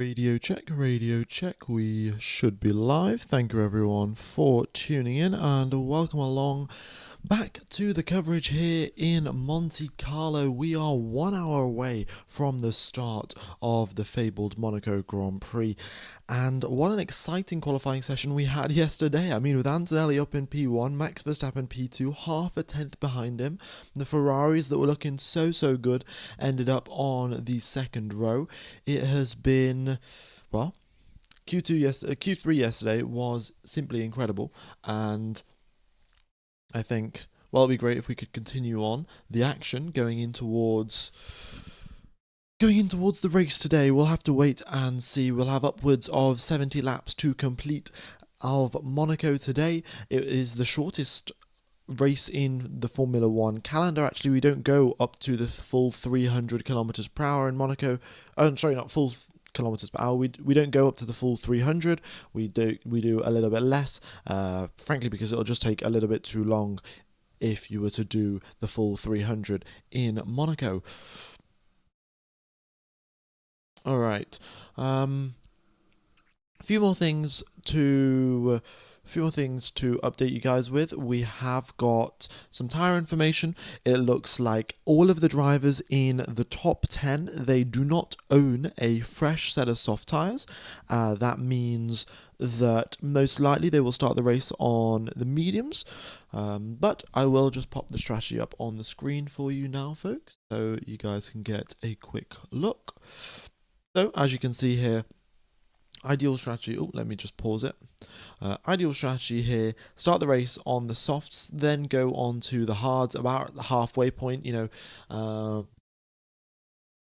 Radio check, we should be live. Thank you everyone for tuning in and welcome along back to the coverage here in Monte Carlo. We are 1 hour away from the start of the fabled Monaco Grand Prix, and what an exciting qualifying session we had yesterday. I mean, with Antonelli up in P1, Max Verstappen P2, half a tenth behind him. The Ferraris that were looking so good ended up on the second row. It has been, well, Q3 yesterday was simply incredible, and I think, well, it'd be great if we could continue on the action going in towards the race today. We'll have to wait and see. We'll have upwards of 70 laps to complete of Monaco today. It is the shortest race in the Formula One calendar. Actually, we don't go up to the full 300 kilometers per hour in Monaco. Oh, sorry, not full kilometers per hour. We don't go up to the full 300. We do a little bit less, frankly, because it'll just take a little bit too long if you were to do the full 300 in Monaco. All right, a few more things to update you guys with. We have got some tyre information. It looks like all of the drivers in the top 10, they do not own a fresh set of soft tyres. That means that most likely they will start the race on the mediums. But I will just pop the strategy up on the screen for you now, folks, so you guys can get a quick look. So as you can see here, ideal strategy, let me just pause it. Ideal strategy here, start the race on the softs, then go on to the hards about the halfway point. You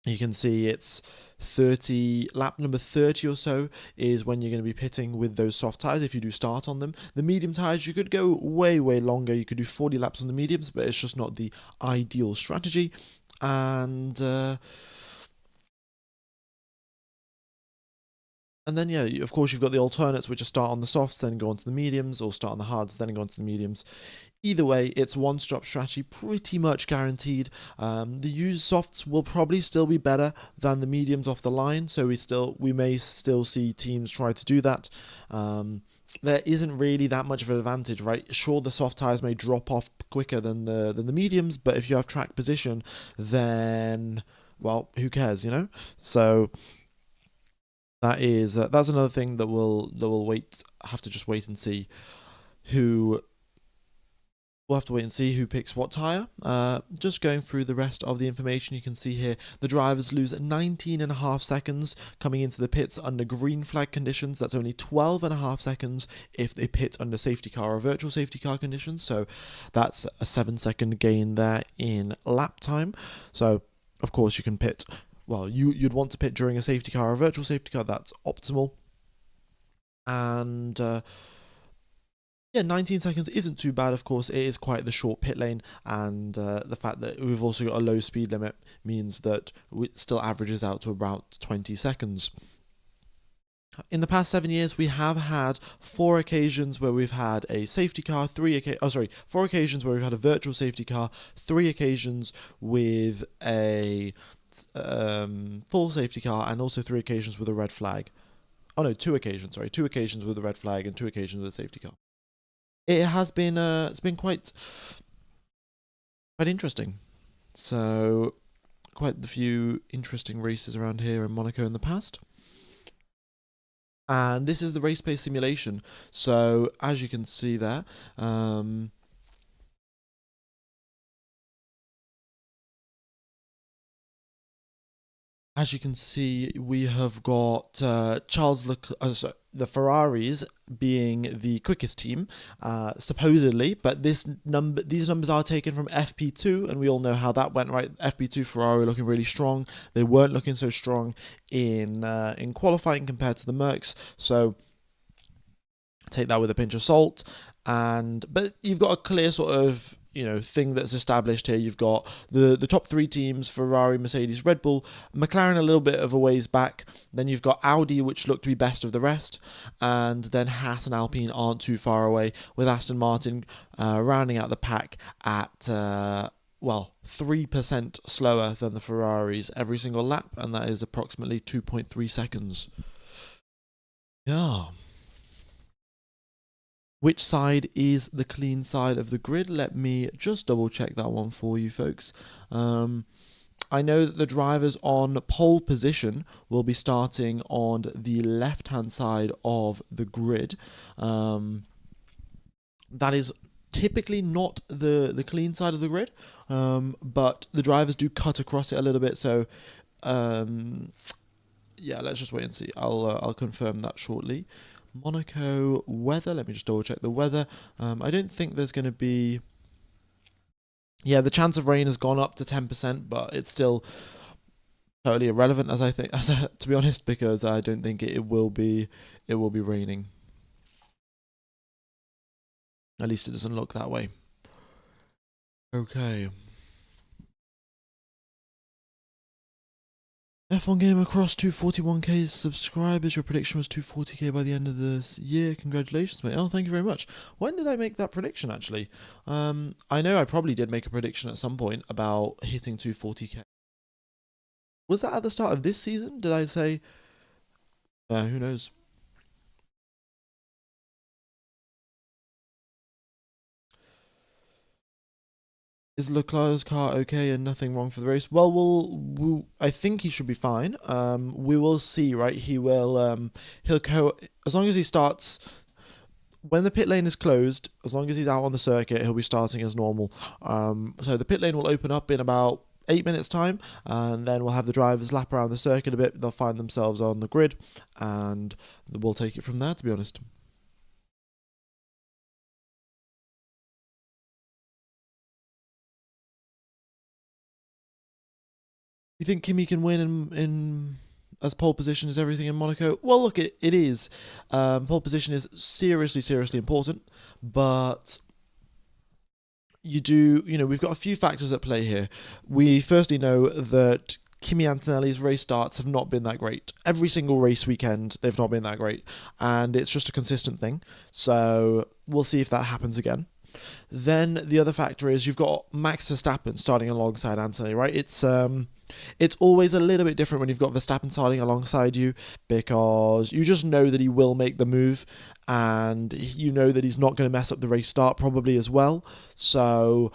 can see it's lap number 30 or so is when you're going to be pitting with those soft tyres if you do start on them. The medium tyres, you could go way longer. You could do 40 laps on the mediums, but it's just not the ideal strategy. And then, yeah, of course, you've got the alternates, which are start on the softs, then go on to the mediums, or start on the hards, then go on to the mediums. Either way, it's one-stop strategy, pretty much guaranteed. The used softs will probably still be better than the mediums off the line, so we may still see teams try to do that. There isn't really that much of an advantage, right? Sure, the soft tyres may drop off quicker than the mediums, but if you have track position, then, well, who cares, So that's another thing that we'll have to just wait and see who picks what tyre. Just going through the rest of the information, you can see here the drivers lose 19.5 seconds coming into the pits under green flag conditions. That's only 12.5 seconds if they pit under safety car or virtual safety car conditions. So that's a 7-second gain there in lap time. So of course you can pit. Well, you'd want to pit during a safety car or a virtual safety car. That's optimal. And 19 seconds isn't too bad. Of course, it is quite the short pit lane, and the fact that we've also got a low speed limit means that it still averages out to about 20 seconds. In the past 7 years, we have had 4 occasions where we've had a safety car, 4 occasions where we've had a virtual safety car, 3 occasions with a full safety car, and also 3 occasions with a red flag. 2 occasions, 2 occasions with a red flag and 2 occasions with a safety car. It has been it's been quite interesting. So quite the few interesting races around here in Monaco in the past. And this is the race pace simulation. So as you can see there, as you can see, we have got the Ferraris being the quickest team, supposedly, but these numbers are taken from FP2, and we all know how that went, right? FP2 Ferrari looking really strong. They weren't looking so strong in qualifying compared to the Mercs, so take that with a pinch of salt. But you've got a clear sort of thing that's established here. You've got the top 3 teams: Ferrari, Mercedes, Red Bull, McLaren a little bit of a ways back. Then you've got Audi, which look to be best of the rest, and then Haas and Alpine aren't too far away, with Aston Martin rounding out the pack at well, 3% slower than the Ferraris every single lap, and that is approximately 2.3 seconds. Yeah. Which side is the clean side of the grid? Let me just double check that one for you folks. I know that the drivers on pole position will be starting on the left-hand side of the grid. That is typically not the clean side of the grid, but the drivers do cut across it a little bit. So, yeah, let's just wait and see. I'll confirm that shortly. Monaco weather. Let me just double check the weather. I don't think there's going to be. Yeah, the chance of rain has gone up to 10%, but it's still totally irrelevant, to be honest, because I don't think it will be raining. At least it doesn't look that way. Okay. F1 Gamer crossed 241k subscribers. Your prediction was 240k by the end of this year. Congratulations, mate. Oh, thank you very much. When did I make that prediction, actually? I know I probably did make a prediction at some point about hitting 240k. Was that at the start of this season? Did I say? Who knows? Is Leclerc's car okay and nothing wrong for the race? Well, I think he should be fine. We will see, right? He will. He'll go as long as he starts. When the pit lane is closed, as long as he's out on the circuit, he'll be starting as normal. So the pit lane will open up in about 8 minutes time, and then we'll have the drivers lap around the circuit a bit. They'll find themselves on the grid, and we'll take it from there, to be honest. You think Kimi can win in as pole position is everything in Monaco? Well, look, it is. Pole position is seriously important, but we've got a few factors at play here. We firstly know that Kimi Antonelli's race starts have not been that great. Every single race weekend, they've not been that great, and it's just a consistent thing. So we'll see if that happens again. Then the other factor is you've got Max Verstappen starting alongside Anthony, right? It's always a little bit different when you've got Verstappen starting alongside you, because you just know that he will make the move, and you know that he's not going to mess up the race start probably as well. So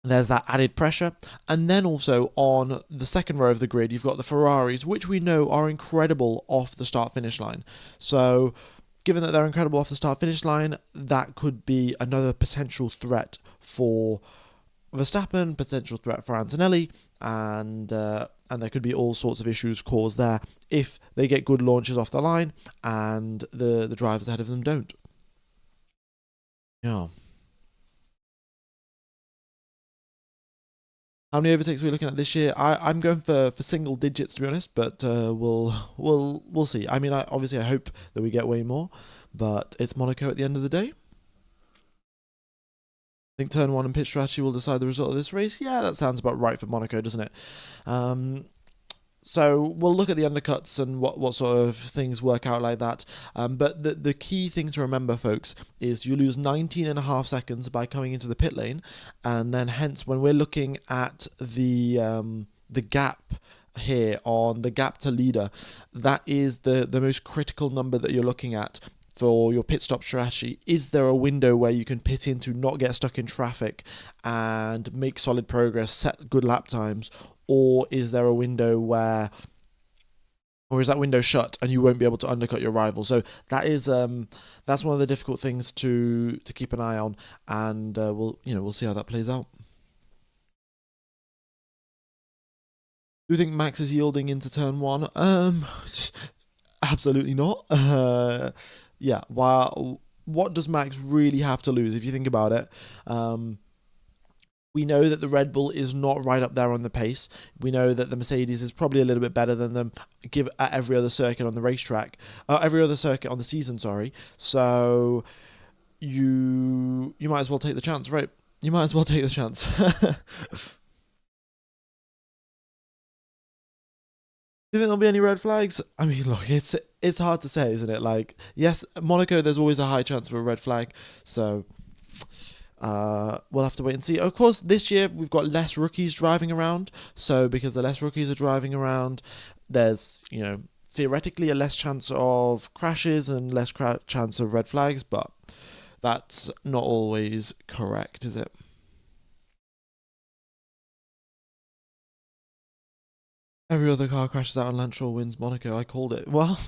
there's that added pressure. And then also on the second row of the grid, you've got the Ferraris, which we know are incredible off the start-finish line. So given that they're incredible off the start-finish line, that could be another potential threat for Verstappen, potential threat for Antonelli, and there could be all sorts of issues caused there if they get good launches off the line and the drivers ahead of them don't. Yeah. How many overtakes are we looking at this year? I'm going for single digits, to be honest, but we'll see. I mean, obviously I hope that we get way more, but it's Monaco at the end of the day. I think turn one and pit strategy will decide the result of this race. Yeah, that sounds about right for Monaco, doesn't it? So we'll look at the undercuts and what sort of things work out like that. But the key thing to remember, folks, is you lose 19.5 seconds by coming into the pit lane, and then hence when we're looking at the gap here on the gap to leader, that is the most critical number that you're looking at for your pit stop strategy. Is there a window where you can pit in to not get stuck in traffic and make solid progress, set good lap times? Or is there a window or is that window shut and you won't be able to undercut your rival? So that is that's one of the difficult things to keep an eye on, and we'll see how that plays out. Do you think Max is yielding into turn one? Absolutely not. Yeah. What does Max really have to lose if you think about it? We know that the Red Bull is not right up there on the pace. We know that the Mercedes is probably a little bit better than them at every other circuit on the racetrack. Every other circuit on the season, sorry. So you might as well take the chance, right? You might as well take the chance. Do you think there'll be any red flags? I mean, look, it's hard to say, isn't it? Like, yes, Monaco, there's always a high chance of a red flag. So we'll have to wait and see. Of course, this year we've got less rookies driving around. So because the less rookies are driving around, there's, theoretically a less chance of crashes and less chance of red flags, but that's not always correct, is it? Every other car crashes out and Lance Stroll wins Monaco. I called it. Well,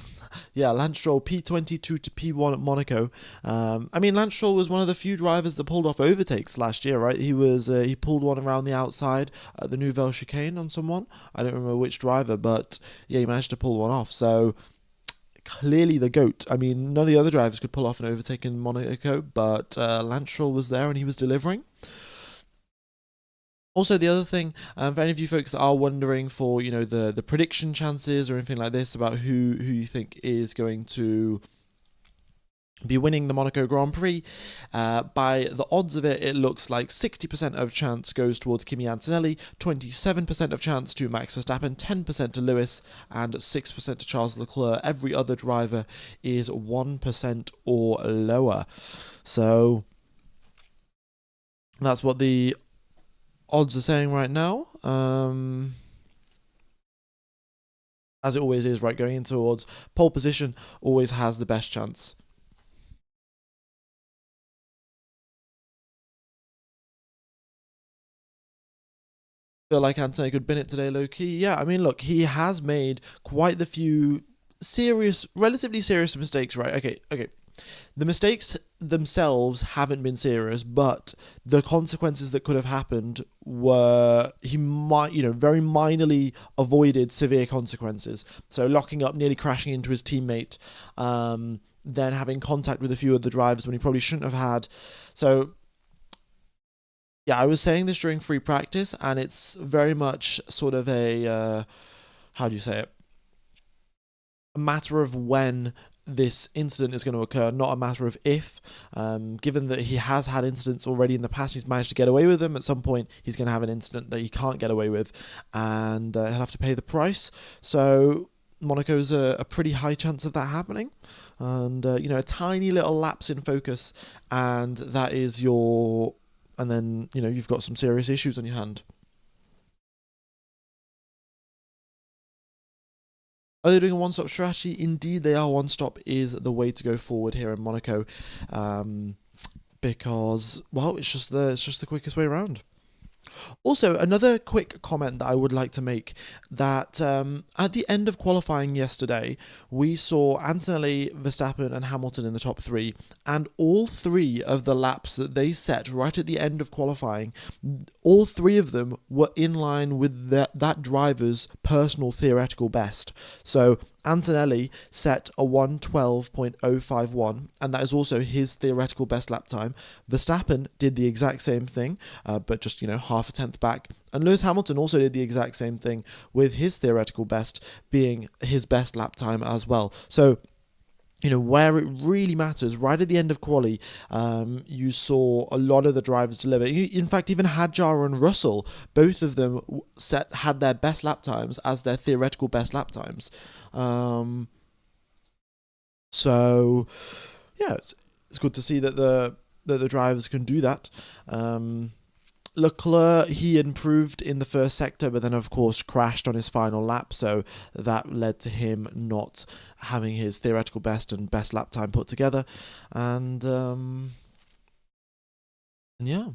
yeah, Lance Stroll P22 to P1 at Monaco. Lance Stroll was one of the few drivers that pulled off overtakes last year, right? He pulled one around the outside at the Nouvelle Chicane on someone. I don't remember which driver, but yeah, he managed to pull one off. So clearly the GOAT. I mean, none of the other drivers could pull off an overtake in Monaco, but Lance Stroll was there and he was delivering. Also, the other thing, for any of you folks that are wondering for, the prediction chances or anything like this about who you think is going to be winning the Monaco Grand Prix, by the odds of it, it looks like 60% of chance goes towards Kimi Antonelli, 27% of chance to Max Verstappen, 10% to Lewis, and 6% to Charles Leclerc. Every other driver is 1% or lower. So that's what the odds are saying right now, as it always is, right? Going into odds, pole position always has the best chance. Feel like Antonio could bin it today, low key. Yeah, I mean, look, he has made quite the few relatively serious mistakes, right? Okay. The mistakes themselves haven't been serious, but the consequences that could have happened were, he might, very minorly avoided severe consequences. So locking up, nearly crashing into his teammate, then having contact with a few of the drivers when he probably shouldn't have had. So yeah, I was saying this during free practice, and it's very much sort of a, how do you say it? A matter of when this incident is going to occur, not a matter of if. Given that he has had incidents already in the past, he's managed to get away with them. At some point, he's going to have an incident that he can't get away with, and he'll have to pay the price. So Monaco's a pretty high chance of that happening. And, a tiny little lapse in focus, and that is your... And then, you've got some serious issues on your hand. Are they doing a one-stop strategy? Indeed, they are. One-stop is the way to go forward here in Monaco, because, well, it's just the quickest way around. Also, another quick comment that I would like to make, that at the end of qualifying yesterday, we saw Antonelli, Verstappen and Hamilton in the top three, and all three of the laps that they set right at the end of qualifying, all three of them were in line with that driver's personal theoretical best. So Antonelli set a 1:12.051, and that is also his theoretical best lap time. Verstappen did the exact same thing, but just, half a tenth back. And Lewis Hamilton also did the exact same thing, with his theoretical best being his best lap time as well. So, where it really matters, right at the end of quali, you saw a lot of the drivers deliver. In fact, even Hadjar and Russell, both of them had their best lap times as their theoretical best lap times. So, yeah, it's good to see that the drivers can do that. Leclerc, he improved in the first sector, but then of course crashed on his final lap, so that led to him not having his theoretical best and best lap time put together. And yeah.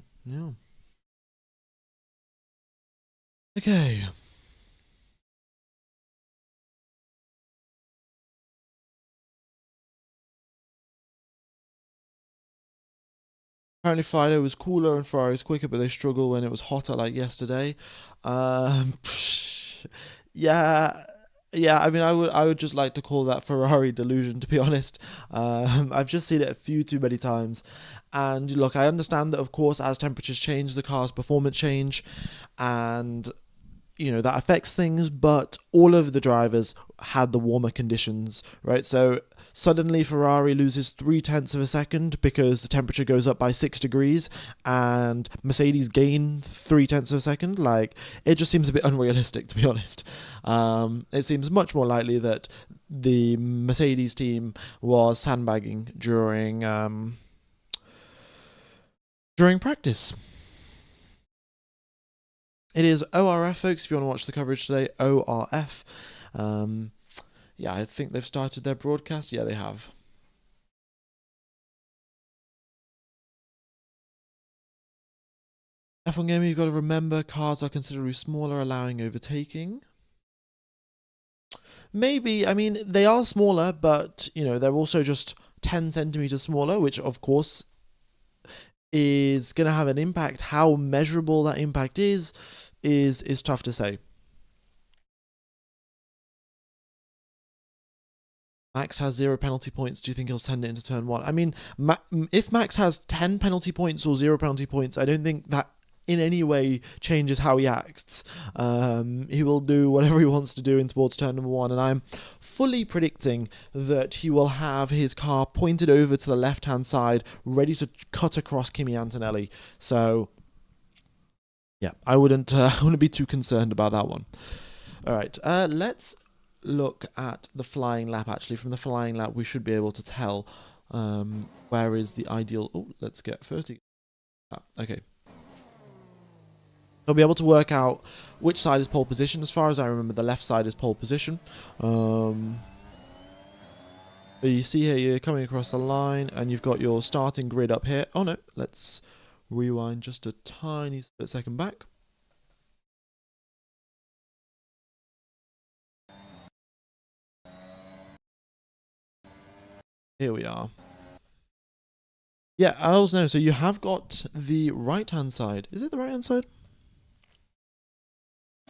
Okay. Apparently Friday was cooler and Ferrari was quicker, but they struggle when it was hotter like yesterday. Yeah. Yeah, I mean, I would just like to call that Ferrari delusion, to be honest. I've just seen it a few too many times. And look, I understand that, of course, as temperatures change, the car's performance change, and that affects things, but all of the drivers had the warmer conditions, right? So suddenly Ferrari loses 0.3 of a second because the temperature goes up by 6 degrees, and Mercedes gain 0.3 of a second. Like, it just seems a bit unrealistic, to be honest. It seems much more likely that the Mercedes team was sandbagging during during practice. It is ORF, folks, if you want to watch the coverage today. ORF. Yeah, I think they've started their broadcast. Yeah, they have. F1 Gamer, you've got to remember cars are considerably smaller, allowing overtaking. Maybe, I mean, they are smaller, but, you know, they're also just 10 centimeters smaller, which, of course, is going to have an impact. How measurable that impact is tough to say. Max has 0 penalty points. Do you think he'll send it into turn 1? I mean, if Max has 10 penalty points or 0 penalty points, I don't think that in any way changes how he acts. He will do whatever he wants to do in towards turn number 1, and I'm fully predicting that he will have his car pointed over to the left-hand side, ready to cut across Kimi Antonelli. So, yeah, I wouldn't be too concerned about that one. All right, let's look at the flying lap. Actually, from the flying lap, we should be able to tell where is the ideal. Oh, let's get 30. Okay. I'll be able to work out which side is pole position. As far as I remember, the left side is pole position. But you see here, you're coming across the line, and you've got your starting grid up here. Oh no, let's rewind just a tiny second back. Here we are. Yeah, I also know. So you have got the right-hand side. Is it the right-hand side?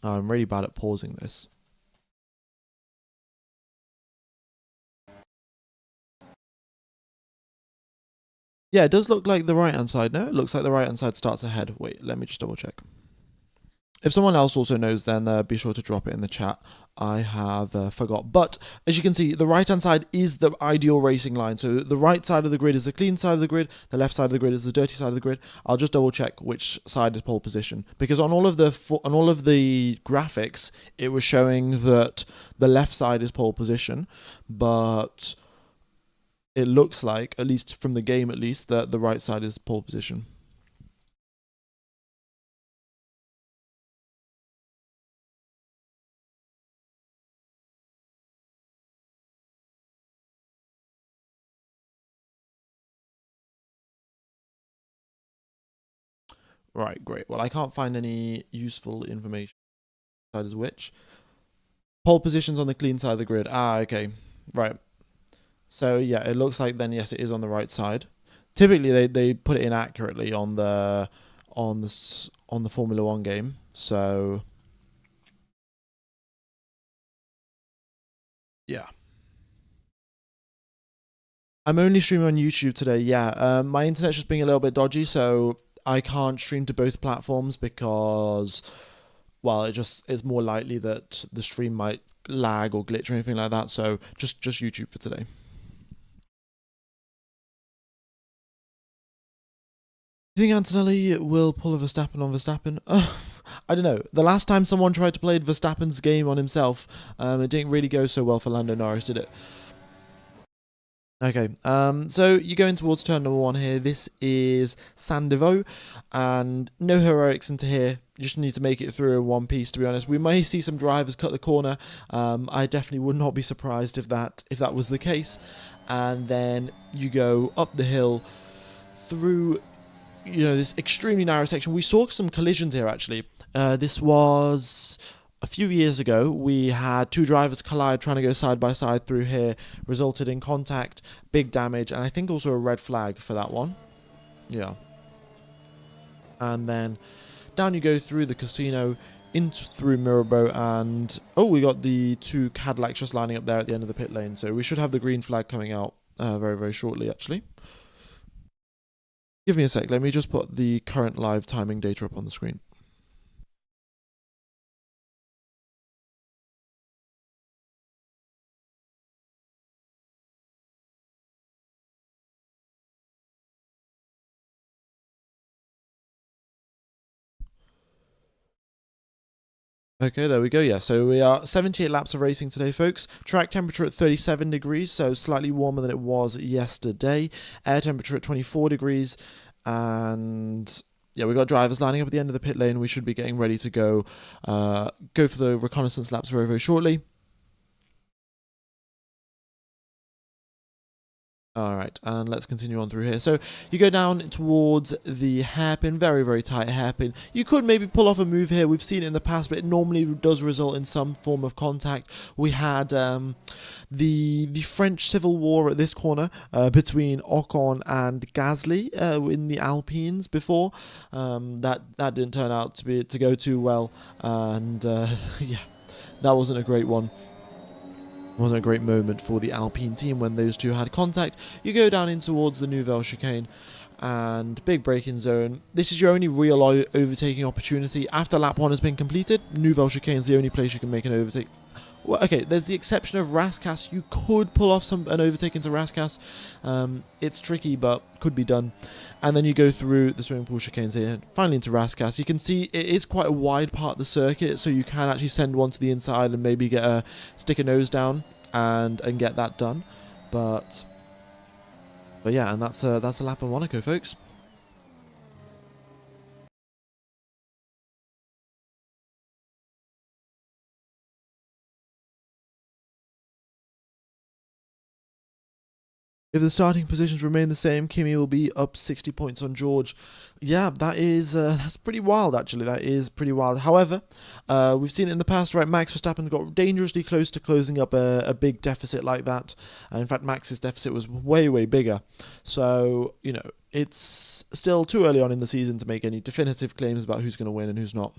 Oh, I'm really bad at pausing this. Yeah, it does look like the right-hand side. No, it looks like the right-hand side starts ahead. Wait, let me just double check. If someone else also knows, then be sure to drop it in the chat. I have forgot. But as you can see, the right-hand side is the ideal racing line. So the right side of the grid is the clean side of the grid. The left side of the grid is the dirty side of the grid. I'll just double check which side is pole position, because on all of the graphics, it was showing that the left side is pole position, but it looks like, at least from the game, at least, that the right side is pole position. Right, great. Well, I can't find any useful information. Side is which? Pole positions on the clean side of the grid. Ah, okay. Right. So, yeah, it looks like then, yes, it is on the right side. Typically, they put it in accurately on the Formula 1 game. So, yeah. I'm only streaming on YouTube today, yeah. My internet's just being a little bit dodgy, so I can't stream to both platforms because, well, it's more likely that the stream might lag or glitch or anything like that. So just YouTube for today. Do you think Antonelli will pull a Verstappen on Verstappen? I don't know. The last time someone tried to play Verstappen's game on himself, it didn't really go so well for Lando Norris, did it? Okay, so you're going towards turn number 1 here. This is Sandivo, and no heroics into here. You just need to make it through in one piece, to be honest. We may see some drivers cut the corner. I definitely would not be surprised if that was the case. And then you go up the hill through, you know, this extremely narrow section. We saw some collisions here, actually. This was a few years ago. We had 2 drivers collide trying to go side by side through here, resulted in contact, big damage, and I think also a red flag for that one. Yeah. And then down you go through the casino, through Mirabeau, and we got the 2 Cadillacs just lining up there at the end of the pit lane, so we should have the green flag coming out very, very shortly, actually. Give me a sec, let me just put the current live timing data up on the screen. Okay, there we go. Yeah, so we are 78 laps of racing today, folks. Track temperature at 37 degrees, so slightly warmer than it was yesterday. Air temperature at 24 degrees. And yeah, we've got drivers lining up at the end of the pit lane. We should be getting ready to go for the reconnaissance laps very, very shortly. All right, and let's continue on through here. So you go down towards the hairpin, very, very tight hairpin. You could maybe pull off a move here. We've seen it in the past, but it normally does result in some form of contact. We had the French Civil War at this corner between Ocon and Gasly in the Alpines before. That didn't turn out to go too well, and yeah, that wasn't a great one. Wasn't a great moment for the Alpine team when those two had contact. You go down in towards the Nouvelle chicane and big braking zone. This is your only real overtaking opportunity. After lap 1 has been completed, Nouvelle chicane is the only place you can make an overtake. Well, okay, there's the exception of Rascasse. You could pull off an overtake into Rascasse. It's tricky, but could be done. And then you go through the swimming pool chicanes here, finally into Rascasse. You can see it is quite a wide part of the circuit, so you can actually send one to the inside and maybe stick a nose down and get that done. But yeah, and that's a lap of Monaco, folks. If the starting positions remain the same, Kimi will be up 60 points on George. Yeah, that's pretty wild, actually. That is pretty wild. However, we've seen it in the past, right? Max Verstappen got dangerously close to closing up a big deficit like that. In fact, Max's deficit was way, way bigger. So, it's still too early on in the season to make any definitive claims about who's going to win and who's not.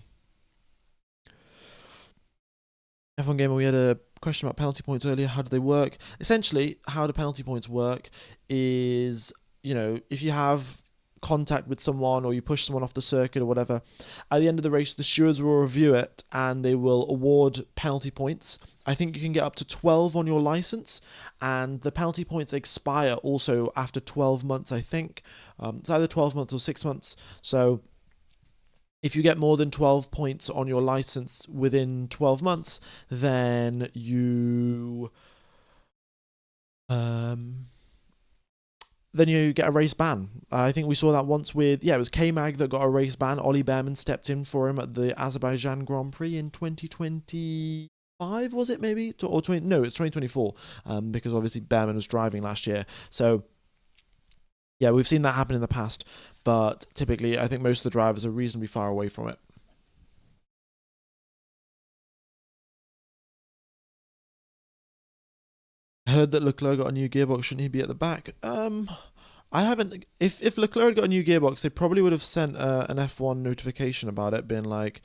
F1 Gamer, we had a question about penalty points earlier. How do they work? Essentially, how the penalty points work is, if you have contact with someone or you push someone off the circuit or whatever, at the end of the race, the stewards will review it and they will award penalty points. I think you can get up to 12 on your license, and the penalty points expire also after 12 months, I think. It's either 12 months or 6 months. So if you get more than 12 points on your license within 12 months, then you get a race ban. I think we saw that once with, it was K-Mag that got a race ban. Ollie Behrman stepped in for him at the Azerbaijan Grand Prix in 2025, was it maybe? No, it's 2024, because obviously Behrman was driving last year. So yeah, we've seen that happen in the past, but typically I think most of the drivers are reasonably far away from it. I heard that Leclerc got a new gearbox. Shouldn't he be at the back? I haven't. If Leclerc had got a new gearbox, they probably would have sent an F1 notification about it, being like,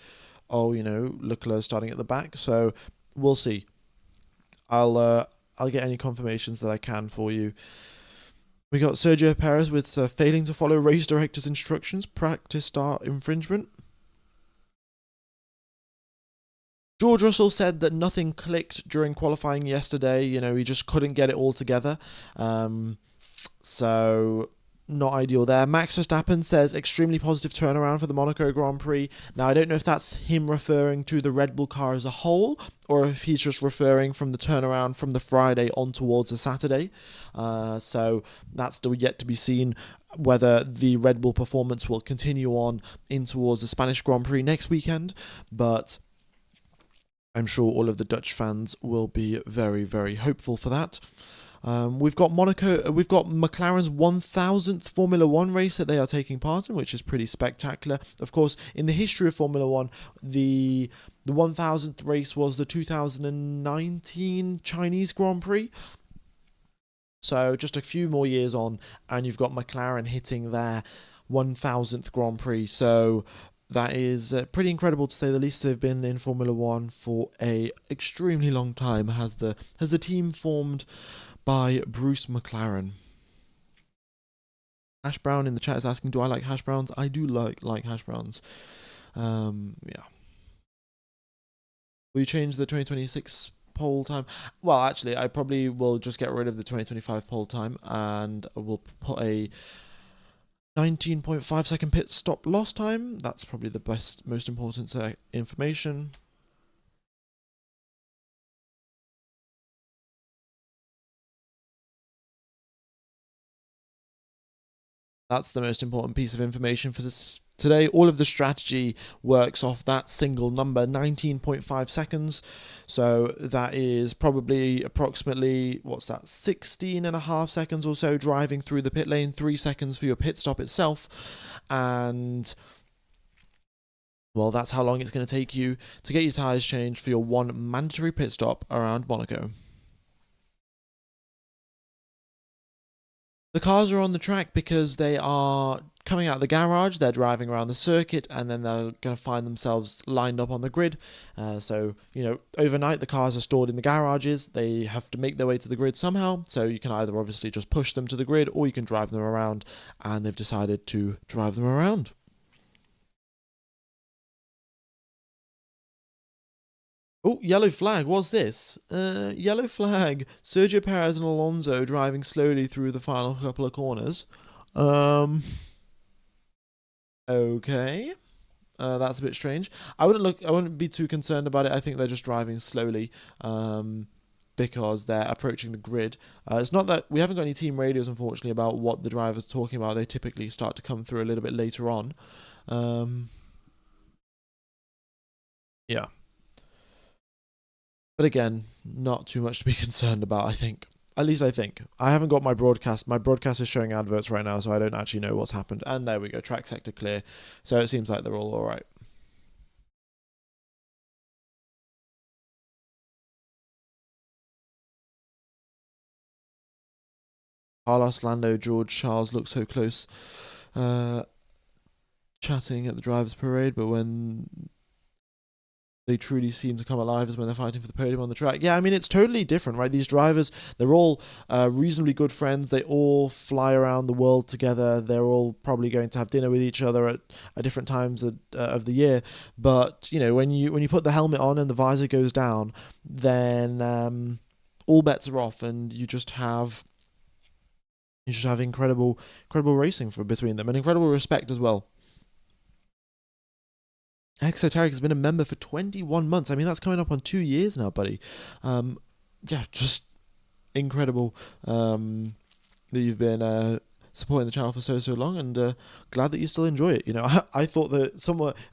"Oh, Leclerc starting at the back." So we'll see. I'll get any confirmations that I can for you. We got Sergio Perez with failing to follow race director's instructions, practice start infringement. George Russell said that nothing clicked during qualifying yesterday. He just couldn't get it all together. So not ideal there. Max Verstappen says extremely positive turnaround for the Monaco Grand Prix. Now, I don't know if that's him referring to the Red Bull car as a whole, or if he's just referring from the turnaround from the Friday on towards the Saturday. So that's still yet to be seen, whether the Red Bull performance will continue on in towards the Spanish Grand Prix next weekend. But I'm sure all of the Dutch fans will be very, very hopeful for that. We've got McLaren's 1000th Formula One race that they are taking part in, which is pretty spectacular. Of course, in the history of Formula One, the 1000th race was the 2019 Chinese Grand Prix. So just a few more years on, and you've got McLaren hitting their 1000th Grand Prix. So that is pretty incredible, to say the least. They've been in Formula One for a extremely long time. Has the team formed by Bruce McLaren. Hash Brown in the chat is asking, do I like hash browns? I do like hash browns. Yeah. Will you change the 2026 poll time? Well, actually, I probably will just get rid of the 2025 poll time, and we'll put a 19.5 second pit stop loss time. That's probably the most important information. That's the most important piece of information for this today. All of the strategy works off that single number, 19.5 seconds. So that is probably approximately, what's that, 16 and a half seconds or so driving through the pit lane, 3 seconds for your pit stop itself. And well, that's how long it's going to take you to get your tyres changed for your one mandatory pit stop around Monaco. The cars are on the track because they are coming out of the garage, they're driving around the circuit, and then they're going to find themselves lined up on the grid. So, overnight the cars are stored in the garages. They have to make their way to the grid somehow. So you can either obviously just push them to the grid or you can drive them around, and they've decided to drive them around. Oh, yellow flag. What's this? Yellow flag. Sergio Perez and Alonso driving slowly through the final couple of corners. Okay. That's a bit strange. I wouldn't be too concerned about it. I think they're just driving slowly. Because they're approaching the grid. It's not that we haven't got any team radios, unfortunately, about what the driver's talking about. They typically start to come through a little bit later on. Yeah. But again, not too much to be concerned about, I think. At least I think. I haven't got my broadcast. My broadcast is showing adverts right now, so I don't actually know what's happened. And there we go, track sector clear. So it seems like they're all alright. Carlos, Lando, George, Charles look so close, chatting at the drivers' parade, but when they truly seem to come alive is when they're fighting for the podium on the track. Yeah, I mean, it's totally different, right? These drivers, they're all reasonably good friends. They all fly around the world together. They're all probably going to have dinner with each other at different times of the year. But, when you put the helmet on and the visor goes down, then all bets are off, and you just have incredible racing between them, and incredible respect as well. Exoteric has been a member for 21 months. I mean, that's coming up on 2 years now, buddy. Yeah, just incredible that you've been supporting the channel for so long, and glad that you still enjoy it. I thought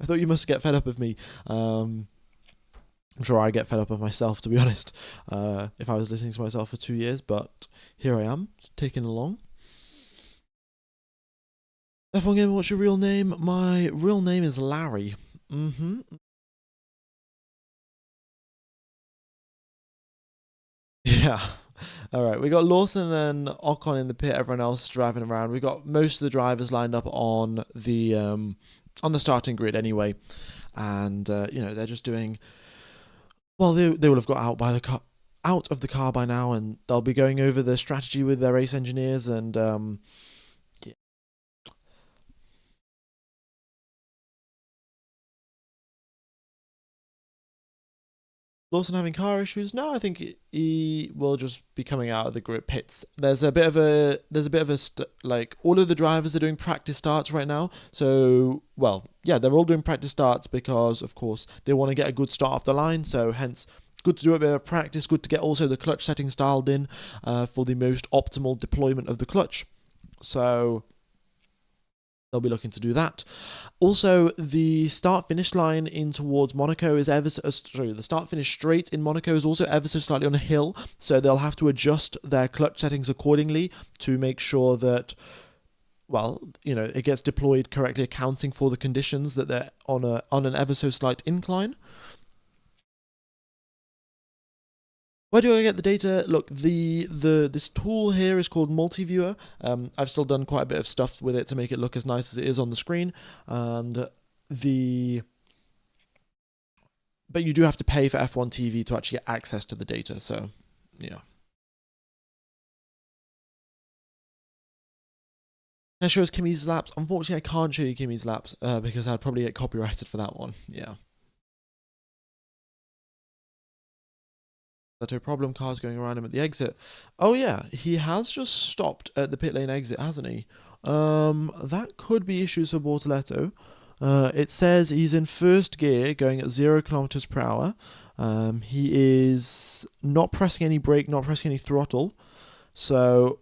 you must get fed up of me. I'm sure I get fed up of myself, to be honest, if I was listening to myself for 2 years, but here I am, taking along. F1 Gamer, what's your real name? My real name is Larry. Yeah. All right. We got Lawson and Ocon in the pit. Everyone else driving around. We got most of the drivers lined up on the starting grid anyway, and they're just doing. Well, they will have got out of the car by now, and they'll be going over the strategy with their race engineers and yeah. Lawson having car issues? No, I think he will just be coming out of the grid pits. There's a bit of like all of the drivers are doing practice starts right now. So, well, yeah, they're all doing practice starts because, of course, they want to get a good start off the line. So, hence, good to do a bit of practice. Good to get also the clutch settings dialed in for the most optimal deployment of the clutch. So they'll be looking to do that. Also, the start-finish line in towards Monaco is the start-finish straight in Monaco is also ever so slightly on a hill, so they'll have to adjust their clutch settings accordingly to make sure that, well, it gets deployed correctly, accounting for the conditions that they're on an ever so slight incline. Where do I get the data? Look, this tool here is called Multiviewer. I've still done quite a bit of stuff with it to make it look as nice as it is on the screen, but you do have to pay for F1 TV to actually get access to the data. So, yeah. Can I show us Kimi's laps? Unfortunately, I can't show you Kimi's laps because I'd probably get copyrighted for that one. Yeah. No problem, cars going around him at the exit. Oh yeah, he has just stopped at the pit lane exit, hasn't he? That could be issues for Bortoletto. It says he's in first gear, going at 0 kilometers per hour. He is not pressing any brake, not pressing any throttle. So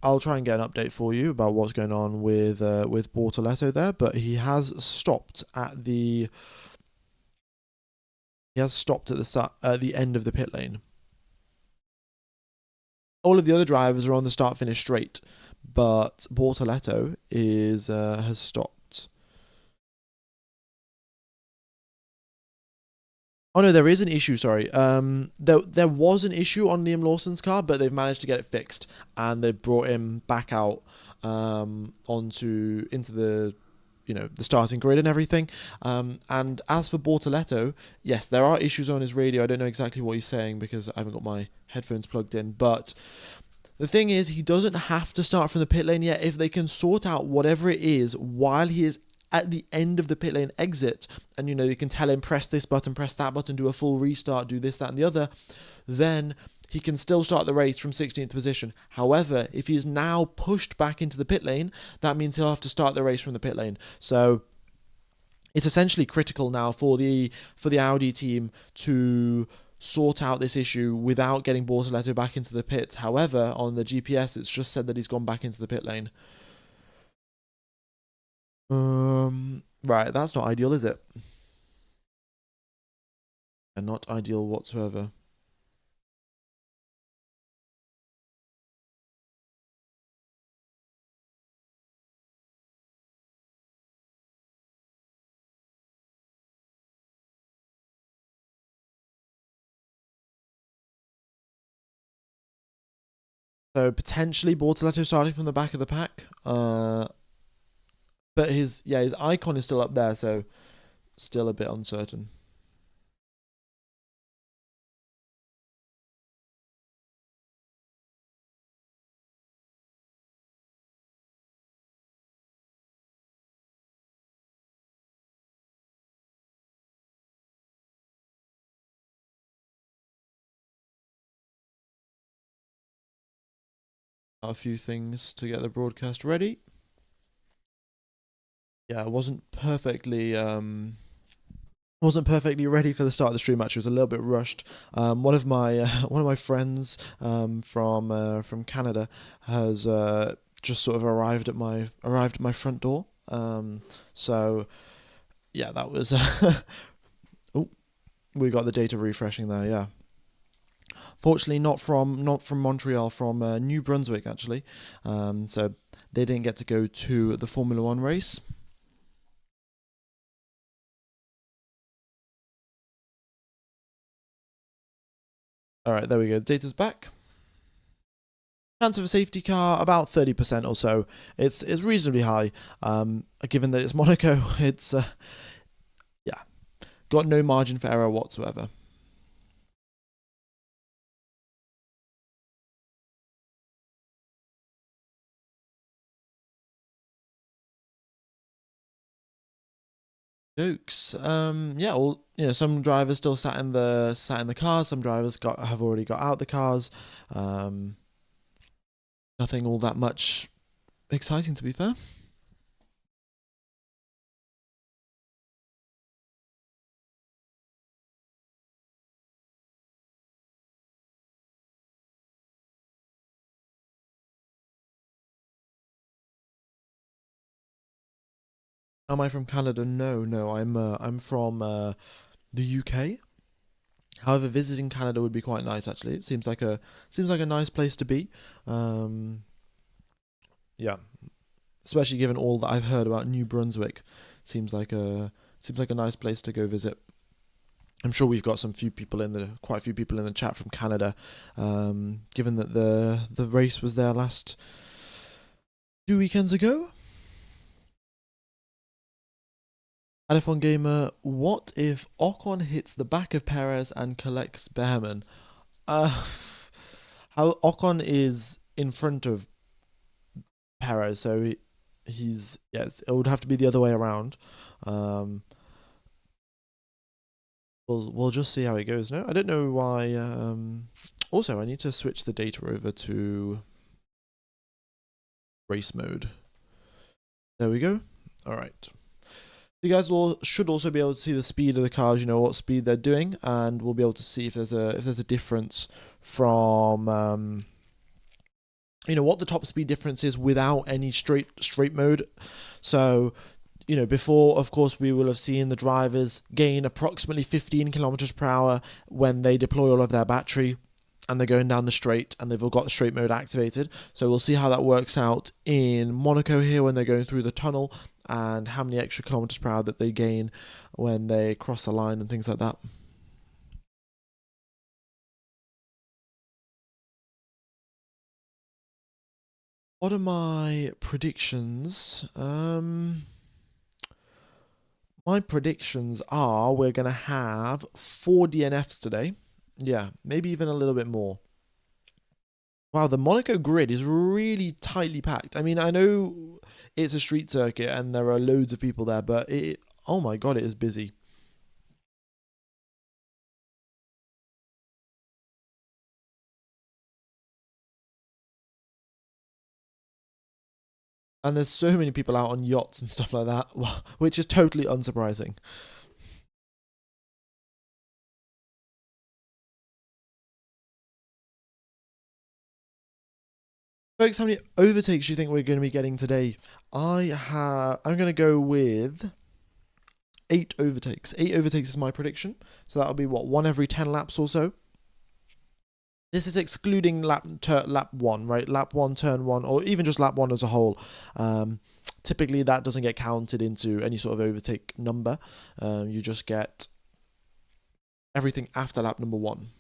I'll try and get an update for you about what's going on with Bortoletto there, but he has stopped at the the end of the pit lane. All of the other drivers are on the start-finish straight, but Bortoletto has stopped. Oh no, there is an issue. Sorry. There was an issue on Liam Lawson's car, but they've managed to get it fixed, and they brought him back out into the the starting grid and everything. And as for Bortoletto, yes, there are issues on his radio. I don't know exactly what he's saying because I haven't got my headphones plugged in, but the thing is, he doesn't have to start from the pit lane yet. If they can sort out whatever it is while he is at the end of the pit lane exit, and they can tell him press this button, press that button, do a full restart, do this, that, and the other, then he can still start the race from 16th position. However, if he is now pushed back into the pit lane, that means he'll have to start the race from the pit lane. So it's essentially critical now for the Audi team to sort out this issue without getting Bortoletto back into the pits. However, on the GPS, it's just said that he's gone back into the pit lane. Right, that's not ideal, is it? And not ideal whatsoever. So potentially Bortoletto starting from the back of the pack. But his icon is still up there, so still a bit uncertain. A few things to get the broadcast ready. Yeah, I wasn't perfectly ready for the start of the stream. Actually, it was a little bit rushed. One of my friends from Canada has just sort of arrived at my front door. So yeah, that was. Oh, we got the data refreshing there. Yeah. Fortunately, not from Montreal, from New Brunswick actually. So they didn't get to go to the Formula One race. All right, there we go. The data's back. Chance of a safety car about 30% or so. It's reasonably high. Given that it's Monaco, it's yeah, got no margin for error whatsoever. Jokes. Yeah, some drivers still sat in the cars. Some drivers have already got out the cars. Nothing all that much exciting, to be fair. Am I from Canada? No. I'm from the UK. However, visiting Canada would be quite nice. Actually, it seems like a nice place to be. Yeah, especially given all that I've heard about New Brunswick. Seems like a nice place to go visit. I'm sure we've got quite a few people in the chat from Canada. Given that the race was there last 2 weekends ago. F1 Gamer, what if Ocon hits the back of Perez and collects Behrman? How Ocon is in front of Perez, so it would have to be the other way around. We'll just see how it goes. No, I don't know why. Also, I need to switch the data over to race mode. There we go. All right. You guys should also be able to see the speed of the cars, what speed they're doing, and we'll be able to see if there's a difference from what the top speed difference is without any straight mode. So, before, of course, we will have seen the drivers gain approximately 15 kilometers per hour when they deploy all of their battery and they're going down the straight and they've all got the straight mode activated. So we'll see how that works out in Monaco here when they're going through the tunnel, and how many extra kilometers per hour that they gain when they cross the line and things like that. What are my predictions? My predictions are we're going to have 4 DNFs today. Yeah, maybe even a little bit more. Wow, the Monaco grid is really tightly packed. I mean, I know it's a street circuit and there are loads of people there, but oh my god, it is busy. And there's so many people out on yachts and stuff like that, which is totally unsurprising. Folks, how many overtakes do you think we're going to be getting today? I'm going to go with 8 overtakes. 8 overtakes is my prediction. So that'll be what, 1 every 10 laps or so. This is excluding lap 1, right? Lap 1, turn 1, or even just lap 1 as a whole. Typically, that doesn't get counted into any sort of overtake number. You just get everything after lap number 1.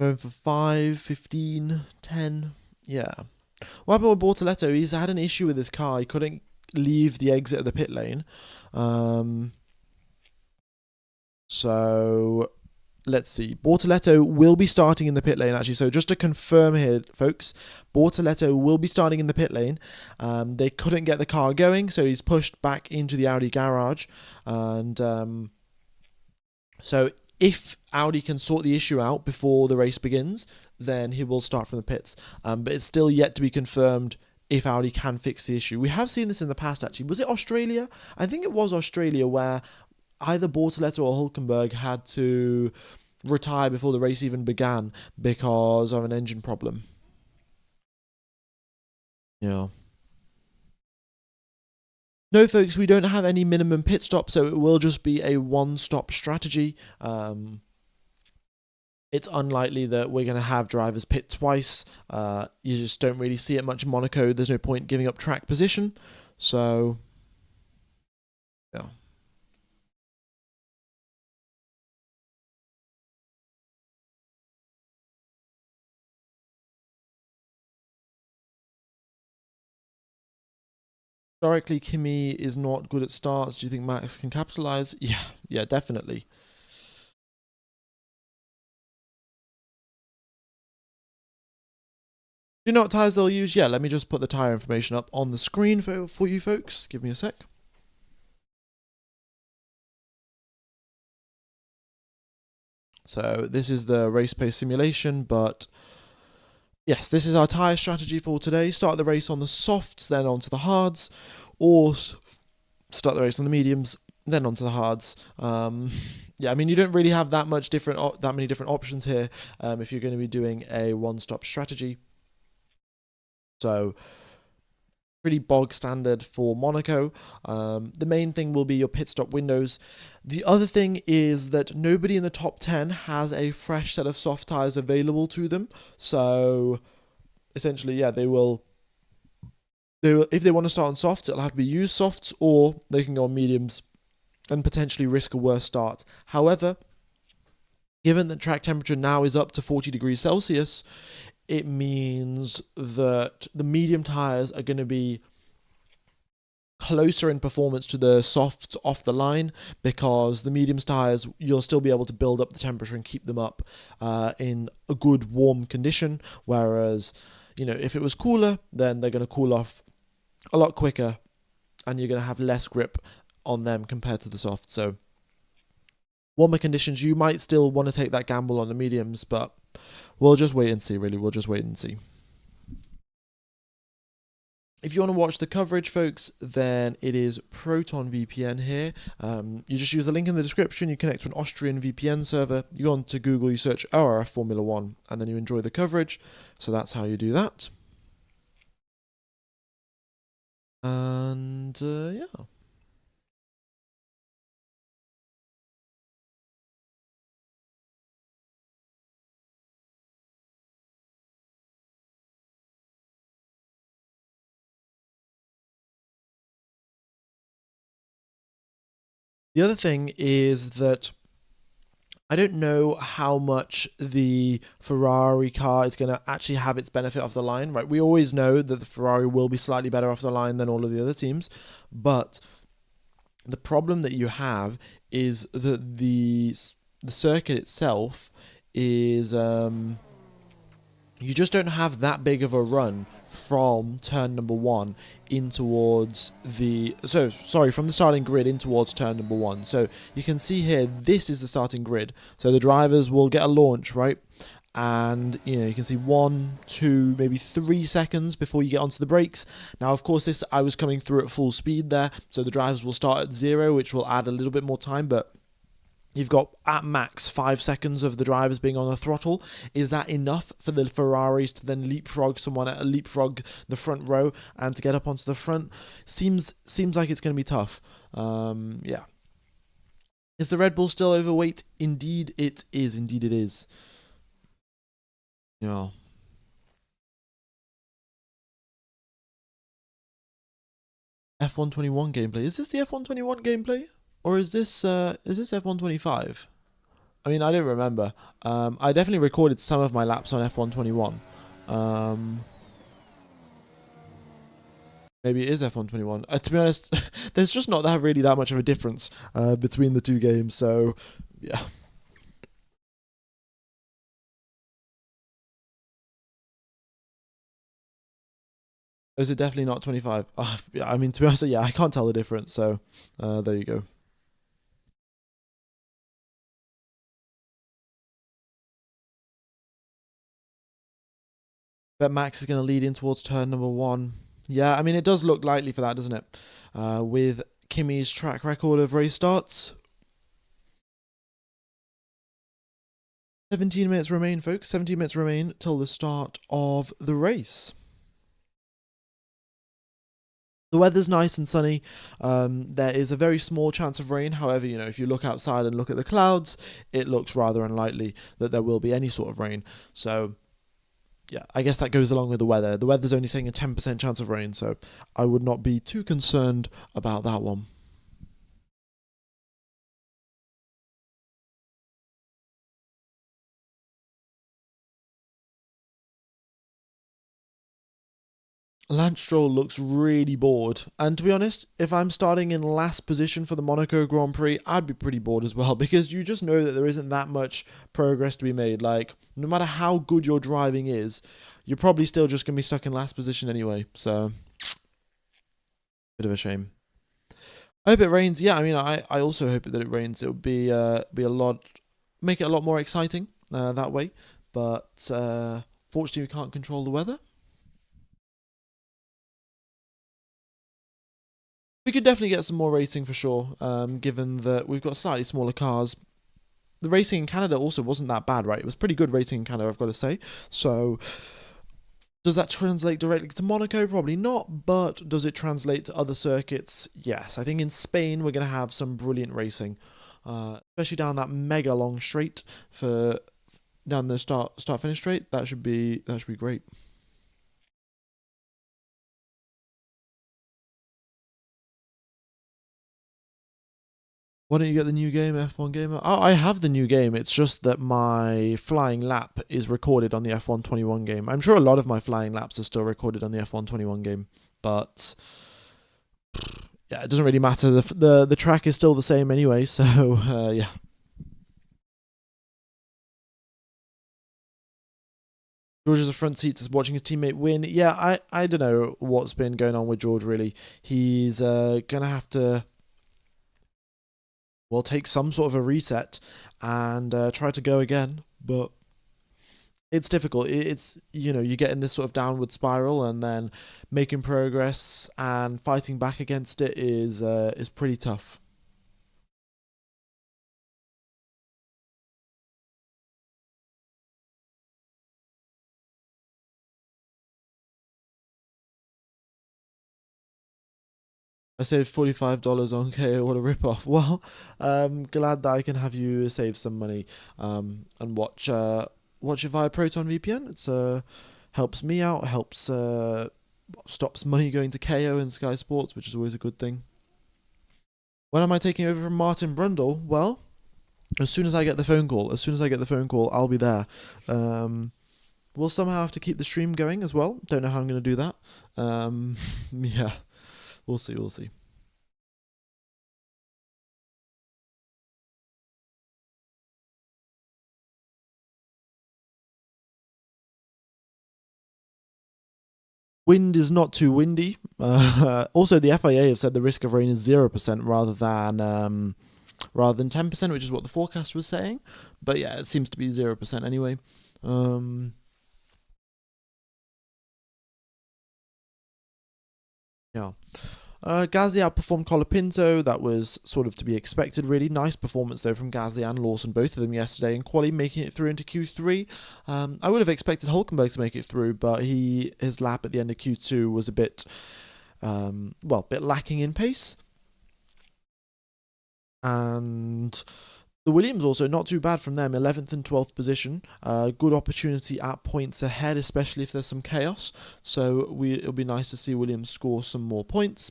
Going for 5, 15, 10. Yeah. What happened with Bortoletto? He's had an issue with his car. He couldn't leave the exit of the pit lane. So let's see. Bortoletto will be starting in the pit lane, actually. So just to confirm here, folks, Bortoletto will be starting in the pit lane. They couldn't get the car going, so he's pushed back into the Audi garage. And so if Audi can sort the issue out before the race begins, then he will start from the pits. But it's still yet to be confirmed if Audi can fix the issue. We have seen this in the past, actually. Was it Australia? I think it was Australia, where either Bortoletto or Hulkenberg had to retire before the race even began because of an engine problem. Yeah. No, folks, we don't have any minimum pit stop, so it will just be a one-stop strategy. It's unlikely that we're going to have drivers pit twice. You just don't really see it much in Monaco. There's no point giving up track position. So, yeah. Historically, Kimi is not good at starts. Do you think Max can capitalize? Yeah, definitely. Do you know what tyres they'll use? Yeah, let me just put the tyre information up on the screen for you folks. Give me a sec. So this is the race pace simulation, but yes, this is our tyre strategy for today. Start the race on the softs, then onto the hards, or start the race on the mediums, then onto the hards. Yeah, I mean, you don't really have that many different options here if you're going to be doing a one-stop strategy. So pretty bog standard for Monaco. The main thing will be your pit stop windows. The other thing is that nobody in the top 10 has a fresh set of soft tyres available to them. So essentially, yeah, they will, if they want to start on softs, it'll have to be used softs, or they can go on mediums and potentially risk a worse start. However, given that track temperature now is up to 40 degrees Celsius, it means that the medium tyres are going to be closer in performance to the softs off the line, because the mediums tyres, you'll still be able to build up the temperature and keep them up in a good warm condition, whereas, if it was cooler, then they're going to cool off a lot quicker and you're going to have less grip on them compared to the softs. So warmer conditions, you might still want to take that gamble on the mediums, but we'll just wait and see, really. We'll just wait and see. If you want to watch the coverage, folks, then it is Proton VPN here. You just use the link in the description. You connect to an Austrian VPN server. You go on to Google, you search ORF Formula One, and then you enjoy the coverage. So that's how you do that. And yeah. The other thing is that I don't know how much the Ferrari car is going to actually have its benefit off the line, right? We always know that the Ferrari will be slightly better off the line than all of the other teams, but the problem that you have is that the circuit itself is you just don't have that big of a run from turn number one in towards from the starting grid in towards turn number one. So you can see here, this is the starting grid. So the drivers will get a launch, right? And you can see 1, 2, maybe 3 seconds before you get onto the brakes. Now, of course, I was coming through at full speed there, so the drivers will start at 0, which will add a little bit more time, but you've got at max 5 seconds of the drivers being on the throttle. Is that enough for the Ferraris to then leapfrog the front row and to get up onto the front? Seems like it's going to be tough. Yeah. Is the Red Bull still overweight? Indeed it is. Indeed it is. Yeah. F121 gameplay. Is this the F121 gameplay? Or is this F125? I mean, I don't remember. I definitely recorded some of my laps on F121. Maybe it is F121. To be honest, there's just not really that much of a difference between the two games. So, yeah. Is it definitely not 25? Yeah, I mean, to be honest, yeah, I can't tell the difference. So, there you go. Bet Max is going to lead in towards turn number one. Yeah, I mean, it does look likely for that, doesn't it? With Kimi's track record of race starts. 17 minutes remain, folks. 17 minutes remain till the start of the race. The weather's nice and sunny. There is a very small chance of rain. However, if you look outside and look at the clouds, it looks rather unlikely that there will be any sort of rain. So, yeah, I guess that goes along with the weather. The weather's only saying a 10% chance of rain, so I would not be too concerned about that one. Lance Stroll looks really bored. And to be honest, if I'm starting in last position for the Monaco Grand Prix, I'd be pretty bored as well, because you just know that there isn't that much progress to be made. Like, no matter how good your driving is, you're probably still just going to be stuck in last position anyway. So, bit of a shame. I hope it rains. Yeah, I mean, I also hope that it rains. It would be a lot, make it a lot more exciting that way. But fortunately, we can't control the weather. We could definitely get some more racing for sure, given that we've got slightly smaller cars. The racing in Canada also wasn't that bad, right? It was pretty good racing in Canada, I've got to say. So, does that translate directly to Monaco? Probably not, but does it translate to other circuits? Yes. I think in Spain we're going to have some brilliant racing, especially down that mega long straight for down the start finish straight. That should be great. Why don't you get the new game, F1 Gamer? Oh, I have the new game. It's just that my flying lap is recorded on the F121 game. I'm sure a lot of my flying laps are still recorded on the F121 game, but yeah, it doesn't really matter. The track is still the same anyway, so yeah. George is a front seat is watching his teammate win. Yeah, I don't know what's been going on with George, really. He's going to have to, well, take some sort of a reset and try to go again. But it's difficult. It's, you get in this sort of downward spiral, and then making progress and fighting back against it is pretty tough. I saved $45 on KO. What a ripoff. Well, glad that I can have you save some money and watch it via Proton VPN. It's helps me out, helps stops money going to KO and Sky Sports, which is always a good thing. When am I taking over from Martin Brundle? Well, as soon as I get the phone call, I'll be there. We'll somehow have to keep the stream going as well. Don't know how I'm going to do that. Yeah, we'll see. We'll see. Wind is not too windy. Also, the FIA have said the risk of rain is 0% rather than 10%, which is what the forecast was saying. But yeah, it seems to be 0% anyway. Yeah. Gasly outperformed Colapinto. That was sort of to be expected, really. Nice performance, though, from Gasly and Lawson, both of them yesterday in quali, making it through into Q3. I would have expected Hulkenberg to make it through, but his lap at the end of Q2 was a bit lacking in pace. And the Williams also, not too bad from them, 11th and 12th position. Good opportunity at points ahead, especially if there's some chaos. So it'll be nice to see Williams score some more points.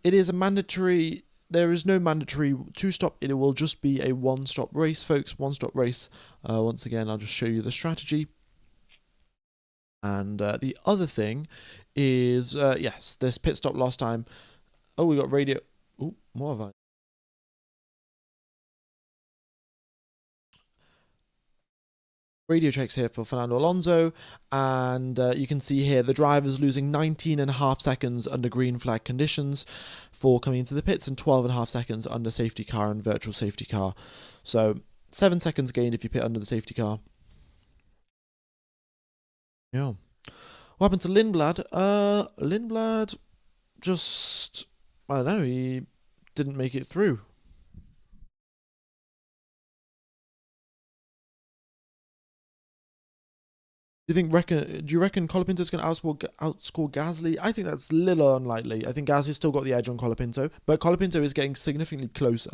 It is a mandatory. There is no mandatory two-stop. It will just be a one-stop race, folks. One-stop race. Once again, I'll just show you the strategy. And the other thing is, yes, this pit stop last time. Oh, we got radio. Oh, more of I. Radio checks here for Fernando Alonso, and you can see here the drivers losing 19.5 seconds under green flag conditions for coming into the pits, and 12.5 seconds under safety car and virtual safety car. So 7 seconds gained if you pit under the safety car. Yeah. What happened to Lindblad? Lindblad just, I don't know, he didn't make it through. Do you reckon Colapinto's going to outscore Gasly? I think that's a little unlikely. I think Gasly's still got the edge on Colapinto, but Colapinto is getting significantly closer.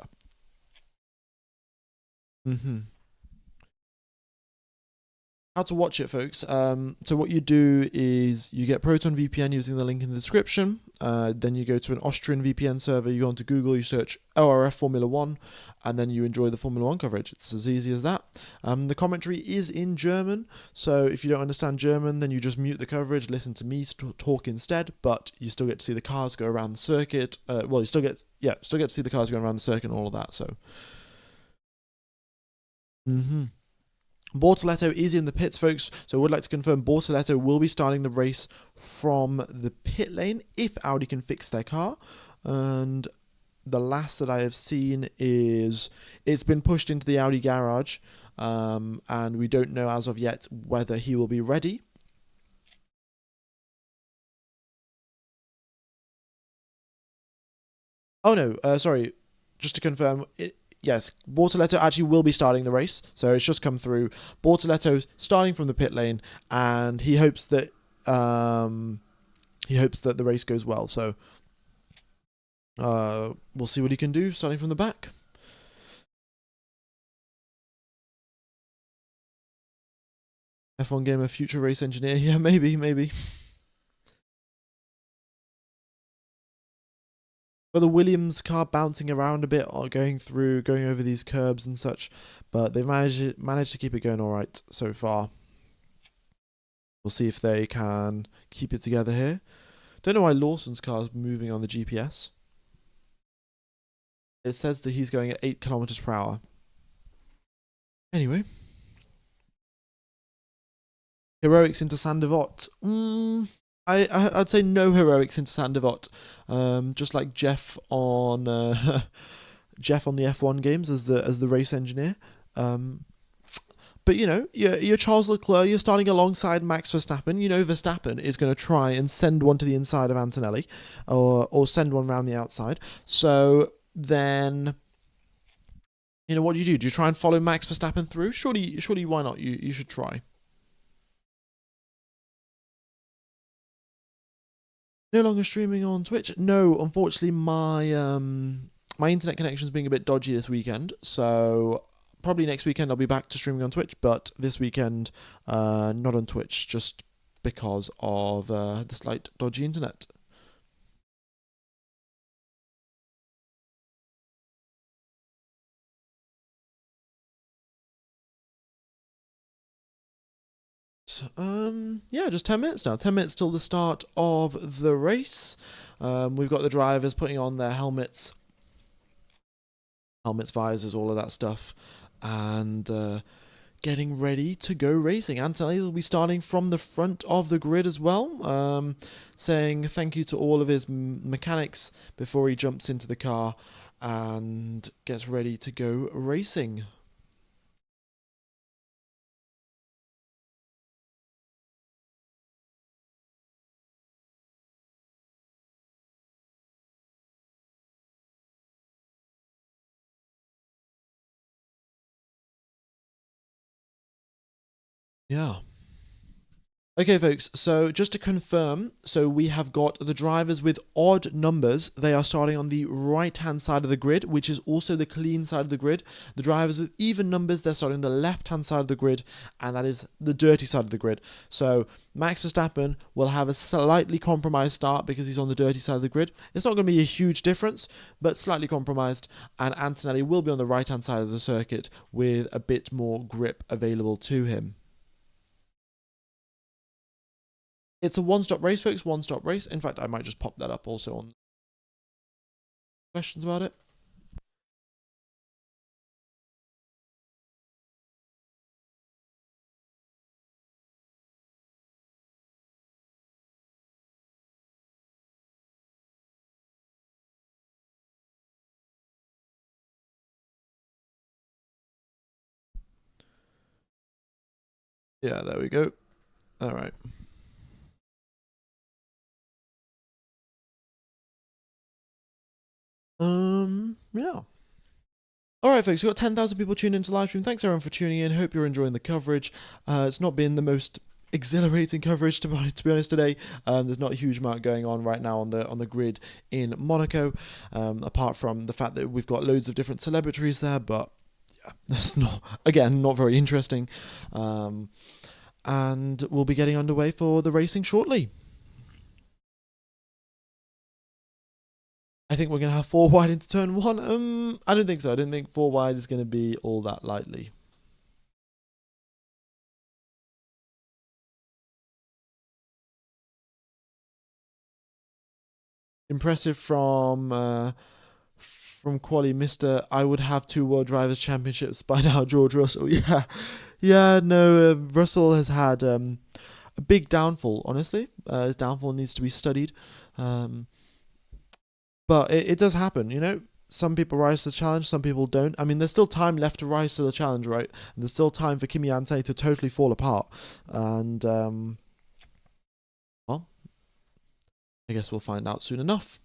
How to watch it, folks. So what you do is you get Proton VPN using the link in the description. Then you go to an Austrian VPN server. You go onto Google, you search ORF Formula 1, and then you enjoy the Formula 1 coverage. It's as easy as that. The commentary is in German, so if you don't understand German, then you just mute the coverage, listen to me talk instead, but you still get to see the cars go around the circuit. You still get to see the cars going around the circuit and all of that, so. Bortoletto is in the pits, folks, so I would like to confirm Bortoletto will be starting the race from the pit lane if Audi can fix their car. And the last that I have seen is it's been pushed into the Audi garage, and we don't know as of yet whether he will be ready. Oh no, sorry, just to confirm, yes, Bortoletto actually will be starting the race, so it's just come through. Bortoletto's starting from the pit lane, and he hopes that the race goes well. So we'll see what he can do starting from the back. F1 gamer, future race engineer. Yeah, maybe. But the Williams car bouncing around a bit, or going over these curbs and such, but they've managed to keep it going all right so far. We'll see if they can keep it together here. Don't know why Lawson's car is moving on the GPS. It says that he's going at 8 kilometers per hour. Anyway. Heroics into Sandevot. I'd say no heroics into Sandevot. Just like Jeff on Jeff on the F1 games as the race engineer. But, you know, you're Charles Leclerc, you're starting alongside Max Verstappen. You know Verstappen is going to try and send one to the inside of Antonelli, or send one around the outside. So then, you know, what do? Do you try and follow Max Verstappen through? Surely, why not? You should try. No longer streaming on Twitch. No, unfortunately, my internet connection is being a bit dodgy this weekend. So probably next weekend I'll be back to streaming on Twitch. But this weekend, not on Twitch, just because of the slight dodgy internet. Yeah, just 10 minutes now. 10 minutes till the start of the race. We've got the drivers putting on their helmets, visors, all of that stuff, and getting ready to go racing. Antonelli will be starting from the front of the grid as well, saying thank you to all of his mechanics before he jumps into the car and gets ready to go racing. Yeah. Okay, folks, so just to confirm, so we have got the drivers with odd numbers. They are starting on the right-hand side of the grid, which is also the clean side of the grid. The drivers with even numbers, they're starting on the left-hand side of the grid, and that is the dirty side of the grid. So Max Verstappen will have a slightly compromised start because he's on the dirty side of the grid. It's not going to be a huge difference, but slightly compromised, and Antonelli will be on the right-hand side of the circuit with a bit more grip available to him. It's a one-stop race, folks, one-stop race. In fact, I might just pop that up also on questions about it. Yeah, there we go. All right. Yeah. All right, folks, we've got 10,000 people tuned into live stream. Thanks, everyone, for tuning in. Hope you're enjoying the coverage. It's not been the most exhilarating coverage, to be honest, today. There's not a huge amount going on right now on the grid in Monaco, apart from the fact that we've got loads of different celebrities there, but yeah, that's not very interesting. And we'll be getting underway for the racing shortly. I think we're going to have 4 wide into turn 1. I don't think so. I don't think 4 wide is going to be all that likely. Impressive from Quali, Mr. I would have 2 World Drivers' Championships by now, George Russell. Yeah, no, Russell has had a big downfall, honestly. His downfall needs to be studied. But it does happen, you know? Some people rise to the challenge, some people don't. I mean, there's still time left to rise to the challenge, right? And there's still time for Kimi Antonelli to totally fall apart. And, well, I guess we'll find out soon enough.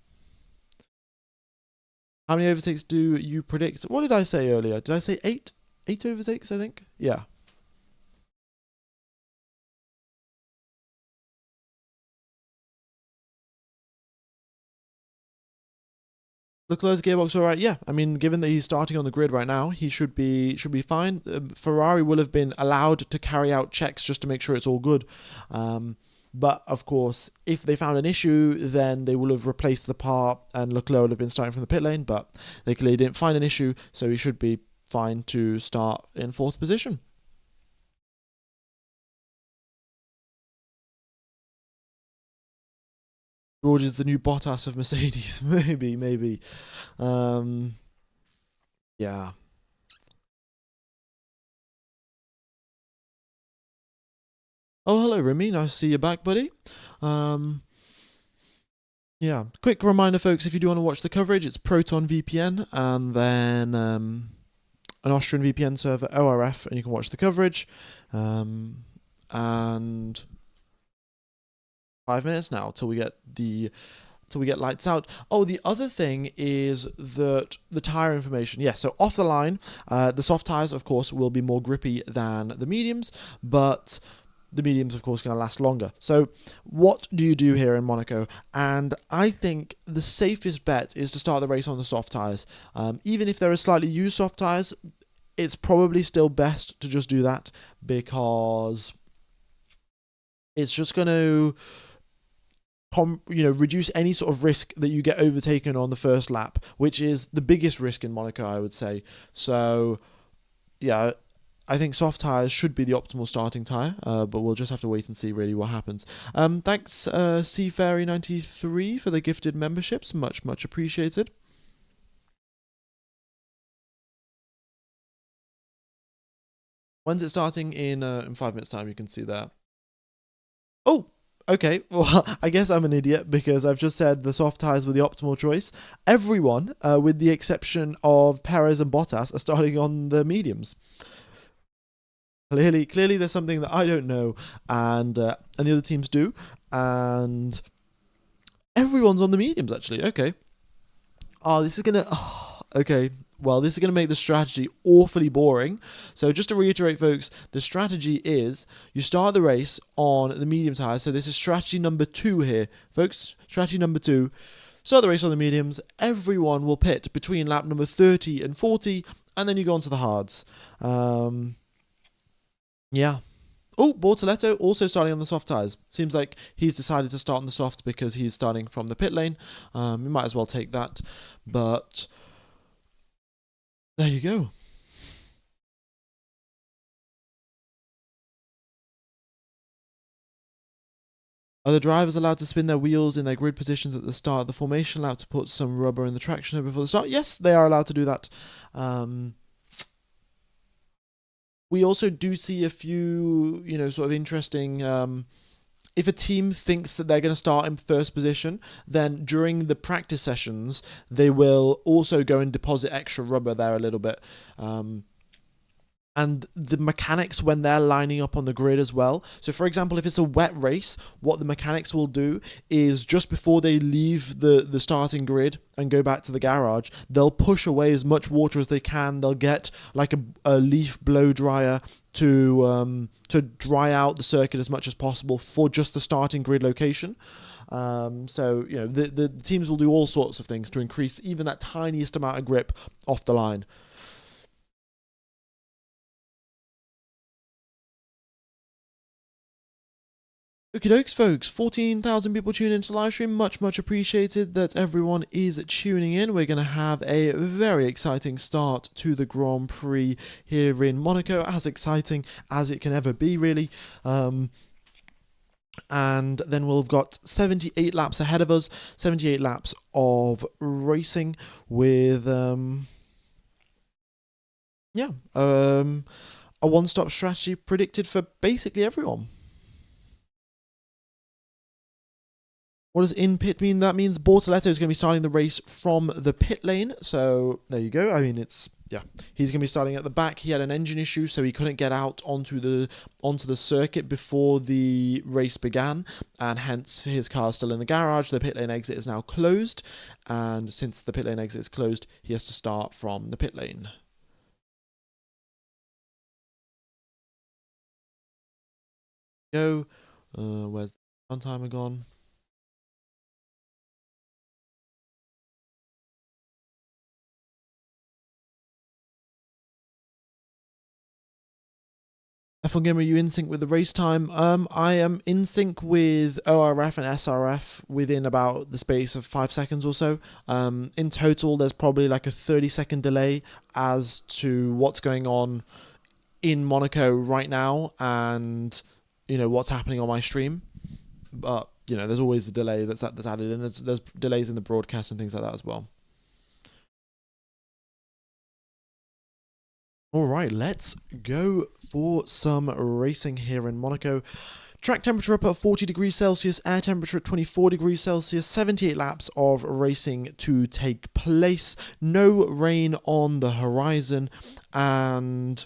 How many overtakes do you predict? What did I say earlier? Did I say 8? 8 overtakes, I think? Yeah. Leclerc's gearbox, all right. Yeah, I mean, given that he's starting on the grid right now, he should be fine. Ferrari will have been allowed to carry out checks just to make sure it's all good. But of course, if they found an issue, then they will have replaced the part, and Leclerc would have been starting from the pit lane. But they clearly didn't find an issue, so he should be fine to start in 4th position. George is the new Bottas of Mercedes. maybe. Yeah. Oh, hello, Remy. Nice to see you back, buddy. Yeah. Quick reminder, folks, if you do want to watch the coverage, it's Proton VPN, and then an Austrian VPN server, ORF, and you can watch the coverage. And 5 minutes now till we get lights out. Oh, the other thing is that the tire information. Yeah, so off the line, the soft tires, of course, will be more grippy than the mediums, but the mediums, of course, going to last longer. So what do you do here in Monaco? And I think the safest bet is to start the race on the soft tires. Even if there are slightly used soft tires, it's probably still best to just do that, because it's just going to reduce any sort of risk that you get overtaken on the first lap, which is the biggest risk in Monaco, I would say. So, yeah, I think soft tyres should be the optimal starting tyre, but we'll just have to wait and see really what happens. Thanks, Seaferry93 for the gifted memberships. Much, much appreciated. When's it starting? In 5 minutes' time, you can see that. Oh! Okay, well, I guess I'm an idiot because I've just said the soft tyres were the optimal choice. Everyone, with the exception of Perez and Bottas, are starting on the mediums. Clearly, there's something that I don't know, and the other teams do, and everyone's on the mediums, actually. Okay. Oh, this is gonna... Oh, okay. Well, this is going to make the strategy awfully boring. So just to reiterate, folks, the strategy is you start the race on the medium tyres. So this is strategy number 2 here. Folks, strategy number 2. Start the race on the mediums. Everyone will pit between lap number 30 and 40, and then you go on to the hards. Yeah. Oh, Bortoletto also starting on the soft tyres. Seems like he's decided to start on the soft because he's starting from the pit lane. We might as well take that. But... there you go. Are the drivers allowed to spin their wheels in their grid positions at the start of the formation lap to put some rubber in the traction before the start? Yes, they are allowed to do that. We also do see a few, sort of interesting... if a team thinks that they're going to start in first position, then during the practice sessions, they will also go and deposit extra rubber there a little bit. And the mechanics when they're lining up on the grid as well. So, for example, if it's a wet race, what the mechanics will do is just before they leave the starting grid and go back to the garage, they'll push away as much water as they can. They'll get like a leaf blow dryer to dry out the circuit as much as possible for just the starting grid location. So, the teams will do all sorts of things to increase even that tiniest amount of grip off the line. Okie dokes, folks. 14,000 people tune into the live stream. Much, much appreciated that everyone is tuning in. We're going to have a very exciting start to the Grand Prix here in Monaco. As exciting as it can ever be, really. And then we've got 78 laps ahead of us. 78 laps of racing with, a one-stop strategy predicted for basically everyone. What does in pit mean? That means Bortoletto is going to be starting the race from the pit lane. So there you go. I mean, he's going to be starting at the back. He had an engine issue, so he couldn't get out onto the circuit before the race began, and hence his car's still in the garage. The pit lane exit is now closed, and since the pit lane exit is closed, he has to start from the pit lane. Go. Where's the run timer gone? F1 Gamer, are you in sync with the race time? I am in sync with ORF and SRF within about the space of 5 seconds or so. In total, there's probably like a 30-second delay as to what's going on in Monaco right now and, what's happening on my stream. But, there's always a delay that's added in. There's delays in the broadcast and things like that as well. All right, let's go for some racing here in Monaco. Track temperature up at 40 degrees Celsius, air temperature at 24 degrees Celsius, 78 laps of racing to take place, no rain on the horizon, and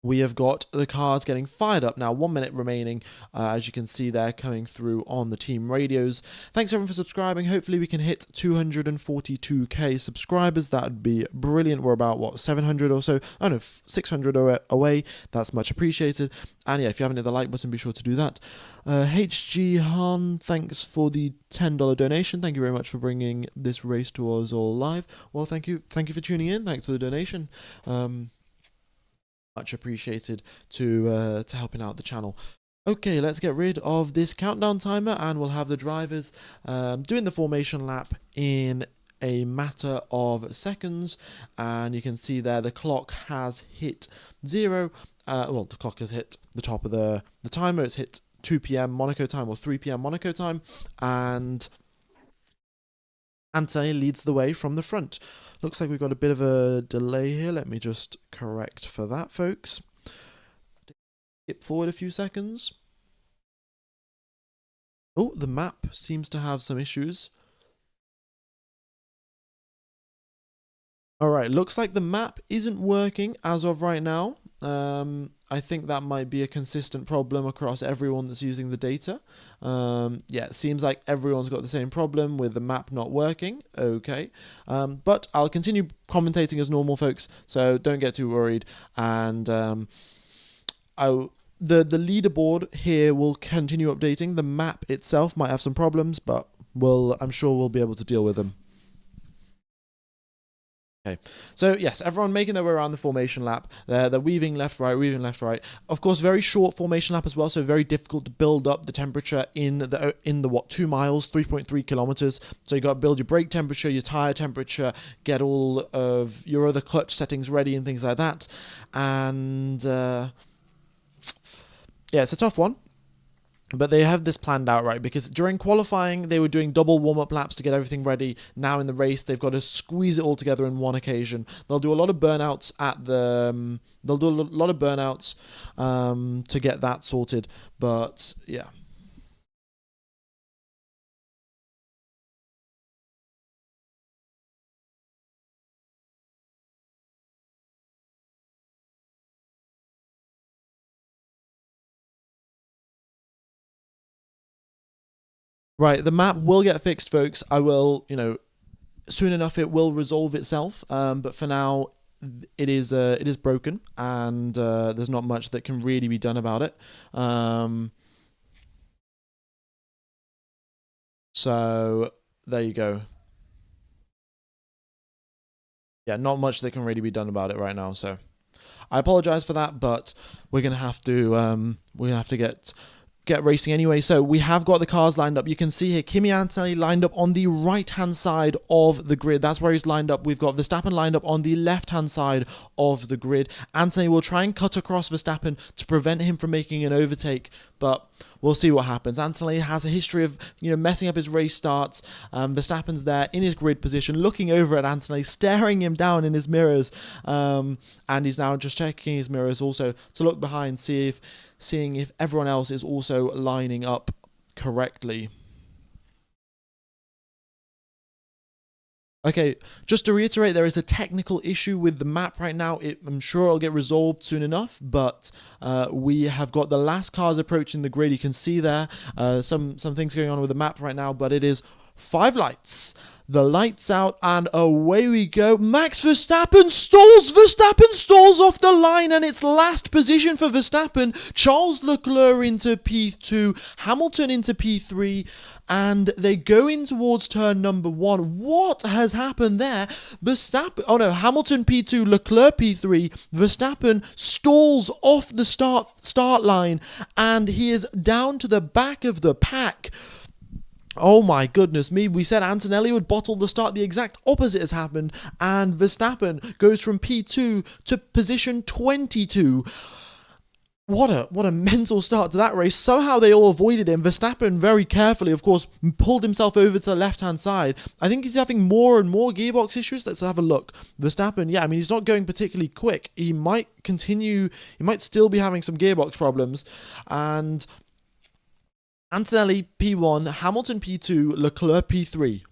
we have got the cars getting fired up now. 1 minute remaining, as you can see there, coming through on the team radios. Thanks everyone for subscribing. Hopefully we can hit 242k subscribers. That would be brilliant. We're about, what, 700 or so? Oh no, 600 away. That's much appreciated. And yeah, if you haven't hit the like button, be sure to do that. HG Han, thanks for the $10 donation. Thank you very much for bringing this race to us all live. Well, thank you for tuning in. Thanks for the donation. Much appreciated to helping out the channel. Okay, let's get rid of this countdown timer, and we'll have the drivers doing the formation lap in a matter of seconds. And you can see there the clock has hit 0. Well, the clock has hit the top of the timer. It's hit 2 p.m. Monaco time or 3 p.m. Monaco time, and Anthony leads the way from the front. Looks like we've got a bit of a delay here. Let me just correct for that, folks. Skip forward a few seconds. Oh, the map seems to have some issues. Alright, looks like the map isn't working as of right now. I think that might be a consistent problem across everyone that's using the data. Yeah, it seems like everyone's got the same problem with the map not working. Okay, but I'll continue commentating as normal, folks, so don't get too worried. And the leaderboard here will continue updating. The map itself might have some problems, but I'm sure we'll be able to deal with them. Okay, so yes, everyone making their way around the formation lap. They're weaving left, right, weaving left, right. Of course, very short formation lap as well, so very difficult to build up the temperature in the what, 2 miles, 3.3 kilometers. So you got to build your brake temperature, your tire temperature, get all of your other clutch settings ready and things like that. And yeah, it's a tough one. But they have this planned out, right? Because during qualifying, they were doing double warm-up laps to get everything ready. Now in the race, they've got to squeeze it all together in one occasion. They'll do a lot of burnouts to get that sorted. But yeah. Right, the map will get fixed, folks. I will, soon enough it will resolve itself. But for now, it is broken, and there's not much that can really be done about it. So there you go. Yeah, not much that can really be done about it right now. So I apologize for that, but we're gonna have to get racing anyway. So we have got the cars lined up. You can see here Kimi Antonelli lined up on the right hand side of the grid. That's where he's lined up. We've got Verstappen lined up on the left hand side of the grid. Antonelli will try and cut across Verstappen to prevent him from making an overtake, but we'll see what happens. Antonelli has a history of messing up his race starts. Verstappen's there in his grid position, looking over at Antonelli, staring him down in his mirrors, and he's now just checking his mirrors also to look behind, seeing if everyone else is also lining up correctly. Okay, just to reiterate, there is a technical issue with the map right now. I'm sure it'll get resolved soon enough, but we have got the last cars approaching the grid. You can see there some things going on with the map right now, but it is 5 lights. The lights out, and away we go. Max Verstappen stalls. Verstappen stalls off the line, and it's last position for Verstappen. Charles Leclerc into P2, Hamilton into P3, and they go in towards turn number 1. What has happened there? Hamilton P2, Leclerc P3. Verstappen stalls off the start line, and he is down to the back of the pack. Oh my goodness me, we said Antonelli would bottle the start. The exact opposite has happened, and Verstappen goes from P2 to position 22. What a mental start to that race. Somehow they all avoided him. Verstappen very carefully, of course, pulled himself over to the left-hand side. I think he's having more and more gearbox issues. Let's have a look. Verstappen, yeah, I mean, he's not going particularly quick. He might still be having some gearbox problems. And Antonelli P1, Hamilton P2, Leclerc P3.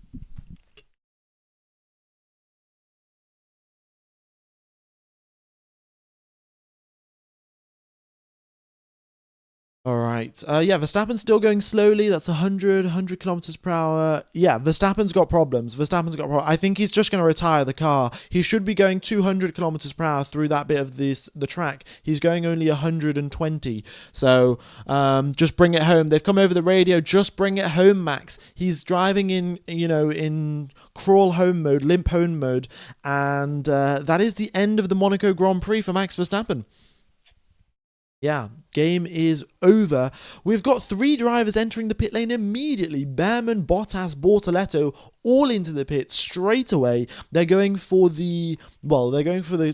All right. Yeah, Verstappen's still going slowly. That's 100 kilometers per hour. Yeah, Verstappen's got problems. I think he's just going to retire the car. He should be going 200 kilometers per hour through that bit of the track. He's going only 120. So just bring it home. They've come over the radio. Just bring it home, Max. He's driving in crawl home mode, limp home mode, and that is the end of the Monaco Grand Prix for Max Verstappen. Yeah, game is over. We've got 3 drivers entering the pit lane immediately. Behrman, Bottas, Bortoleto, all into the pit straight away. They're going for the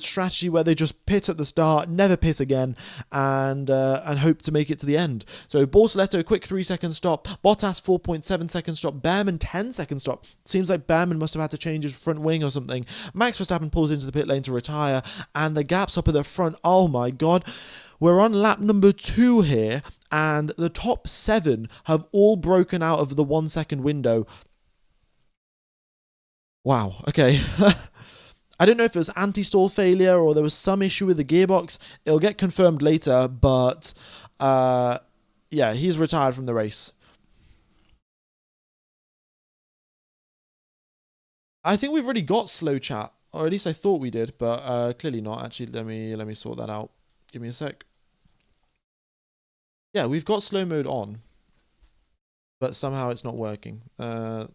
strategy where they just pit at the start, never pit again, and hope to make it to the end. So Bortoleto, quick 3-second stop. Bottas, 4.7 second stop. Behrman, 10-second stop. Seems like Behrman must have had to change his front wing or something. Max Verstappen pulls into the pit lane to retire, and the gaps up at the front. Oh my god. We're on lap number 2 here, and the top 7 have all broken out of the 1-second window. Wow, okay. I don't know if it was anti-stall failure or there was some issue with the gearbox. It'll get confirmed later, but yeah, he's retired from the race. I think we've already got slow chat, or at least I thought we did, but clearly not. Actually, let me sort that out. Give me a sec. Yeah, we've got slow mode on, but somehow it's not working. Yeah,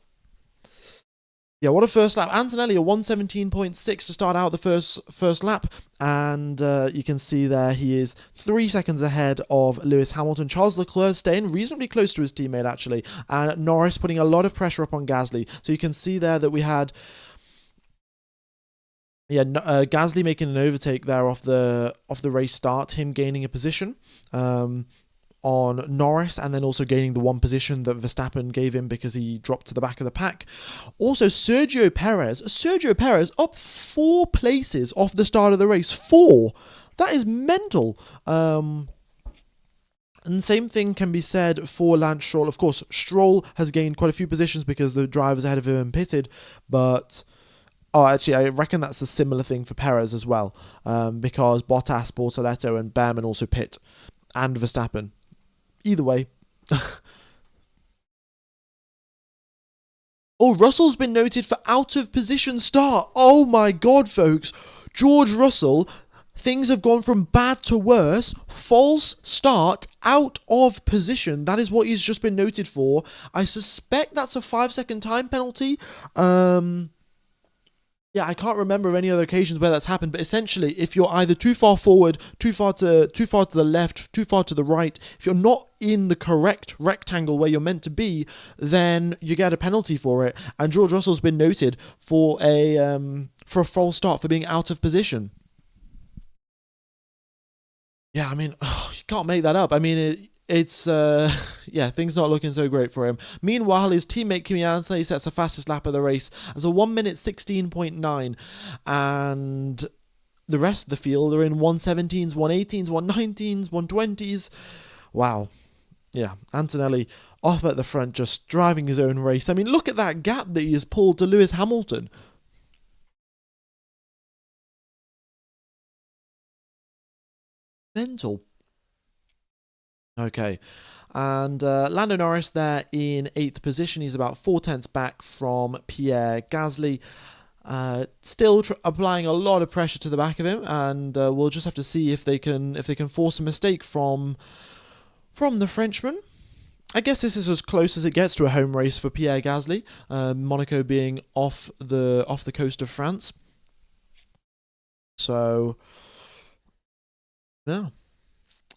what a first lap. Antonelli, a 117.6 to start out the first lap. And you can see there he is 3 seconds ahead of Lewis Hamilton. Charles Leclerc staying reasonably close to his teammate, actually. And Norris putting a lot of pressure up on Gasly. So you can see there that we had... Yeah, Gasly making an overtake there off the race start. Him gaining a position. On Norris, and then also gaining the one position that Verstappen gave him because he dropped to the back of the pack. Also, Sergio Perez up 4 places off the start of the race. 4! That is mental. And same thing can be said for Lance Stroll. Of course, Stroll has gained quite a few positions because the drivers ahead of him pitted, but... Oh, actually, I reckon that's a similar thing for Perez as well, because Bottas, Bortoleto, and Behrman also pit, and Verstappen. Either way. Oh, Russell's been noted for out of position start. Oh my god, folks. George Russell, things have gone from bad to worse. False start, out of position. That is what he's just been noted for. I suspect that's a 5-second time penalty. Yeah, I can't remember any other occasions where that's happened, but essentially, if you're either too far forward, too far to the left, too far to the right, if you're not in the correct rectangle where you're meant to be, then you get a penalty for it. And George Russell's been noted for a false start, for being out of position. Yeah, I mean, you can't make that up. I mean, it's yeah, things not looking so great for him. Meanwhile, his teammate Kimi Antonelli sets the fastest lap of the race as a 1:16.9, and the rest of the field are in 1:17s, 1:18s, 1:19s, 1:20s. Wow. Yeah, Antonelli off at the front, just driving his own race. I mean, look at that gap that he has pulled to Lewis Hamilton. Mental. Okay, and Lando Norris there in 8th position. He's about 4/10 back from Pierre Gasly. Still applying a lot of pressure to the back of him, and we'll just have to see if they can force a mistake from the Frenchman. I guess this is as close as it gets to a home race for Pierre Gasly. Monaco being off the coast of France. So yeah.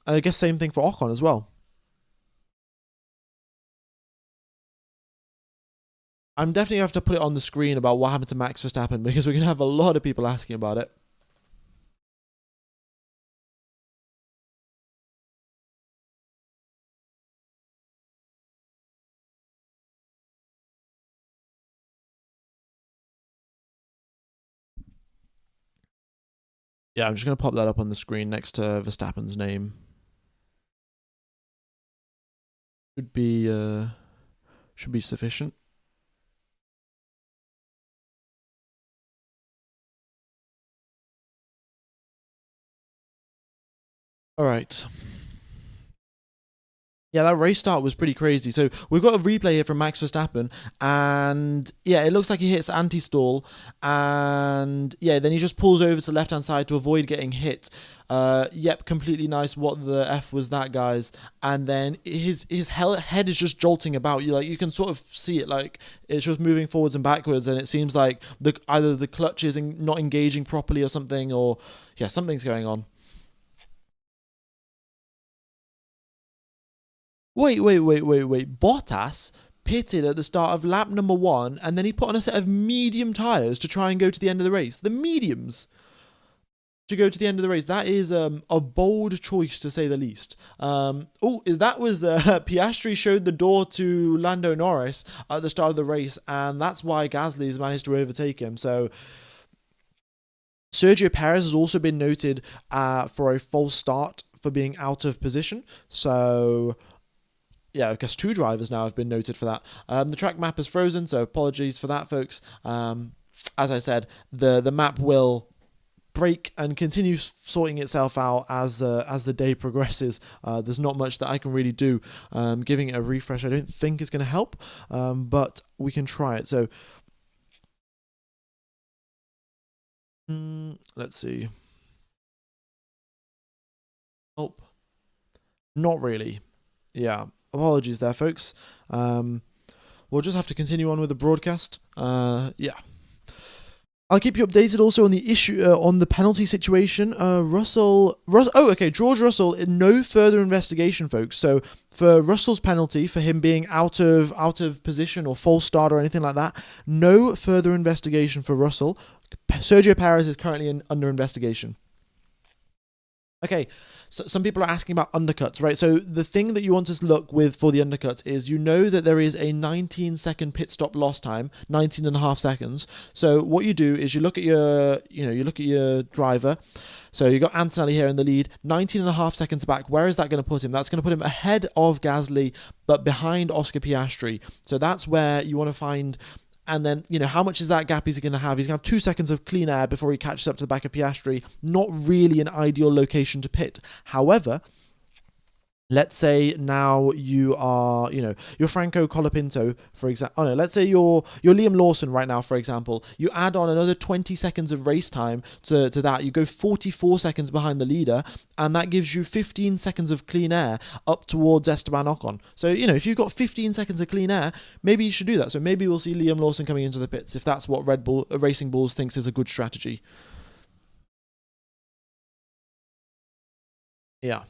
I guess same thing for Ocon as well. I'm definitely going to have to put it on the screen about what happened to Max Verstappen, because we're going to have a lot of people asking about it. Yeah, I'm just going to pop that up on the screen next to Verstappen's name. Should be sufficient. All right. Yeah, that race start was pretty crazy. So we've got a replay here from Max Verstappen, and yeah, it looks like he hits anti-stall, and yeah, then he just pulls over to the left-hand side to avoid getting hit. Yep, completely nice. What the F was that, guys? And then his head is just jolting about. You can sort of see it, like it's just moving forwards and backwards, and it seems like either the clutch is not engaging properly or something, or yeah, something's going on. Wait. Bottas pitted at the start of lap number 1, and then he put on a set of medium tyres to try and go to the end of the race. The mediums to go to the end of the race. That is a bold choice, to say the least. That was Piastri showed the door to Lando Norris at the start of the race, and that's why Gasly's managed to overtake him. So Sergio Perez has also been noted for a false start for being out of position. So yeah, I guess 2 drivers now have been noted for that. The track map is frozen, so apologies for that, folks. As I said, the map will break and continue sorting itself out as the day progresses. There's not much that I can really do. Giving it a refresh, I don't think is going to help, but we can try it. So let's see. Oh, not really. Yeah. Apologies there, folks. We'll just have to continue on with the broadcast. Yeah. I'll keep you updated also on the issue, on the penalty situation. George Russell, no further investigation, folks. So for Russell's penalty, for him being out of position or false start or anything like that, no further investigation for Russell. Sergio Perez is currently under investigation. Okay, so some people are asking about undercuts, right? So the thing that you want to look with for the undercuts is that there is a 19-second pit stop loss time, 19 and a half seconds. So what you do is you look at your driver. So you got Antonelli here in the lead, 19 and a half seconds back. Where is that going to put him? That's going to put him ahead of Gasly, but behind Oscar Piastri. So that's where you want to find. And then, how much is that gap he's going to have? He's going to have 2 seconds of clean air before he catches up to the back of Piastri. Not really an ideal location to pit. However, let's say now you are, you're Franco Colapinto, for example. Oh no, let's say you're Liam Lawson right now, for example. You add on another 20 seconds of race time to that. You go 44 seconds behind the leader, and that gives you 15 seconds of clean air up towards Esteban Ocon. So, if you've got 15 seconds of clean air, maybe you should do that. So maybe we'll see Liam Lawson coming into the pits if that's what Red Bull Racing Bulls thinks is a good strategy. Yeah.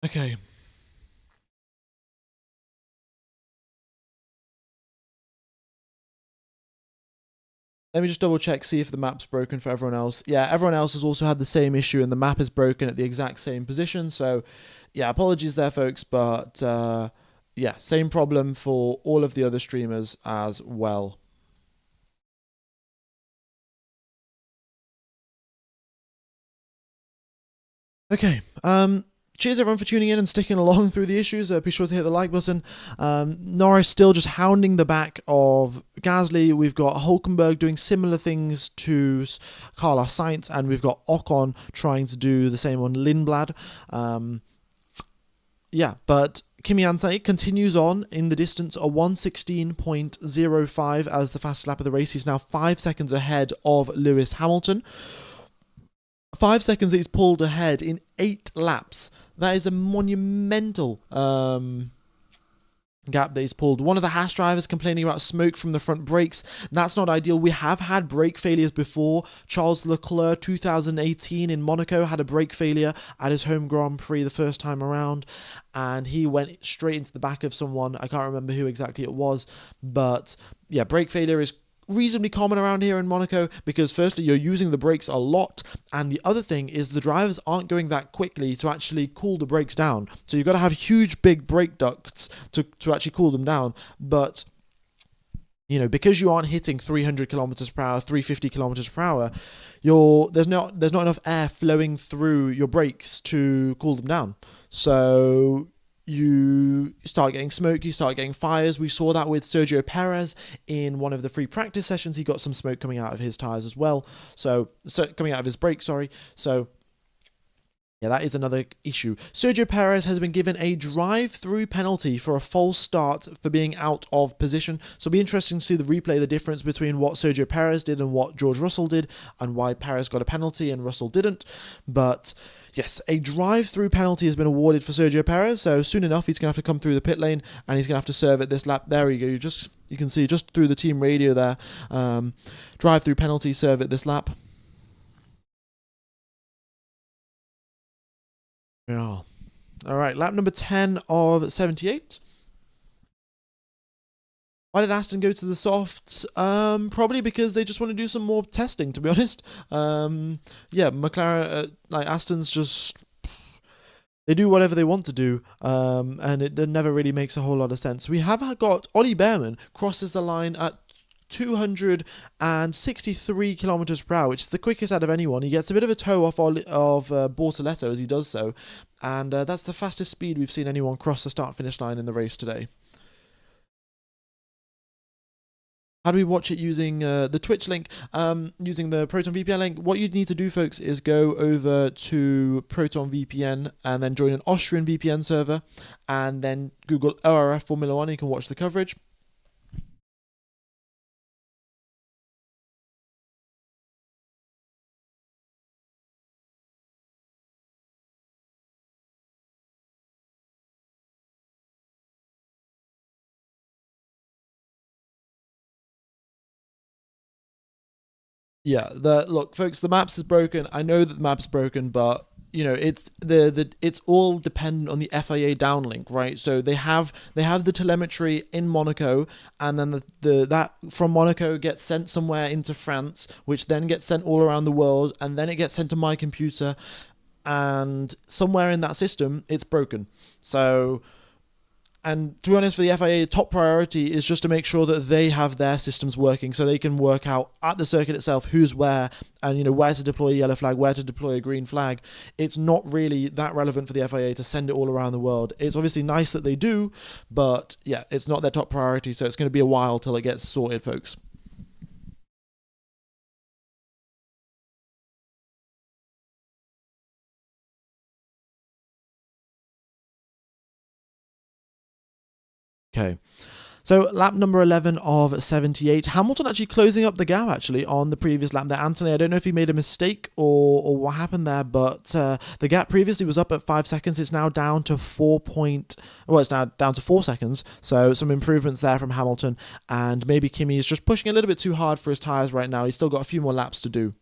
Okay. Let me just double check, see if the map's broken for everyone else. Yeah, everyone else has also had the same issue, and the map is broken at the exact same position. So, yeah, apologies there, folks. But, yeah, same problem for all of the other streamers as well. Okay, cheers everyone for tuning in and sticking along through the issues. Be sure to hit the like button. Norris still just hounding the back of Gasly. We've got Hulkenberg doing similar things to Carlos Sainz, and we've got Ocon trying to do the same on Lindblad. Yeah, but Kimi Antonelli continues on in the distance, a 1:16.05 as the fastest lap of the race. He's now 5 seconds ahead of Lewis Hamilton. 5 seconds that he's pulled ahead in 8 laps. That is a monumental gap that he's pulled. One of the Haas drivers complaining about smoke from the front brakes. That's not ideal. We have had brake failures before. Charles Leclerc, 2018 in Monaco, had a brake failure at his home Grand Prix the first time around, and he went straight into the back of someone. I can't remember who exactly it was, but yeah, brake failure is reasonably common around here in Monaco because firstly you're using the brakes a lot, and the other thing is the drivers aren't going that quickly to actually cool the brakes down, so you've got to have huge big brake ducts to actually cool them down. But You know, because you aren't hitting 300 kilometers per hour, 350 kilometers per hour, there's not enough air flowing through your brakes to cool them down. So you start getting smoke, you start getting fires. We saw that with Sergio Perez in one of the free practice sessions. He got some smoke coming out of his tires as well. So coming out of his brakes, sorry. So yeah, that is another issue. Sergio Perez has been given a drive-through penalty for a false start for being out of position. So it'll be interesting to see the replay, the difference between what Sergio Perez did and what George Russell did, and why Perez got a penalty and Russell didn't. But yes, a drive-through penalty has been awarded for Sergio Perez. So soon enough, he's going to have to come through the pit lane and he's going to have to serve at this lap. There we go. You can see just through the team radio there, drive-through penalty, serve at this lap. Yeah. All right, lap number 10 of 78. Why did Aston go to the softs? Probably because they just want to do some more testing, to be honest. Yeah, McLaren, Aston's just, they do whatever they want to do, and it never really makes a whole lot of sense. We have got Ollie Behrman crosses the line at 263 kilometers per hour, which is the quickest out of anyone. He gets a bit of a toe off of Bortoletto as he does so, and that's the fastest speed we've seen anyone cross the start-finish line in the race today. How do we watch it using the Twitch link, using the Proton VPN link? What you'd need to do, folks, is go over to Proton VPN and then join an Austrian VPN server, and then Google ORF Formula 1, and you can watch the coverage. Yeah, look, folks, the maps is broken. I know that the map's broken, but you know, it's it's all dependent on the FIA downlink, right? So they have the telemetry in Monaco, and then that from Monaco gets sent somewhere into France, which then gets sent all around the world, and then it gets sent to my computer, and somewhere in that system it's broken. So, and to be honest, for the FIA, top priority is just to make sure that they have their systems working, so they can work out at the circuit itself who's where, and you know, where to deploy a yellow flag, where to deploy a green flag. It's not really that relevant for the FIA to send it all around the world. It's obviously nice that they do, but yeah, it's not their top priority, so it's going to be a while till it gets sorted, folks. Okay. So lap number 11 of 78. Hamilton actually closing up the gap actually on the previous lap there. Anthony, I don't know if he made a mistake or what happened there, but the gap previously was up at 5 seconds. It's now down to it's now down to 4 seconds. So some improvements there from Hamilton, and maybe Kimi is just pushing a little bit too hard for his tyres right now. He's still got a few more laps to do.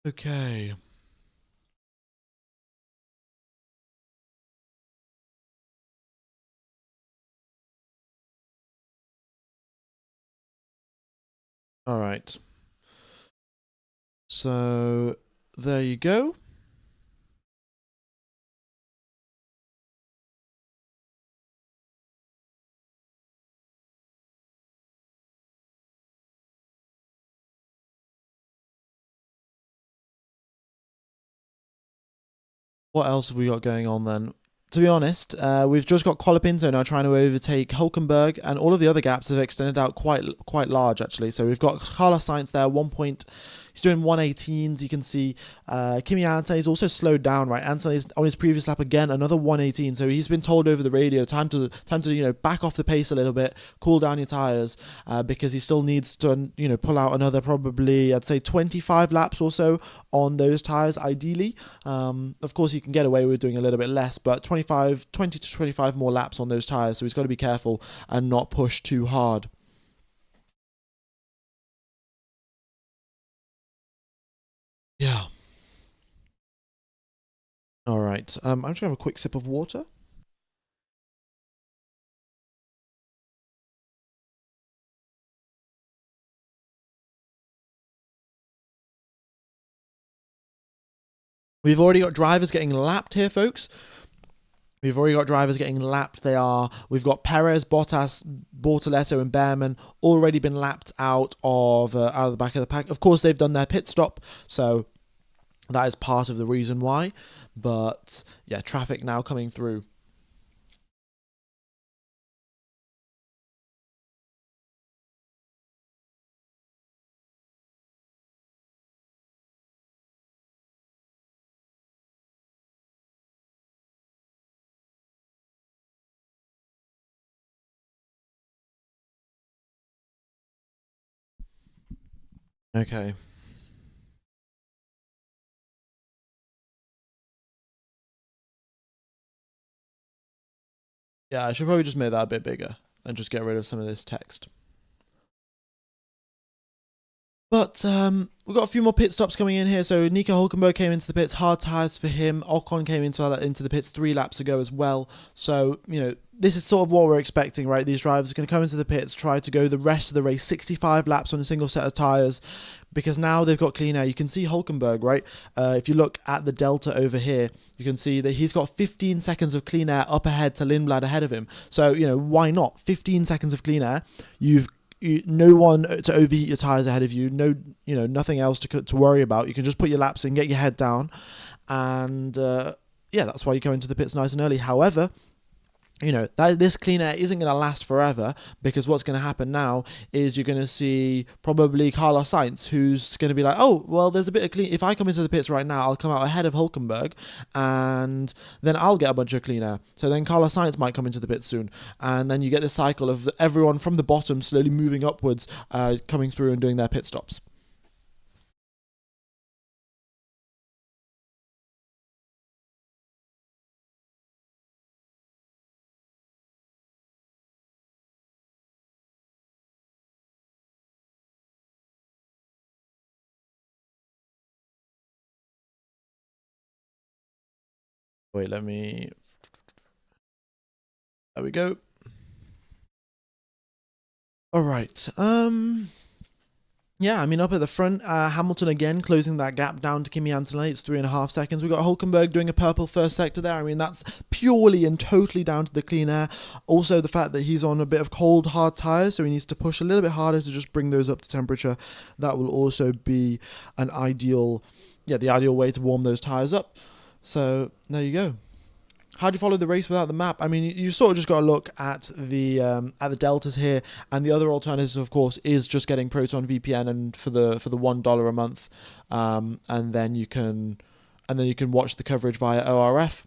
Okay. All right. So there you go. What else have we got going on then? To be honest, we've just got Colapinto now trying to overtake Hulkenberg, and all of the other gaps have extended out quite large actually. So we've got Carlos Sainz there, 1 point. He's doing 118s. You can see Kimi Antonelli's also slowed down, right? Antonelli's on his previous lap again, another 118. So he's been told over the radio, time to back off the pace a little bit, cool down your tires, because he still needs to pull out another probably, I'd say, 25 laps or so on those tires ideally. Of course, you can get away with doing a little bit less, but 20 to 25 more laps on those tires. So he's got to be careful and not push too hard. Yeah. All right. I'm just gonna have a quick sip of water. We've already got drivers getting lapped here, folks. We've already got drivers getting lapped. We've got Perez, Bottas, Bortoletto, and Behrman already been lapped out of the back of the pack. Of course, they've done their pit stop, so that is part of the reason why. But yeah, traffic now coming through. Okay. Yeah, I should probably just make that a bit bigger and just get rid of some of this text. But we've got a few more pit stops coming in here. So Nico Hulkenberg came into the pits, hard tyres for him. Ocon came into the pits 3 laps ago as well. So, this is sort of what we're expecting, right? These drivers are going to come into the pits, try to go the rest of the race, 65 laps on a single set of tyres, because now they've got clean air. You can see Hulkenberg, right? If you look at the delta over here, you can see that he's got 15 seconds of clean air up ahead to Lindblad ahead of him. So, why not? 15 seconds of clean air. No one to overheat your tires ahead of you. No, nothing else to worry about. You can just put your laps in, get your head down, and that's why you go into the pits nice and early. However, this clean air isn't going to last forever, because what's going to happen now is you're going to see probably Carlos Sainz, who's going to be like, oh, well, there's a bit of clean. If I come into the pits right now, I'll come out ahead of Hulkenberg, and then I'll get a bunch of clean air. So then Carlos Sainz might come into the pits soon, and then you get this cycle of everyone from the bottom slowly moving upwards, coming through and doing their pit stops. Wait, there we go. All right. Yeah, up at the front, Hamilton again closing that gap down to Kimi Antonelli. It's 3.5 seconds. We've got Hulkenberg doing a purple first sector there. That's purely and totally down to the clean air. Also, the fact that he's on a bit of cold, hard tyres, so he needs to push a little bit harder to just bring those up to temperature. That will also be the ideal way to warm those tyres up. So, there you go. How do you follow the race without the map? You sort of just got to look at the deltas here, and the other alternative, of course, is just getting Proton VPN and for the $1 a month, and then you can watch the coverage via ORF.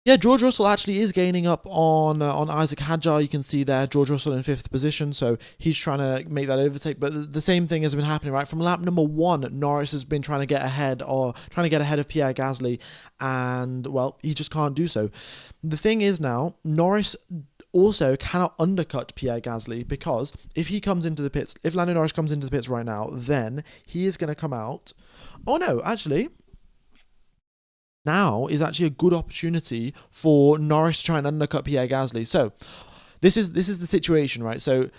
Yeah, George Russell actually is gaining up on Isaac Hadjar. You can see there, George Russell in 5th position, so he's trying to make that overtake. But the same thing has been happening, right? From lap number 1, Norris has been trying to get ahead of Pierre Gasly, and, well, he just can't do so. The thing is now, Norris also cannot undercut Pierre Gasly, because if Lando Norris comes into the pits right now, then he is going to come out. Oh, no, actually, now is actually a good opportunity for Norris to try and undercut Pierre Gasly. So this is the situation, right? So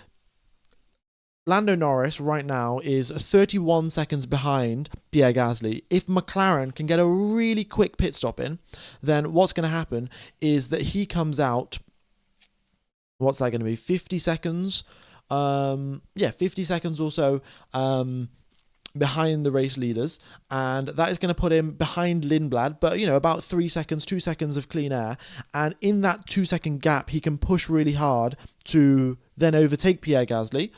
Lando Norris right now is 31 seconds behind Pierre Gasly. If McLaren can get a really quick pit stop in, then what's going to happen is that he comes out, what's that going to be, 50 seconds? 50 seconds or so behind the race leaders, and that is going to put him behind Lindblad, but about 3 seconds, 2 seconds of clean air, and in that 2-second gap he can push really hard to then overtake Pierre Gasly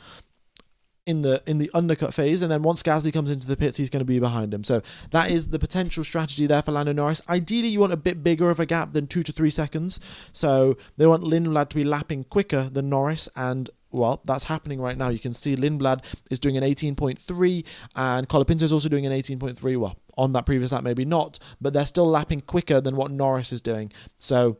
in the undercut phase, and then once Gasly comes into the pits, he's going to be behind him. So that is the potential strategy there for Lando Norris. Ideally, you want a bit bigger of a gap than 2 to 3 seconds, so they want Lindblad to be lapping quicker than Norris, and well, that's happening right now. You can see Lindblad is doing an 18.3, and Colapinto is also doing an 18.3. Well, on that previous lap, maybe not, but they're still lapping quicker than what Norris is doing. So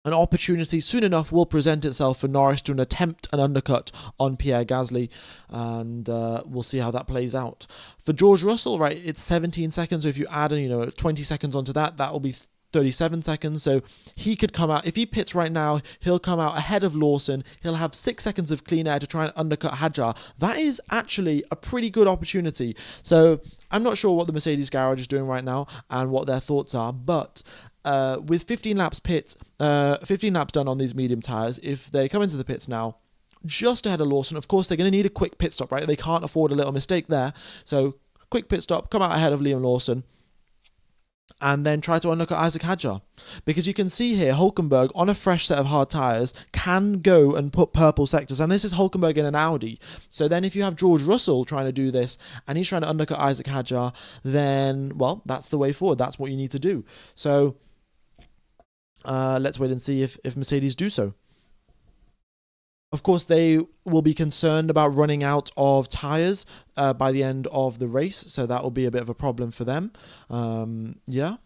an opportunity soon enough will present itself for Norris to attempt an undercut on Pierre Gasly, and we'll see how that plays out. For George Russell, right, it's 17 seconds, so if you add 20 seconds onto that, that will be 37 seconds. So he could come out, if he pits right now, he'll come out ahead of Lawson. He'll have 6 seconds of clean air to try and undercut Hadjar. That is actually a pretty good opportunity. So I'm not sure what the Mercedes garage is doing right now and what their thoughts are, but with 15 laps done on these medium tires, if they come into the pits now just ahead of Lawson, of course they're going to need a quick pit stop, right? They can't afford a little mistake there. So quick pit stop, come out ahead of Liam Lawson, and then try to undercut Isaac Hadjar. Because you can see here, Hulkenberg, on a fresh set of hard tyres, can go and put purple sectors. And this is Hulkenberg in an Audi. So then if you have George Russell trying to do this, and he's trying to undercut Isaac Hadjar, then, well, that's the way forward. That's what you need to do. So let's wait and see if Mercedes do so. Of course, they will be concerned about running out of tyres by the end of the race, so that will be a bit of a problem for them. Yeah.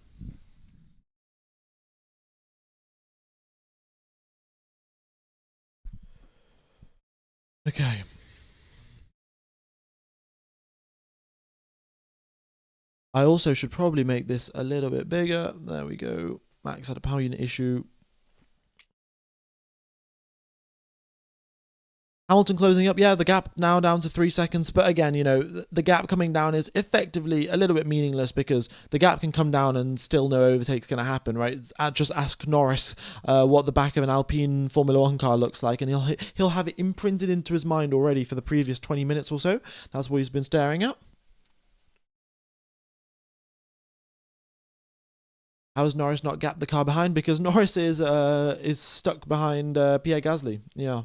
Okay. I also should probably make this a little bit bigger. There we go. Max had a power unit issue. Hamilton closing up, yeah, the gap now down to 3 seconds. But again, you know, the gap coming down is effectively a little bit meaningless because the gap can come down and still no overtake's going to happen, right? Just ask Norris what the back of an Alpine Formula One car looks like, and he'll have it imprinted into his mind already for the previous 20 minutes or so. That's what he's been staring at. How has Norris not gapped the car behind? Because Norris is stuck behind Pierre Gasly. Yeah.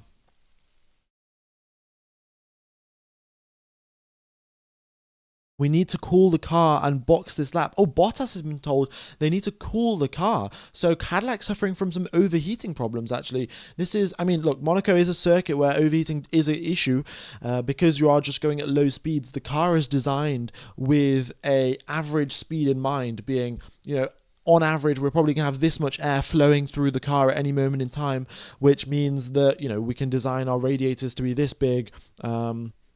We need to cool the car and box this lap. Oh, Bottas has been told they need to cool the car. So Cadillac suffering from some overheating problems, actually. This is, I mean, look, Monaco is a circuit where overheating is an issue because you are just going at low speeds. The car is designed with a average speed in mind, being, you know, on average, we're probably going to have this much air flowing through the car at any moment in time, which means that, you know, we can design our radiators to be this big,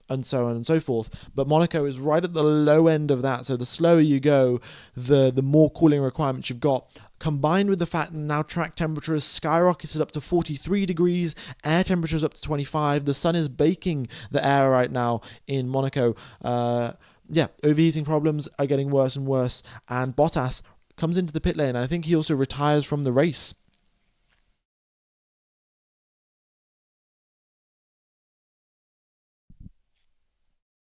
and so on and so forth. But Monaco is right at the low end of that. So the slower you go, the more cooling requirements you've got. Combined with the fact that now track temperature has skyrocketed up to 43 degrees, air temperature is up to 25. The sun is baking the air right now in Monaco. Yeah, overheating problems are getting worse and worse. And Bottas comes into the pit lane. I think he also retires from the race.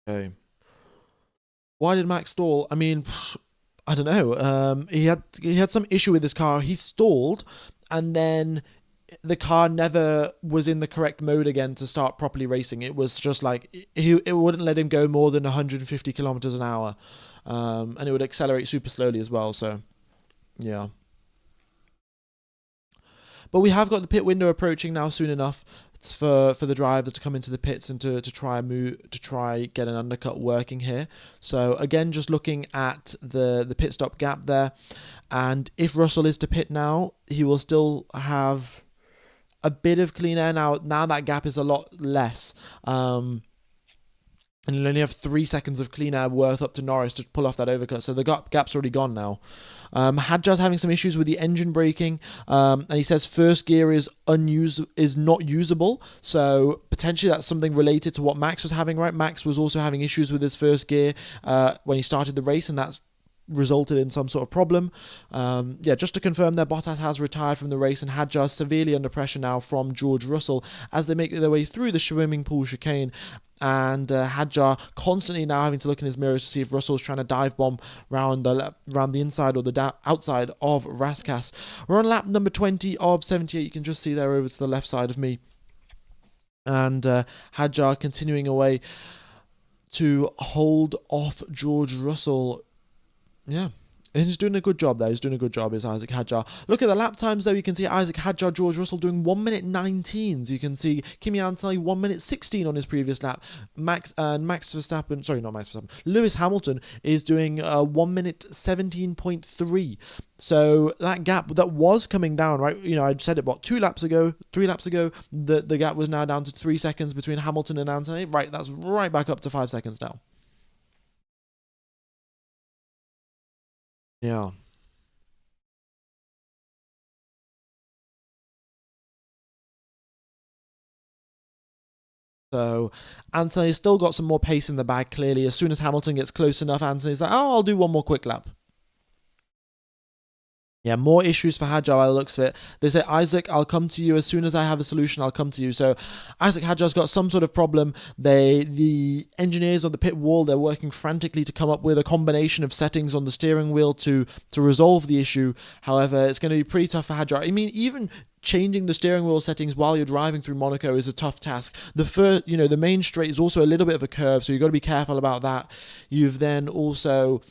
Okay. Why did Max stall? I mean, I don't know. He had some issue with his car. He stalled, and then the car never was in the correct mode again to start properly racing. It was just like it wouldn't let him go more than 150 kilometers an hour, and it would accelerate super slowly as well. So, yeah. But we have got the pit window approaching now soon enough. It's for the drivers to come into the pits and to try get an undercut working here. So again, just looking at the pit stop gap there, and if Russell is to pit now, he will still have a bit of clean air now. Now that gap is a lot less. And you'll only have 3 seconds of clean air worth up to Norris to pull off that overcut. So the gap's already gone now. Hadjar's having some issues with the engine braking. And he says first gear is not usable. So potentially that's something related to what Max was having, right? Max was also having issues with his first gear when he started the race, and that's resulted in some sort of problem. Yeah, just to confirm there, Bottas has retired from the race, and Hadjar severely under pressure now from George Russell as they make their way through the swimming pool chicane. And Hadjar constantly now having to look in his mirrors to see if Russell's trying to dive bomb round the inside or the outside of Raskas. We're on lap number 20 of 78. You can just see there over to the left side of me. And Hadjar continuing away to hold off George Russell. Yeah. And he's doing a good job there. He's doing a good job, is Isaac Hadjar. Look at the lap times, though. You can see Isaac Hadjar, George Russell doing 1 minute 19. So you can see Kimi Antonelli 1 minute 16 on his previous lap. Max Verstappen, sorry, not Max Verstappen. Lewis Hamilton is doing 1 minute 17.3. So that gap that was coming down, right? You know, I said it about 3 laps ago. The gap was now down to 3 seconds between Hamilton and Antonelli. Right, that's right back up to 5 seconds now. Yeah. So Anthony's still got some more pace in the bag, clearly. As soon as Hamilton gets close enough, Anthony's like, oh, I'll do one more quick lap. Yeah, more issues for Hadjar by the looks of it. They say, Isaac, I'll come to you as soon as I have a solution. I'll come to you. So Isaac Hadjar's got some sort of problem. The engineers on the pit wall, they're working frantically to come up with a combination of settings on the steering wheel to resolve the issue. However, it's going to be pretty tough for Hadjar. I mean, even changing the steering wheel settings while you're driving through Monaco is a tough task. The main straight is also a little bit of a curve, so you've got to be careful about that. You've then also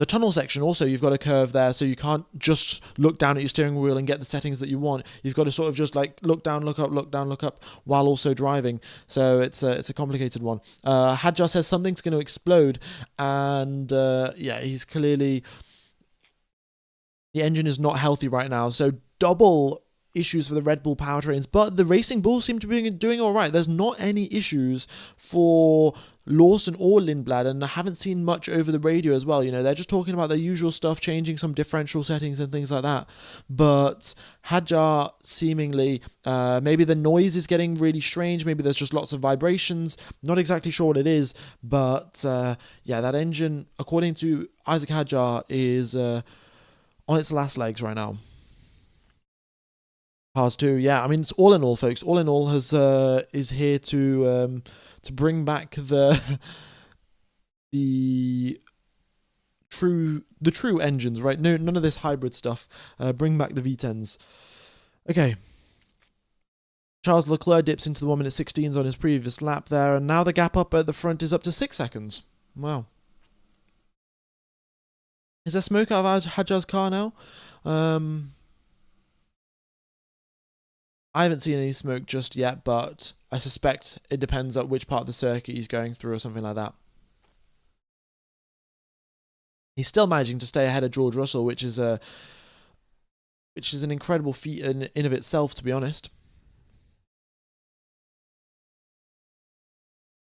the tunnel section, also, you've got a curve there, so you can't just look down at your steering wheel and get the settings that you want. You've got to sort of just like look down, look up, look down, look up, while also driving. So it's a complicated one. Hadjar says something's going to explode, and he's clearly, the engine is not healthy right now. So double issues for the Red Bull powertrains, but the Racing Bulls seem to be doing all right. There's not any issues for Lawson or Lindblad, and I haven't seen much over the radio as well. They're just talking about their usual stuff, changing some differential settings and things like that. But Hadjar seemingly, maybe the noise is getting really strange. Maybe there's just lots of vibrations. Not exactly sure what it is, but that engine, according to Isaac Hadjar, is on its last legs right now. Cars 2, yeah. I mean, it's all in all, folks. All in all, is here to bring back the true engines, right? No, none of this hybrid stuff. Bring back the V10s. Okay. Charles Leclerc dips into the 1:16s on his previous lap there, and now the gap up at the front is up to 6 seconds. Wow. Is there smoke out of Hadjar's car now? I haven't seen any smoke just yet, but I suspect it depends on which part of the circuit he's going through or something like that. He's still managing to stay ahead of George Russell, which is an incredible feat in of itself, to be honest.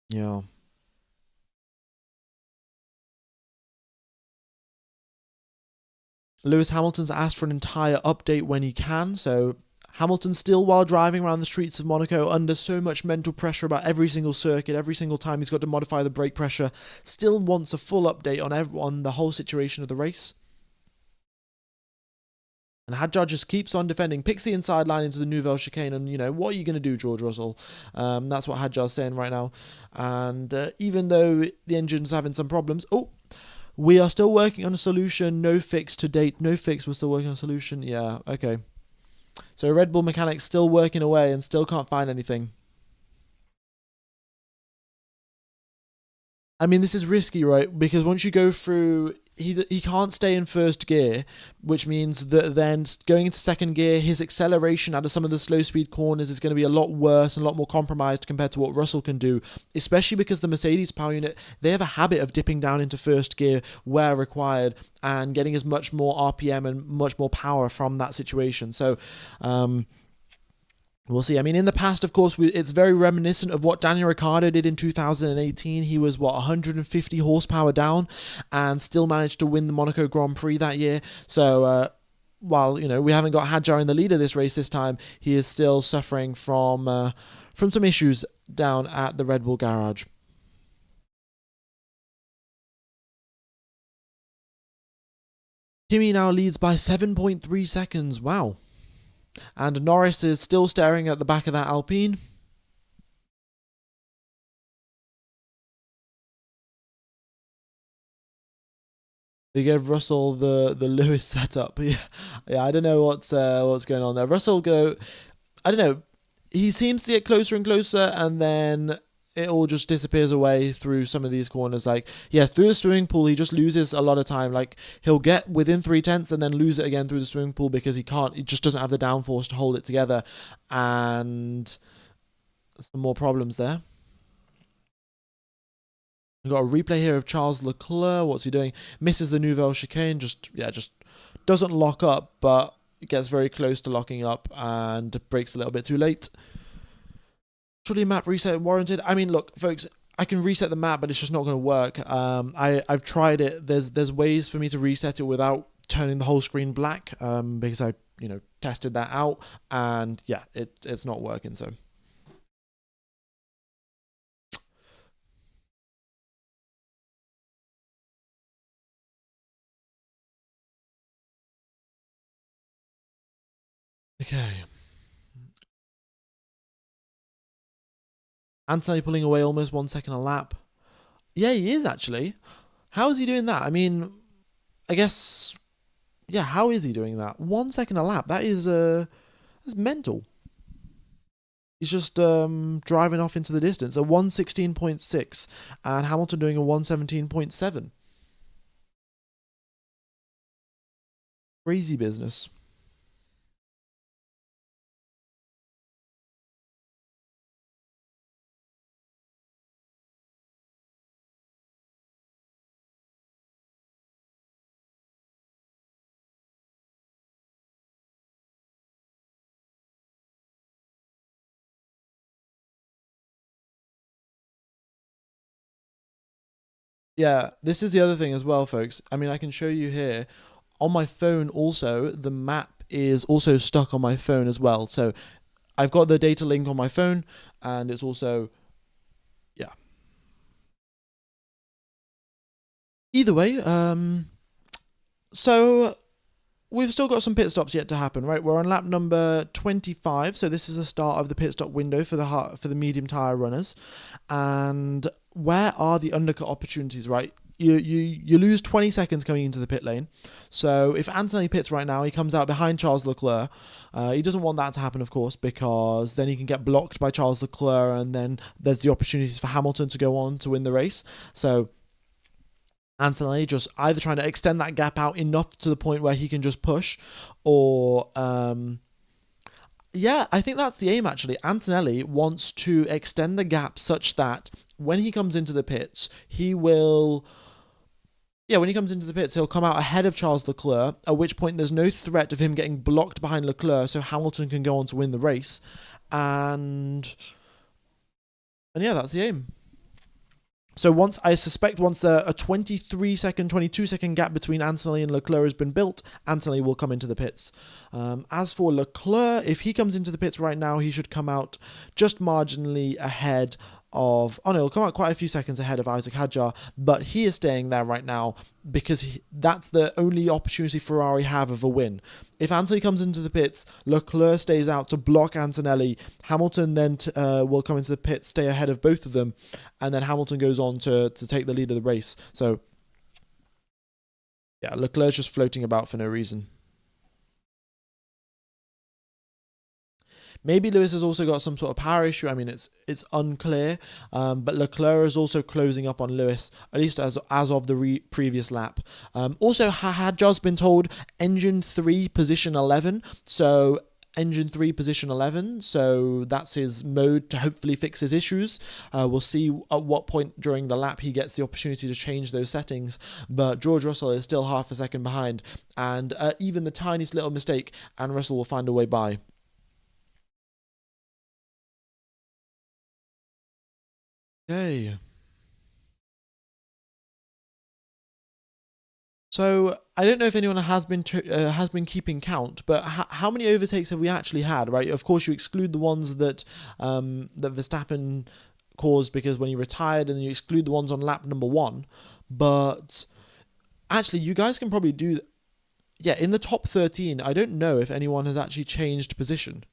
Yeah. Lewis Hamilton's asked for an entire update when he can, so Hamilton still, while driving around the streets of Monaco, under so much mental pressure about every single circuit, every single time he's got to modify the brake pressure, still wants a full update on the whole situation of the race. And Hadjar just keeps on defending, picks the inside line into the Nouvelle chicane, and, what are you going to do, George Russell? That's what Hadjar's saying right now. And even though the engine's having some problems, we are still working on a solution, no fix to date, no fix, we're still working on a solution, yeah, okay. So Red Bull mechanics still working away and still can't find anything. I mean, this is risky, right? Because once you go through, he can't stay in first gear, which means that then going into second gear, his acceleration out of some of the slow speed corners is going to be a lot worse and a lot more compromised compared to what Russell can do, especially because the Mercedes power unit, they have a habit of dipping down into first gear where required and getting as much more RPM and much more power from that situation. So, we'll see. I mean, in the past, of course, it's very reminiscent of what Daniel Ricciardo did in 2018. He was, 150 horsepower down and still managed to win the Monaco Grand Prix that year. So, while, we haven't got Hadjar in the lead of this race this time, he is still suffering from some issues down at the Red Bull garage. Kimi now leads by 7.3 seconds. Wow. And Norris is still staring at the back of that Alpine. They gave Russell the Lewis setup. Yeah, I don't know what's going on there. I don't know. He seems to get closer and closer, and then it all just disappears away through some of these corners. Through the swimming pool, he just loses a lot of time. He'll get within 3/10 and then lose it again through the swimming pool because he just doesn't have the downforce to hold it together. And some more problems there. We've got a replay here of Charles Leclerc. What's he doing? Misses the Nouvelle chicane. Just doesn't lock up, but gets very close to locking up and brakes a little bit too late. Surely map reset warranted. I mean, look, folks, I can reset the map, but it's just not going to work. I've tried it. There's ways for me to reset it without turning the whole screen black, because I tested that out, and yeah, it's not working. So Okay. Anthony pulling away almost 1 second a lap. Yeah, he is actually. How is he doing that? I mean, I guess, yeah, how is he doing that? 1 second a lap. That's mental. He's just driving off into the distance. A 116.6 and Hamilton doing a 117.7. Crazy business. Yeah, this is the other thing as well, folks. I mean, I can show you here on my phone also. The map is also stuck on my phone as well. So I've got the data link on my phone, and it's also, yeah. Either way, so we've still got some pit stops yet to happen, right? We're on lap number 25, so this is the start of the pit stop window for the medium tire runners. And where are the undercut opportunities, right? You lose 20 seconds coming into the pit lane. So if Anthony pits right now, he comes out behind Charles Leclerc. He doesn't want that to happen, of course, because then he can get blocked by Charles Leclerc, and then there's the opportunities for Hamilton to go on to win the race. So Antonelli just either trying to extend that gap out enough to the point where he can just push, or yeah, I think that's the aim actually. Antonelli wants to extend the gap such that when he comes into the pits, he will. Yeah, when he comes into the pits, he'll come out ahead of Charles Leclerc, at which point there's no threat of him getting blocked behind Leclerc, so Hamilton can go on to win the race. And yeah, that's the aim. So once a 23-second, 22-second gap between Anthony and Leclerc has been built, Anthony will come into the pits. As for Leclerc, if he comes into the pits right now, he should come out just marginally ahead of... Oh no, he'll come out quite a few seconds ahead of Isaac Hadjar, but he is staying there right now because that's the only opportunity Ferrari have of a win. If Anthony comes into the pits, Leclerc stays out to block Antonelli. Hamilton then will come into the pits, stay ahead of both of them, and then Hamilton goes on to take the lead of the race. So, yeah, Leclerc's just floating about for no reason. Maybe Lewis has also got some sort of power issue. I mean, it's unclear. But Leclerc is also closing up on Lewis, at least as of the previous lap. Also, Hadjar's been told engine 3 position 11. So engine 3 position 11, so that's his mode to hopefully fix his issues. We'll see at what point during the lap he gets the opportunity to change those settings, but George Russell is still half a second behind, and even the tiniest little mistake and Russell will find a way by. Okay. So I don't know if anyone has been keeping count, but how many overtakes have we actually had? Right, of course you exclude the ones that that Verstappen caused because when he retired, and then you exclude the ones on lap number 1. But actually, you guys can probably do. Yeah, in the top 13, I don't know if anyone has actually changed position.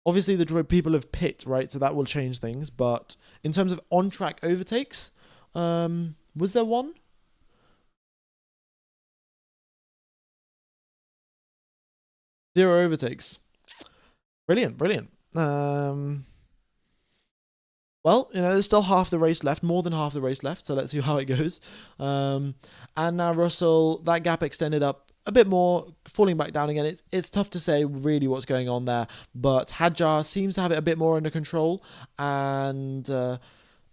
Obviously, the people have pit, right? So that will change things. But in terms of on-track overtakes, was there one? 0 overtakes. Brilliant, brilliant. Well, there's still half the race left, more than half the race left, so let's see how it goes. And now Russell, that gap extended up a bit more, falling back down again. It's tough to say really what's going on there, but Hadjar seems to have it a bit more under control, and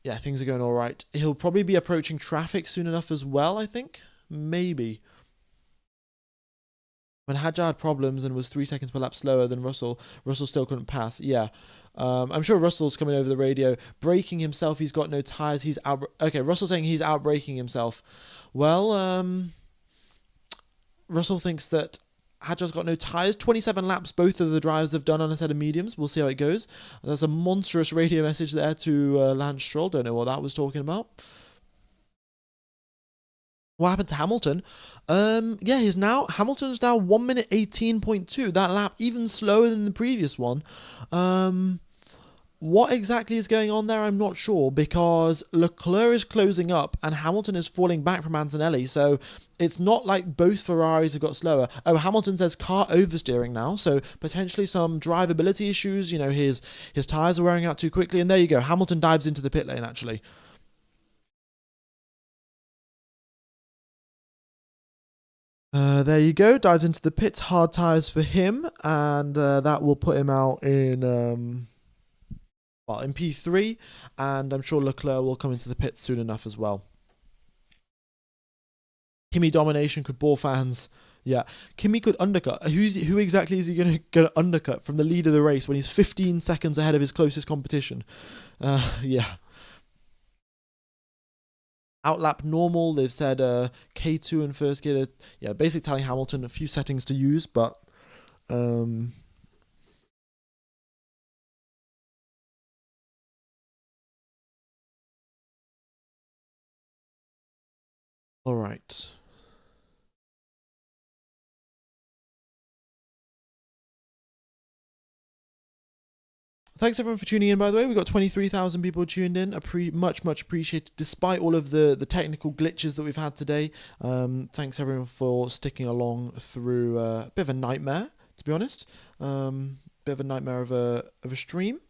yeah, things are going all right. He'll probably be approaching traffic soon enough as well, I think. Maybe. When Hadjar had problems and was 3 seconds per lap slower than Russell, Russell still couldn't pass. Yeah. I'm sure Russell's coming over the radio, braking himself. He's got no tyres. He's out. Okay, Russell's saying he's out braking himself. Well, Russell thinks that Hadjar's got no tyres. 27 laps both of the drivers have done on a set of mediums. We'll see how it goes. There's a monstrous radio message there to Lance Stroll. Don't know what that was talking about. What happened to Hamilton? Yeah, Hamilton's now 1 minute 18.2. That lap even slower than the previous one. What exactly is going on there, I'm not sure, because Leclerc is closing up and Hamilton is falling back from Antonelli, so it's not like both Ferraris have got slower. Oh, Hamilton says car oversteering now, so potentially some drivability issues. You know, his tyres are wearing out too quickly, and there you go. Hamilton dives into the pit lane, actually. There you go, dives into the pits, hard tyres for him, and that will put him out in in P3, and I'm sure Leclerc will come into the pits soon enough as well. Kimi domination could bore fans. Yeah, Kimi could undercut. Who exactly is he going to undercut from the lead of the race when he's 15 seconds ahead of his closest competition? Yeah. Outlap normal. They've said K2 in first gear. Yeah, basically telling Hamilton a few settings to use, but all right. Thanks everyone for tuning in, by the way. We've got 23,000 people tuned in. Much appreciated, despite all of the technical glitches that we've had today. Thanks everyone for sticking along through a bit of a nightmare, to be honest. Bit of a nightmare of a stream.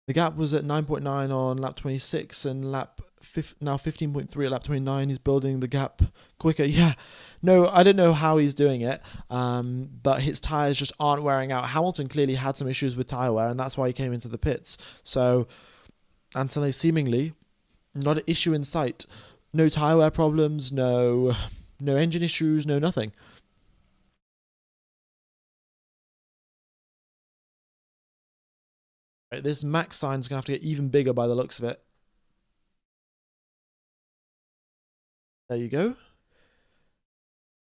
The gap was at 9.9 on lap 26 and now 15.3 at lap 29. He's building the gap quicker. Yeah, no, I don't know how he's doing it, but his tyres just aren't wearing out. Hamilton clearly had some issues with tyre wear, and that's why he came into the pits. So Antonelli seemingly not an issue in sight. No tyre wear problems, no engine issues, no nothing. Right, this max sign's going to have to get even bigger by the looks of it. There you go.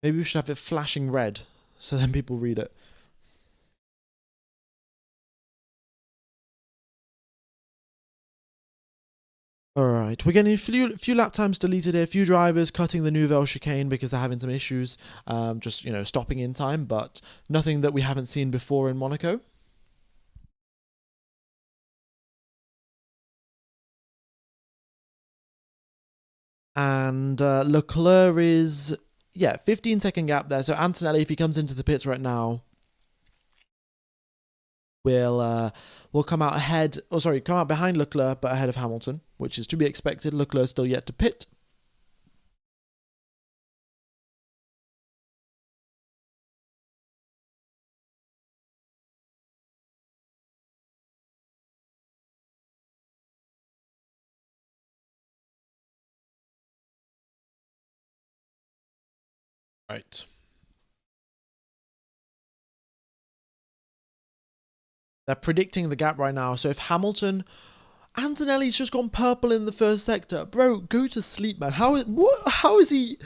Maybe we should have it flashing red, so then people read it. Alright, we're getting a few lap times deleted here, a few drivers cutting the Nouvelle chicane because they're having some issues, just, stopping in time, but nothing that we haven't seen before in Monaco. And Leclerc is, 15-second gap there. So Antonelli, if he comes into the pits right now, will come out come out behind Leclerc, but ahead of Hamilton, which is to be expected. Leclerc still yet to pit. Right. They're predicting the gap right now. So if Antonelli's just gone purple in the first sector. Bro, go to sleep, man. How is he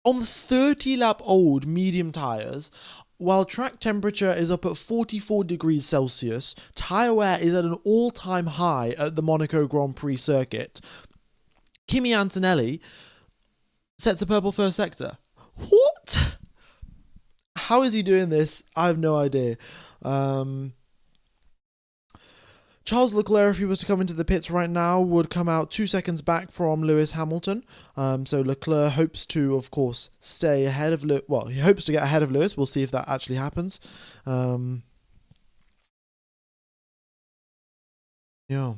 on 30 lap old medium tyres, while track temperature is up at 44 degrees Celsius, tyre wear is at an all-time high at the Monaco Grand Prix circuit. Kimi Antonelli sets a purple first sector. What? How is he doing this? I have no idea. Charles Leclerc, if he was to come into the pits right now, would come out 2 seconds back from Lewis Hamilton. So Leclerc hopes to, of course, stay ahead of he hopes to get ahead of Lewis. We'll see if that actually happens. Yeah.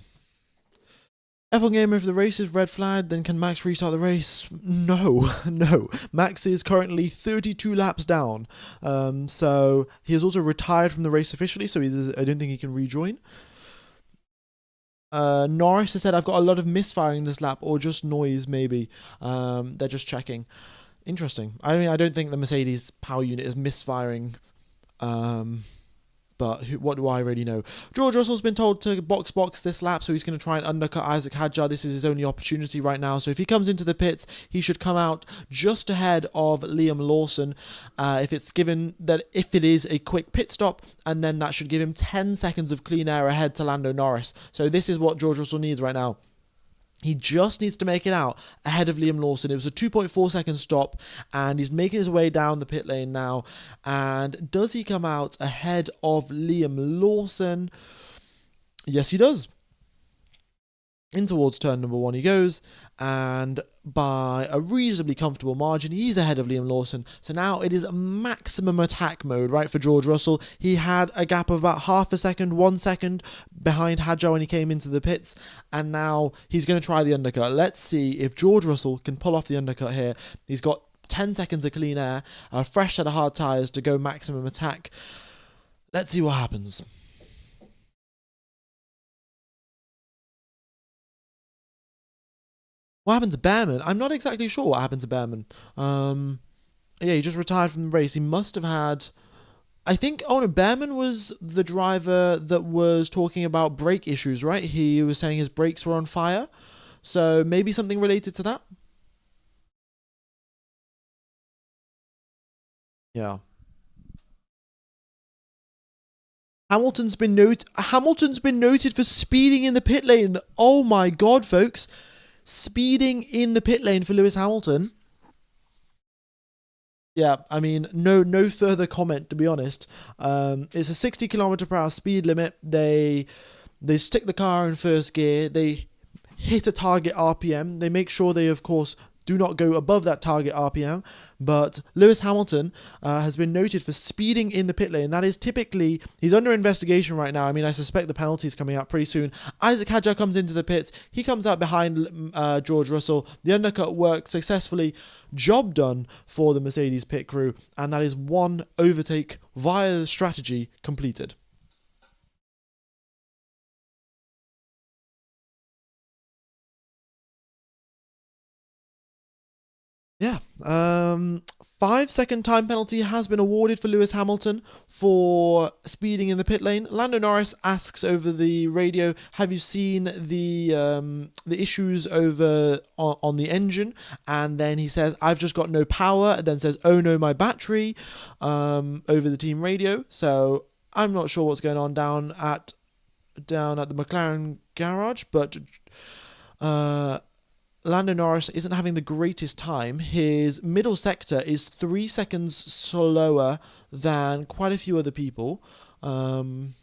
F1 Gamer, if the race is red flagged, then can Max restart the race? No. Max is currently 32 laps down. So he has also retired from the race officially, so I don't think he can rejoin. Norris has said, I've got a lot of misfiring this lap, or just noise, maybe. They're just checking. Interesting. I don't think the Mercedes power unit is misfiring But what do I really know? George Russell's been told to box this lap, so he's going to try and undercut Isaac Hadjar. This is his only opportunity right now. So if he comes into the pits, he should come out just ahead of Liam Lawson. If it is a quick pit stop, and then that should give him 10 seconds of clean air ahead to Lando Norris. So this is what George Russell needs right now. He just needs to make it out ahead of Liam Lawson. It was a 2.4 second stop, and he's making his way down the pit lane now. And does he come out ahead of Liam Lawson? Yes, he does. In towards turn number 1 he goes, and by a reasonably comfortable margin, he's ahead of Liam Lawson. So now it is maximum attack mode, right, for George Russell. He had a gap of about half a second, 1 second behind Hadjar when he came into the pits, and now he's going to try the undercut. Let's see if George Russell can pull off the undercut here. He's got 10 seconds of clean air, a fresh set of hard tyres to go maximum attack. Let's see what happens. What happened to Behrman? I'm not exactly sure what happened to Behrman. Yeah, he just retired from the race. He must have had... I think, Behrman was the driver that was talking about brake issues, right? He was saying his brakes were on fire. So maybe something related to that? Yeah. Hamilton's been noted for speeding in the pit lane. Oh my god, folks. Speeding in the pit lane for Lewis Hamilton. Yeah, I mean, no further comment, to be honest. It's a 60 km/h speed limit. They stick the car in first gear. They hit a target RPM. They make sure they, of course, do not go above that target RPM. But Lewis Hamilton has been noted for speeding in the pit lane. That is typically, he's under investigation right now. I mean, I suspect the penalty is coming out pretty soon. Isaac Hadjar comes into the pits. He comes out behind George Russell. The undercut worked successfully. Job done for the Mercedes pit crew. And that is one overtake via the strategy completed. Yeah, 5-second time penalty has been awarded for Lewis Hamilton for speeding in the pit lane. Lando Norris asks over the radio, "Have you seen the issues over on the engine?" And then he says, "I've just got no power." And then says, "Oh no, my battery," over the team radio. So I'm not sure what's going on down at the McLaren garage, but Lando Norris isn't having the greatest time. His middle sector is 3 seconds slower than quite a few other people. Lisa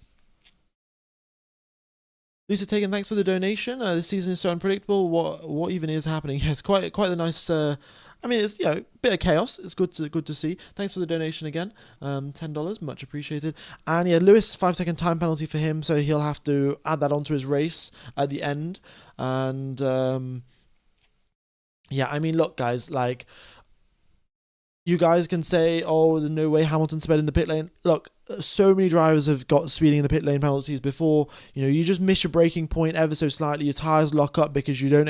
Taken, thanks for the donation. This season is so unpredictable. What even is happening? Yes, quite the nice. I mean, it's a bit of chaos. It's good to see. Thanks for the donation again. $10, much appreciated. And yeah, Lewis 5-second time penalty for him, so he'll have to add that onto his race at the end. And yeah, I mean, look, guys, like, you guys can say, "Oh, there's no way Hamilton sped in the pit lane." Look, so many drivers have got speeding in the pit lane penalties before. You just miss your braking point ever so slightly. Your tires lock up because you're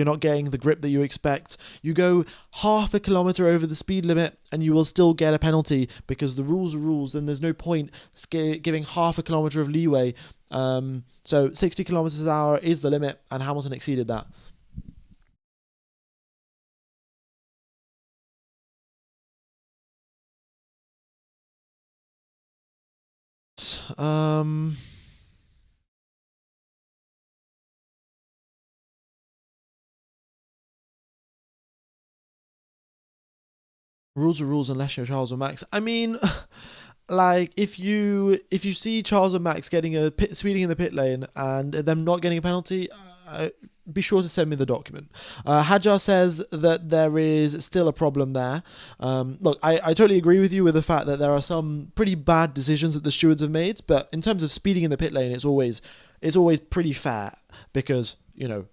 not getting the grip that you expect. You go half a kilometer over the speed limit and you will still get a penalty because the rules are rules, and there's no point giving half a kilometer of leeway. So 60 kilometers an hour is the limit, and Hamilton exceeded that. Rules are rules unless you're Charles or Max. I mean, like, if you see Charles or Max getting speeding in the pit lane and them not getting a penalty, be sure to send me the document. Hadjar says that there is still a problem there. Look, I totally agree with you with the fact that there are some pretty bad decisions that the stewards have made, but in terms of speeding in the pit lane, it's always pretty fair because,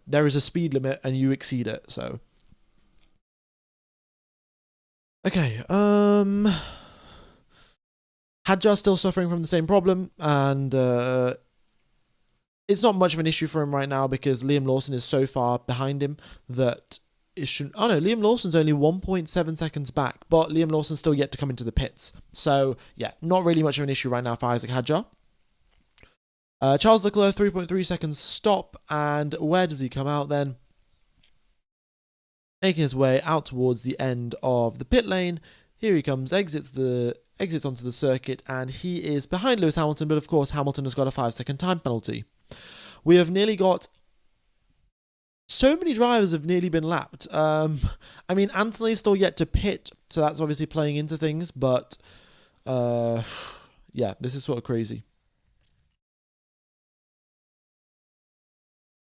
there is a speed limit and you exceed it, so. Okay, Hadjar's still suffering from the same problem, and it's not much of an issue for him right now because Liam Lawson is so far behind him that it shouldn't. Oh no, Liam Lawson's only 1.7 seconds back, but Liam Lawson's still yet to come into the pits. So yeah, not really much of an issue right now for Isaac Hadjar. Charles Leclerc, 3.3 seconds stop, and where does he come out then? Making his way out towards the end of the pit lane. Here he comes, exits onto the circuit, and he is behind Lewis Hamilton, but of course Hamilton has got a 5-second time penalty. We have nearly got... So many drivers have nearly been lapped. I mean, Anthony's still yet to pit, so that's obviously playing into things, but yeah, this is sort of crazy.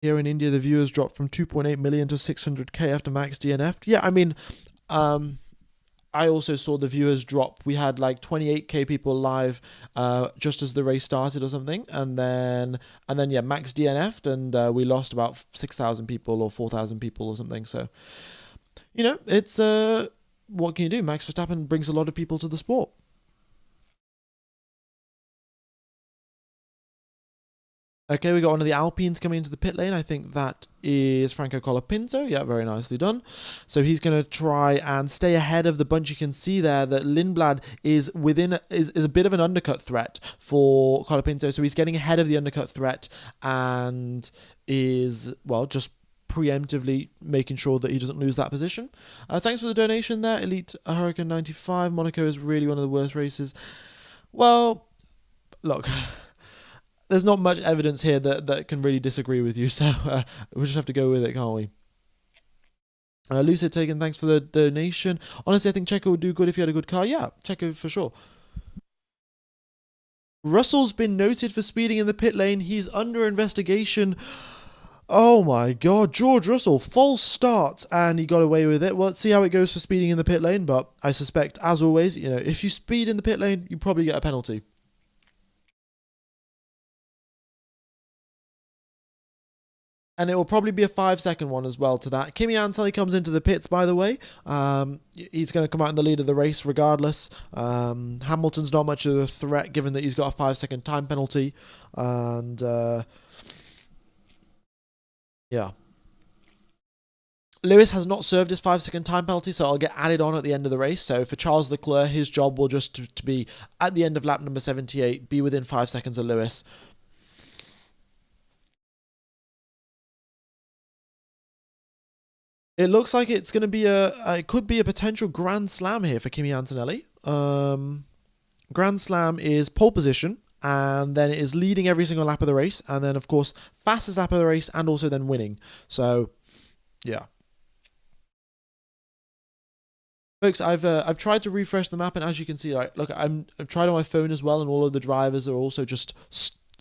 Here in India, the viewers dropped from 2.8 million to 600k after Max DNF'd. Yeah, I mean, I also saw the viewers drop. We had like 28k people live just as the race started or something, and then yeah, Max DNF'd, and we lost about 6,000 people or 4,000 people or something. So, you know, it's what can you do? Max Verstappen brings a lot of people to the sport. Okay, we got one of the Alpines coming into the pit lane. I think that is Franco Colapinto. Yeah, very nicely done. So he's going to try and stay ahead of the bunch. You can see there that Lindblad is a bit of an undercut threat for Colapinto. So he's getting ahead of the undercut threat and is, well, just preemptively making sure that he doesn't lose that position. Thanks for the donation there, Elite Hurricane 95. Monaco is really one of the worst races. Well, look... There's not much evidence here that can really disagree with you, so we'll just have to go with it, can't we? Lucid Taken, thanks for the donation. Honestly, I think Checo would do good if he had a good car. Yeah, Checo for sure. Russell's been noted for speeding in the pit lane. He's under investigation. Oh my god, George Russell, false start, and he got away with it. Well, let's see how it goes for speeding in the pit lane, but I suspect, as always, you know, if you speed in the pit lane, you probably get a penalty. And it will probably be a 5-second one as well to that. Kimi Antonelli comes into the pits, by the way. He's going to come out in the lead of the race regardless. Hamilton's not much of a threat given that he's got a 5-second time penalty. And, yeah. Lewis has not served his 5-second time penalty, so it'll get added on at the end of the race. So for Charles Leclerc, his job will just to be, at the end of lap number 78, be within 5 seconds of Lewis. It looks like it's going to be it could be a potential Grand Slam here for Kimi Antonelli. Grand Slam is pole position, and then it is leading every single lap of the race, and then, of course, fastest lap of the race, and also then winning. So, yeah. Folks, I've tried to refresh the map, and as you can see, like, look, I've tried on my phone as well, and all of the drivers are also just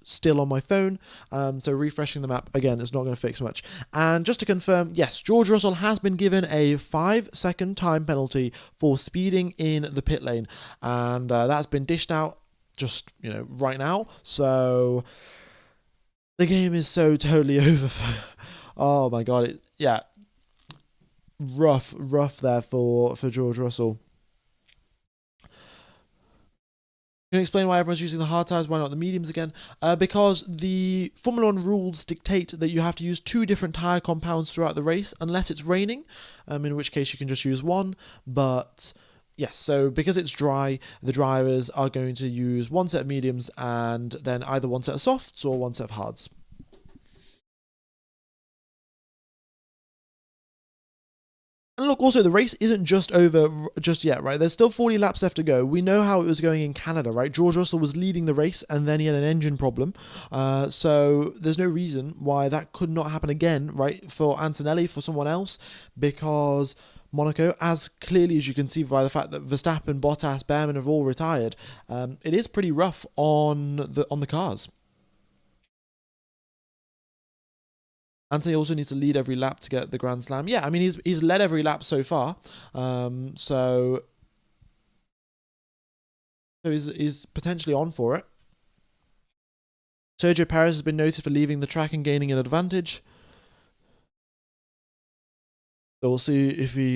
still on my phone, so refreshing the map again is not going to fix much. And just to confirm, yes, George Russell has been given a 5-second time penalty for speeding in the pit lane, and that's been dished out just, you know, right now. So the game is so totally over. Oh my god, yeah, rough there for George Russell. Can you explain why everyone's using the hard tyres, why not the mediums again? Because the Formula 1 rules dictate that you have to use 2 different tyre compounds throughout the race, unless it's raining, in which case you can just use one. But yes, so because it's dry, the drivers are going to use one set of mediums and then either one set of softs or one set of hards. And look, also, the race isn't just over just yet, right? There's still 40 laps left to go. We know how it was going in Canada, right? George Russell was leading the race, and then he had an engine problem. So there's no reason why that could not happen again, right? For Antonelli, for someone else, because Monaco, as clearly as you can see by the fact that Verstappen, Bottas, Behrman have all retired, it is pretty rough on the cars. Anthony also needs to lead every lap to get the Grand Slam. Yeah, I mean, he's led every lap so far. So he's potentially on for it. Sergio Perez has been noted for leaving the track and gaining an advantage. So we'll see if he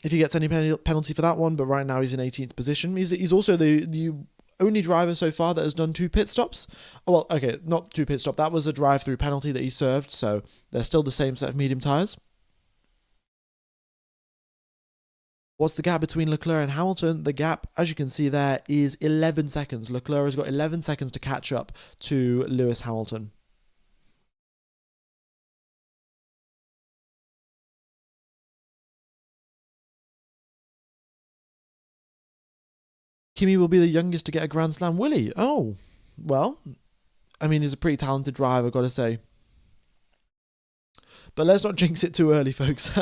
gets any penalty for that one. But right now he's in 18th position. He's also the only driver so far that has done 2 pit stops. Oh, well, okay, not 2 pit stop. That was a drive-through penalty that he served, so they're still the same set of medium tyres. What's the gap between Leclerc and Hamilton? The gap, as you can see there, is 11 seconds. Leclerc has got 11 seconds to catch up to Lewis Hamilton. Kimi will be the youngest to get a Grand Slam. Will he? Oh, well, I mean, he's a pretty talented driver, got to say. But let's not jinx it too early, folks.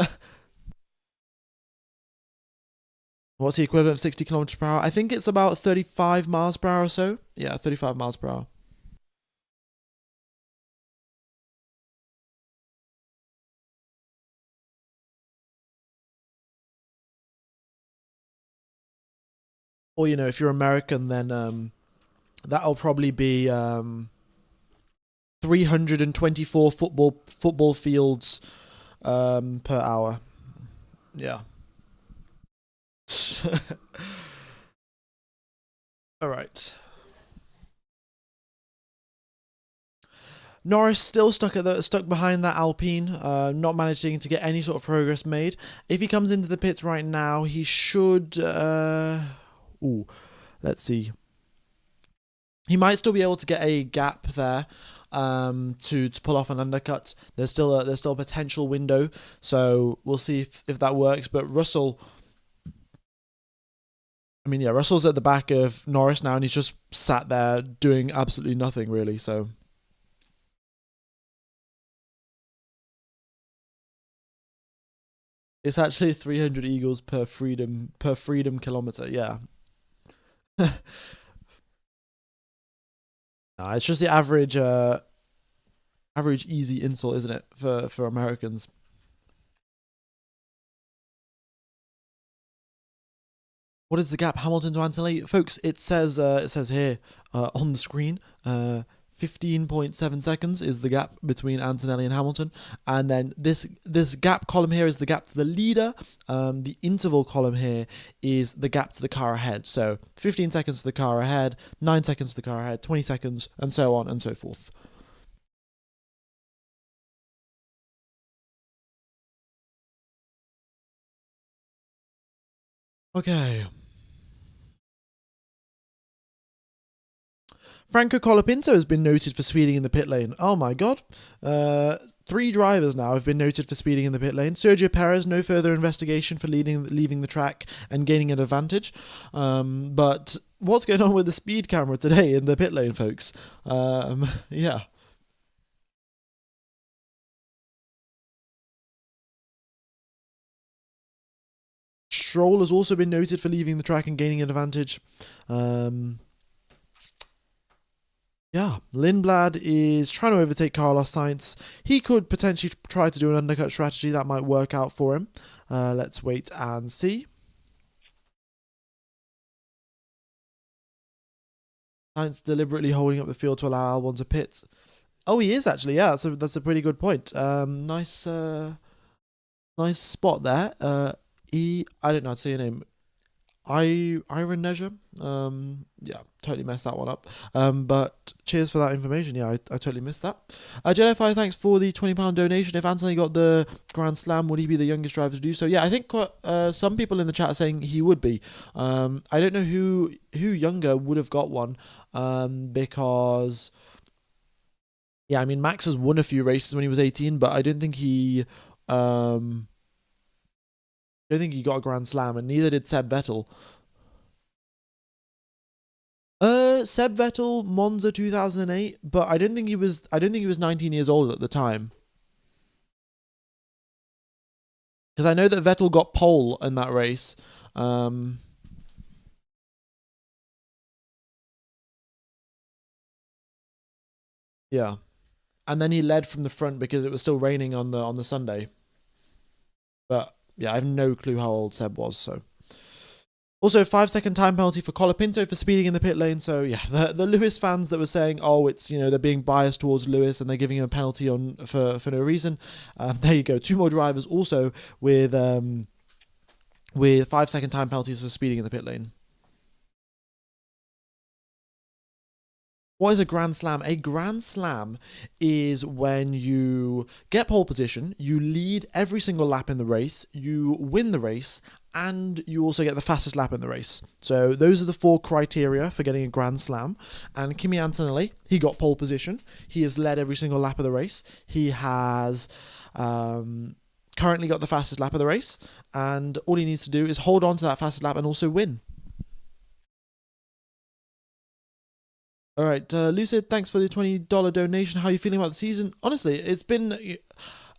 What's the equivalent of 60 kilometers per hour? I think it's about 35 miles per hour or so. Yeah, 35 miles per hour. Or, you know, if you're American, then that'll probably be 324 football fields per hour. Yeah. All right. Norris still stuck behind that Alpine, not managing to get any sort of progress made. If he comes into the pits right now, he should. Let's see. He might still be able to get a gap there, to pull off an undercut. There's still a potential window, so we'll see if that works. But Russell. I mean, yeah, Russell's at the back of Norris now, and he's just sat there doing absolutely nothing, really. So. It's actually 300 eagles per freedom kilometer. Yeah. Nah, it's just the average easy insult, isn't it, for Americans? What is the gap? Hamilton to Antonelli, folks. It says here on the screen. 15.7 seconds is the gap between Antonelli and Hamilton, and then this gap column here is the gap to the leader. The interval column here is the gap to the car ahead. So 15 seconds to the car ahead, 9 seconds to the car ahead, 20 seconds, and so on and so forth. Okay. Franco Colapinto has been noted for speeding in the pit lane. Oh my god. 3 drivers now have been noted for speeding in the pit lane. Sergio Perez, no further investigation for leaving the track and gaining an advantage. But what's going on with the speed camera today in the pit lane, folks? Yeah. Stroll has also been noted for leaving the track and gaining an advantage. Yeah, Lindblad is trying to overtake Carlos Sainz. He could potentially try to do an undercut strategy that might work out for him. Let's wait and see. Sainz deliberately holding up the field to allow Albon to pit. Oh, he is actually. Yeah, that's a pretty good point. Nice spot there. I don't know how to say your name. Iron Neja. Yeah, totally messed that one up. But cheers for that information. Yeah, I totally missed that. Jedi thanks for the £20 donation. If Anthony got the Grand Slam, would he be the youngest driver to do so? Yeah, I think some people in the chat are saying he would be. I don't know who younger would have got one. Because yeah, I mean Max has won a few races when he was 18, but I don't think he got a Grand Slam, and neither did Seb Vettel. Seb Vettel, Monza 2008, but I don't think he was 19 years old at the time. Because I know that Vettel got pole in that race. Yeah. And then he led from the front because it was still raining on the Sunday. But yeah, I have no clue how old Seb was, so. Also, 5-second time penalty for Colapinto for speeding in the pit lane. So yeah, the Lewis fans that were saying, oh, it's, you know, they're being biased towards Lewis and they're giving him a penalty for no reason. There you go. 2 more drivers also with 5-second time penalties for speeding in the pit lane. What is a Grand Slam? A Grand Slam is when you get pole position, you lead every single lap in the race, you win the race, and you also get the fastest lap in the race. So those are the 4 criteria for getting a Grand Slam. And Kimi Antonelli, he got pole position. He has led every single lap of the race. He has currently got the fastest lap of the race. And all he needs to do is hold on to that fastest lap and also win. All right, Lucid, thanks for the $20 donation. How are you feeling about the season? Honestly, it's been...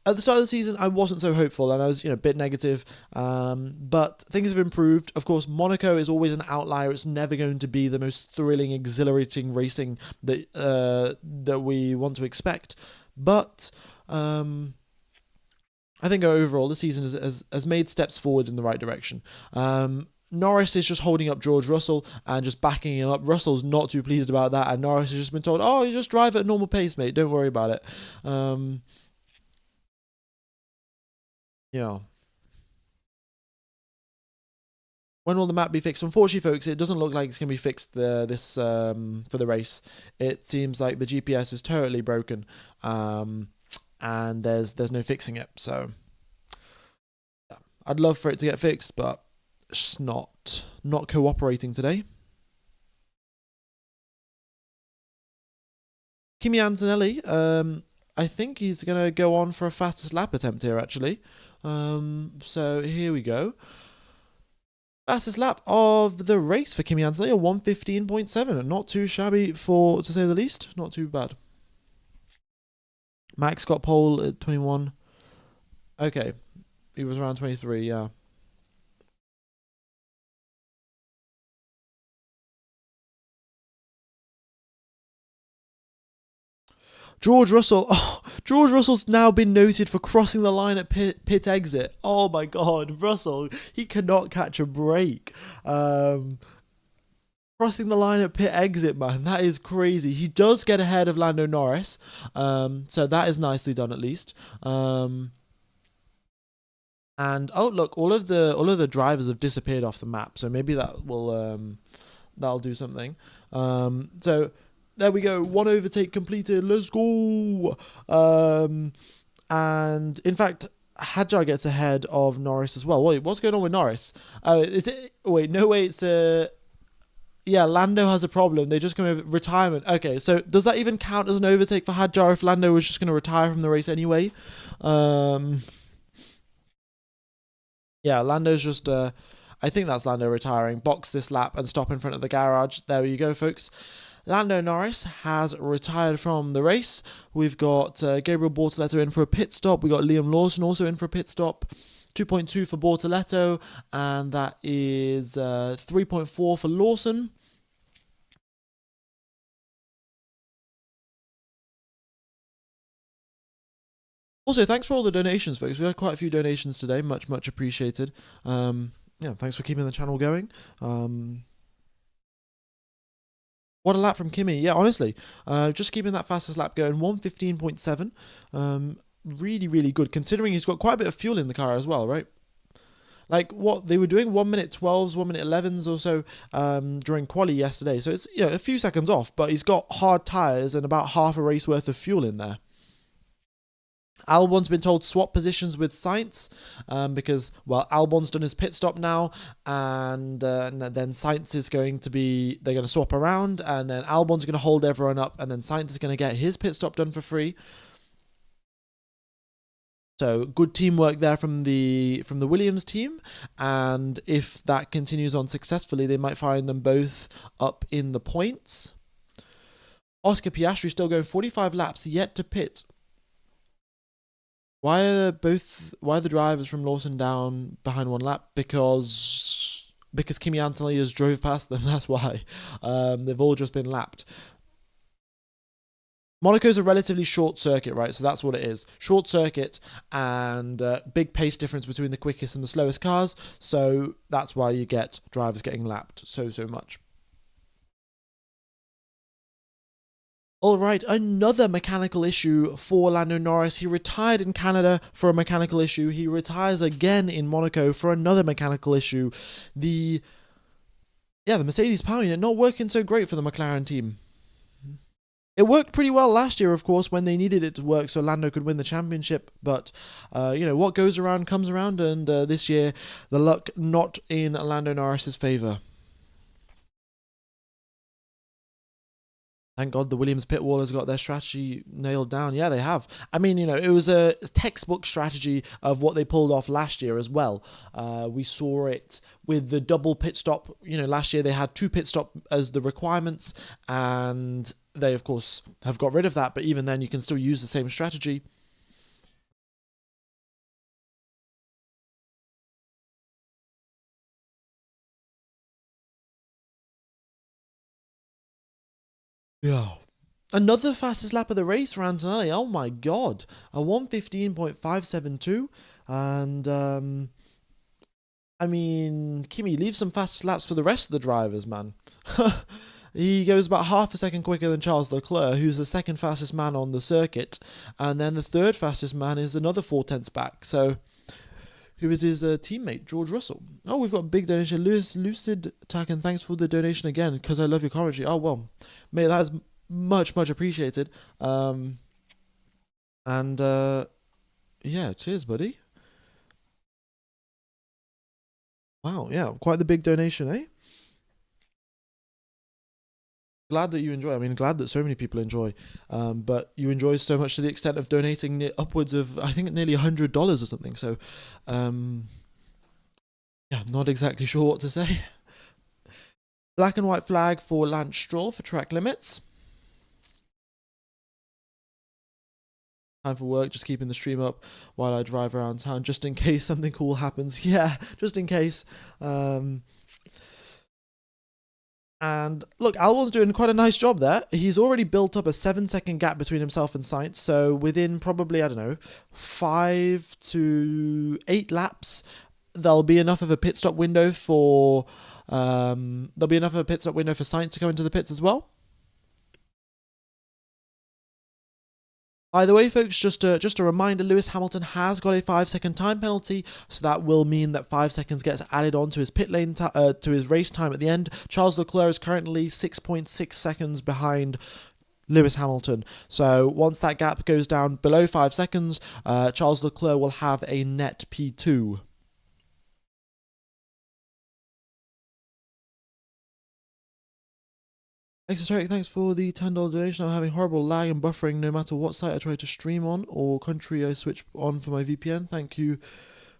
At the start of the season, I wasn't so hopeful, and I was, a bit negative. But things have improved. Of course, Monaco is always an outlier. It's never going to be the most thrilling, exhilarating racing that we want to expect. But I think overall, the season has made steps forward in the right direction. Norris is just holding up George Russell and just backing him up. Russell's not too pleased about that, and Norris has just been told, "Oh, you just drive at a normal pace, mate. Don't worry about it." Yeah. When will the map be fixed? Unfortunately, folks, it doesn't look like it's going to be fixed for the race. It seems like the GPS is totally broken, and there's no fixing it. So yeah. I'd love for it to get fixed, but it's just not cooperating today. Kimi Antonelli, I think he's going to go on for a fastest lap attempt here, actually. So here we go. Fastest lap of the race for Kimi Antonelli, a 1:15.7. Not too shabby, to say the least. Not too bad. Max got pole at 21. Okay. He was around 23, yeah. George Russell's now been noted for crossing the line at pit exit. Oh my God, Russell, he cannot catch a break. Crossing the line at pit exit, man, that is crazy. He does get ahead of Lando Norris, so that is nicely done at least. And oh look, all of the drivers have disappeared off the map, so maybe that'll do something. So. There we go. 1 overtake completed. Let's go. And in fact, Hadjar gets ahead of Norris as well. Wait, what's going on with Norris? Is it? Wait, no way. It's yeah, Lando has a problem. They just come over retirement. Okay, so does that even count as an overtake for Hadjar if Lando was just going to retire from the race anyway? Yeah, Lando's just. I think that's Lando retiring. Box this lap and stop in front of the garage. There you go, folks. Lando Norris has retired from the race. We've got Gabriel Bortoleto in for a pit stop. We've got Liam Lawson also in for a pit stop. 2.2 for Bortoleto, and that is 3.4 for Lawson. Also, thanks for all the donations, folks. We had quite a few donations today. Much appreciated. Yeah, thanks for keeping the channel going. What a lap from Kimi. Yeah, honestly. Just keeping that fastest lap going. 1:15.7. Really good, considering he's got quite a bit of fuel in the car as well, right? Like what they were doing 1:12s, 1:11s or so during quali yesterday. So it's a few seconds off, but he's got hard tyres and about half a race worth of fuel in there. Albon's been told to swap positions with Sainz because, well, Albon's done his pit stop now, and then Sainz is they're going to swap around, and then Albon's going to hold everyone up, and then Sainz is going to get his pit stop done for free. So good teamwork there from the Williams team, and if that continues on successfully, they might find them both up in the points. Oscar Piastri still going 45 laps, yet to pit. Why are the drivers from Lawson down behind 1 lap? Because Kimi Antonelli just drove past them. That's why. They've all just been lapped. Monaco's a relatively short circuit, right? So that's what it is. Short circuit and big pace difference between the quickest and the slowest cars. So that's why you get drivers getting lapped so much. All right, another mechanical issue for Lando Norris. He retired in Canada for a mechanical issue. He retires again in Monaco for another mechanical issue. The Mercedes power unit not working so great for the McLaren team. It worked pretty well last year, of course, when they needed it to work so Lando could win the championship. But, what goes around comes around, and this year, the luck not in Lando Norris's favour. Thank God the Williams pit wall has got their strategy nailed down. Yeah, they have. I mean, it was a textbook strategy of what they pulled off last year as well. We saw it with the double pit stop. Last year they had 2 pit stop as the requirements, and they, of course, have got rid of that. But even then, you can still use the same strategy. Yeah. Another fastest lap of the race for Antonelli. Oh my God. A 1:15.572. And, Kimi, leave some fastest laps for the rest of the drivers, man. He goes about half a second quicker than Charles Leclerc, who's the second fastest man on the circuit. And then the third fastest man is another 4/10 back. So, who is his teammate, George Russell. Oh, we've got a big donation. Lucid Tack, and thanks for the donation again, because I love your commentary. Oh, well, mate, that is much, much appreciated. Yeah, cheers, buddy. Wow, yeah, quite the big donation, eh? Glad that you enjoy. I mean, glad that so many people enjoy. But you enjoy so much to the extent of donating upwards of, I think, nearly $100 or something. So, yeah, not exactly sure what to say. Black and white flag for Lance Stroll for track limits. Time for work, just keeping the stream up while I drive around town, just in case something cool happens. Yeah, just in case. And look, Albon's doing quite a nice job there. He's already built up a 7-second gap between himself and Sainz. So within probably, 5 to 8 laps, there'll be enough of a pit stop window for Sainz to come into the pits as well. By the way, folks, just a reminder, Lewis Hamilton has got a 5-second time penalty, so that will mean that 5 seconds gets added on to his pit lane to his race time at the end. Charles Leclerc is currently 6.6 seconds behind Lewis Hamilton. So once that gap goes down below 5 seconds, Charles Leclerc will have a net P2. Exoteric, thanks for the $10 donation. I'm having horrible lag and buffering no matter what site I try to stream on or country I switch on for my VPN. Thank you.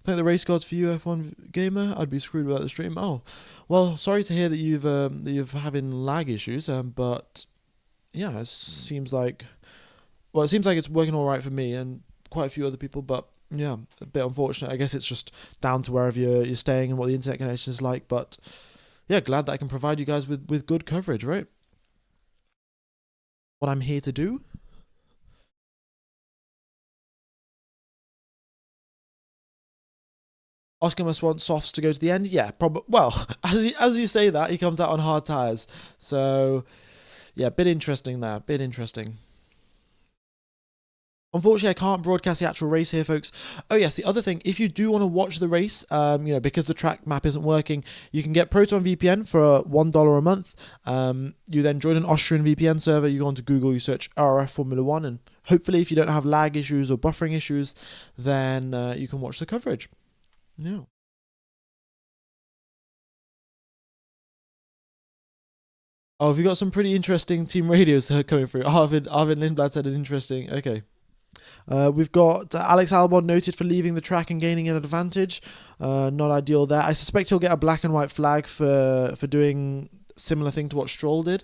Thank the race gods for you, F1 gamer. I'd be screwed without the stream. Oh, well, sorry to hear that you're having lag issues. But yeah, it seems like it's working all right for me and quite a few other people. But yeah, a bit unfortunate. I guess it's just down to wherever you're staying and what the internet connection is like. But yeah, glad that I can provide you guys with good coverage, right? What I'm here to do. Oscar must want softs to go to the end. Yeah, probably. Well, as you say that, he comes out on hard tires. So, yeah, bit interesting there. Bit interesting. Unfortunately, I can't broadcast the actual race here, folks. Oh, yes, the other thing, if you do want to watch the race, because the track map isn't working, you can get Proton VPN for $1 a month. You then join an Austrian VPN server, you go onto Google, you search RF Formula 1, and hopefully if you don't have lag issues or buffering issues, then you can watch the coverage. Yeah. Oh, have you got some pretty interesting team radios coming through? Arvin Lindblad said it interesting. Okay. We've got Alex Albon noted for leaving the track and gaining an advantage. Not ideal there. I suspect he'll get a black and white flag for doing similar thing to what Stroll did.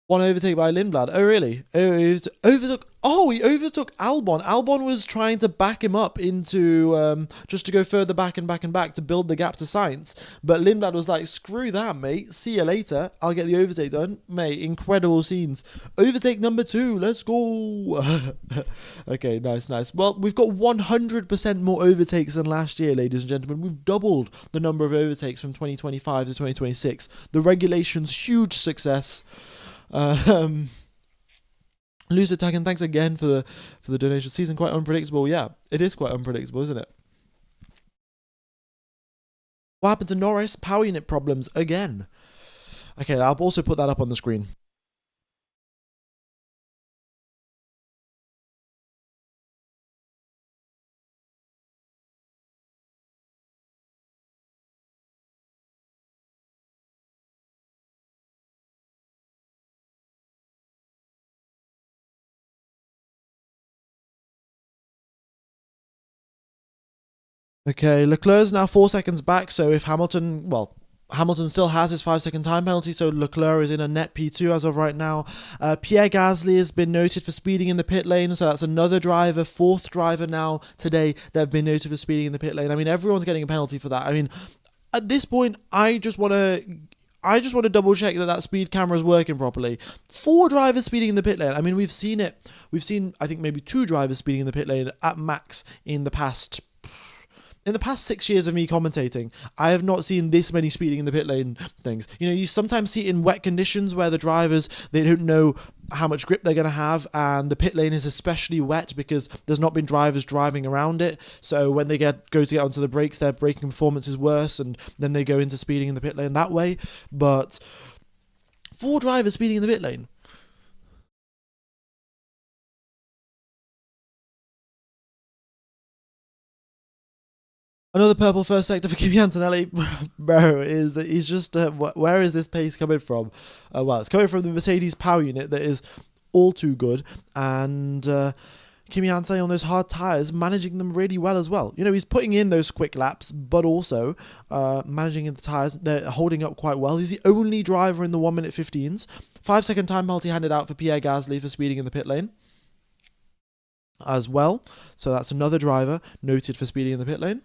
One overtake by Lindblad. Oh, really? Oh, he overtook Albon. Albon was trying to back him up into just to go further back and back and back to build the gap to Sainz. But Lindblad was like, screw that, mate. See you later. I'll get the overtake done. Mate, incredible scenes. Overtake number 2. Let's go. Okay, nice. Well, we've got 100% more overtakes than last year, ladies and gentlemen. We've doubled the number of overtakes from 2025 to 2026. The regulation's huge success. Loose attack, and thanks again for the donation. Season quite unpredictable. Yeah, it is quite unpredictable, isn't it? What happened to Norris? Power unit problems again. Okay, I'll also put that up on the screen. Okay, Leclerc's now 4 seconds back, so if Hamilton, well, Hamilton still has his 5-second time penalty, so Leclerc is in a net P2 as of right now. Pierre Gasly has been noted for speeding in the pit lane, so that's another driver, fourth driver now today that have been noted for speeding in the pit lane. I mean, everyone's getting a penalty for that. I mean, at this point, I just want to double check that speed camera is working properly. 4 drivers speeding in the pit lane. I mean, we've seen it. We've seen, I think, maybe 2 drivers speeding in the pit lane at max in the past 6 years of me commentating. I have not seen this many speeding in the pit lane things. You know, you sometimes see it in wet conditions where the drivers, they don't know how much grip they're going to have, and the pit lane is especially wet because there's not been drivers driving around it. So when they go to get onto the brakes, their braking performance is worse, and then they go into speeding in the pit lane that way. But 4 drivers speeding in the pit lane. Another purple first sector for Kimi Antonelli, bro. He's just where is this pace coming from? Well, it's coming from the Mercedes power unit that is all too good, and Kimi Antonelli on those hard tires, managing them really well as well. You know, he's putting in those quick laps, but also managing the tires. They're holding up quite well. He's the only driver in the 1-minute 15s. 5-second time penalty handed out for Pierre Gasly for speeding in the pit lane as well. So that's another driver noted for speeding in the pit lane.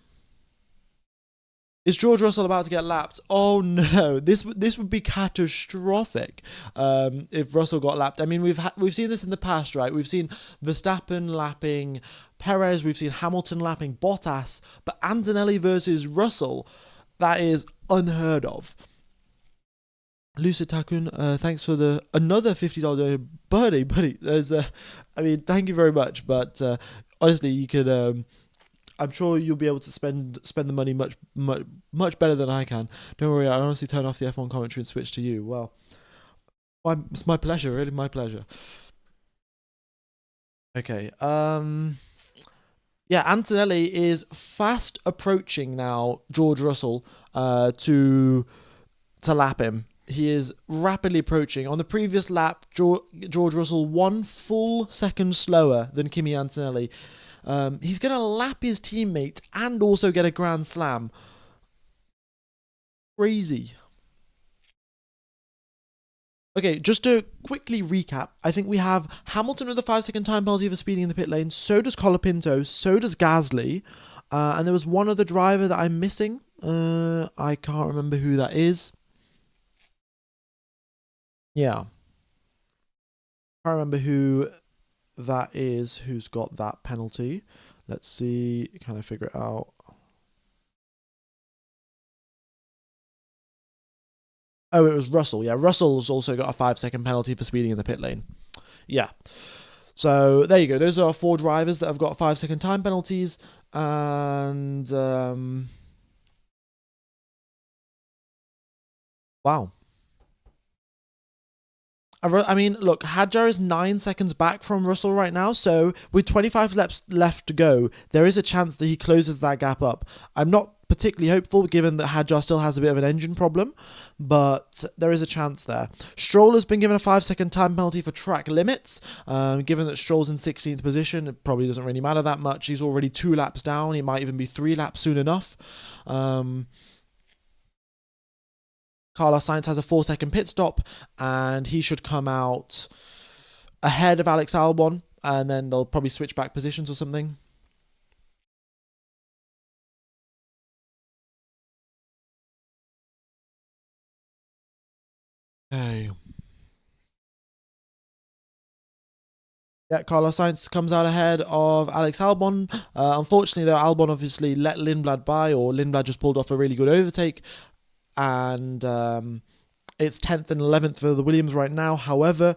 Is George Russell about to get lapped? Oh no, this would be catastrophic if Russell got lapped. I mean, we've seen this in the past, right? We've seen Verstappen lapping Perez, we've seen Hamilton lapping Bottas, but Antonelli versus Russell, that is unheard of. Lucid Takun, thanks for another $50 buddy. There's I mean, thank you very much, but honestly, you could. I'm sure you'll be able to spend the money much better than I can. Don't worry, I honestly turn off the F1 commentary and switch to you. Well, it's my pleasure, really, my pleasure. Okay, yeah, Antonelli is fast approaching now George Russell to lap him. He is rapidly approaching. On the previous lap, George Russell 1 full second slower than Kimi Antonelli. He's going to lap his teammate and also get a Grand Slam. Crazy. Okay, just to quickly recap, I think we have Hamilton with a 5-second time penalty for speeding in the pit lane. So does Colapinto. So does Gasly. And there was one other driver that I'm missing. I can't remember who that is. Yeah. I can't remember who that is who's got that penalty. Let's see, can I figure it out? Oh, it was Russell. Yeah, Russell's also got a 5-second penalty for speeding in the pit lane. Yeah. So there you go. Those are 4 drivers that have got 5-second time penalties. And wow. I mean, look, Hadjar is 9 seconds back from Russell right now, so with 25 laps left to go, there is a chance that he closes that gap up. I'm not particularly hopeful, given that Hadjar still has a bit of an engine problem, but there is a chance there. Stroll has been given a 5-second time penalty for track limits. Given that Stroll's in 16th position, it probably doesn't really matter that much. He's already 2 laps down. He might even be 3 laps soon enough. Carlos Sainz has a 4-second pit stop, and he should come out ahead of Alex Albon, and then they'll probably switch back positions or something. Okay. Yeah, Carlos Sainz comes out ahead of Alex Albon. Unfortunately, though, Albon obviously let Lindblad by, or Lindblad just pulled off a really good overtake. And it's 10th and 11th for the Williams right now. However,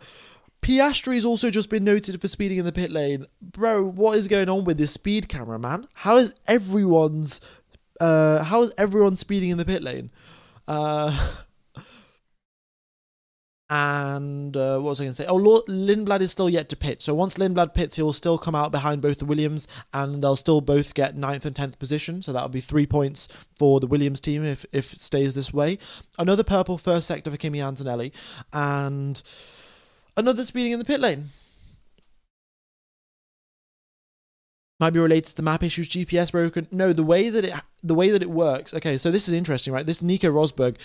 Piastri's also just been noted for speeding in the pit lane. Bro, what is going on with this speed camera, man? How is everyone's how is everyone speeding in the pit lane? And what was I going to say? Oh, Lindblad is still yet to pit. So once Lindblad pits, he'll still come out behind both the Williams, and they'll still both get 9th and 10th position. So that'll be 3 points for the Williams team if it stays this way. Another purple first sector for Kimi Antonelli, and another speeding in the pit lane. Might be related to the map issues, GPS broken. No, the way that it works. Okay, so this is interesting, right? This Nico Rosberg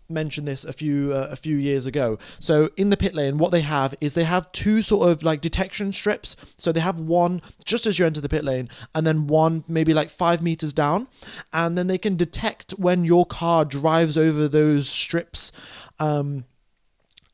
mentioned this a few years ago. So in the pit lane, what they have is they have two sort of like detection strips. So they have one just as you enter the pit lane, and then one maybe like 5 meters down, and then they can detect when your car drives over those strips. And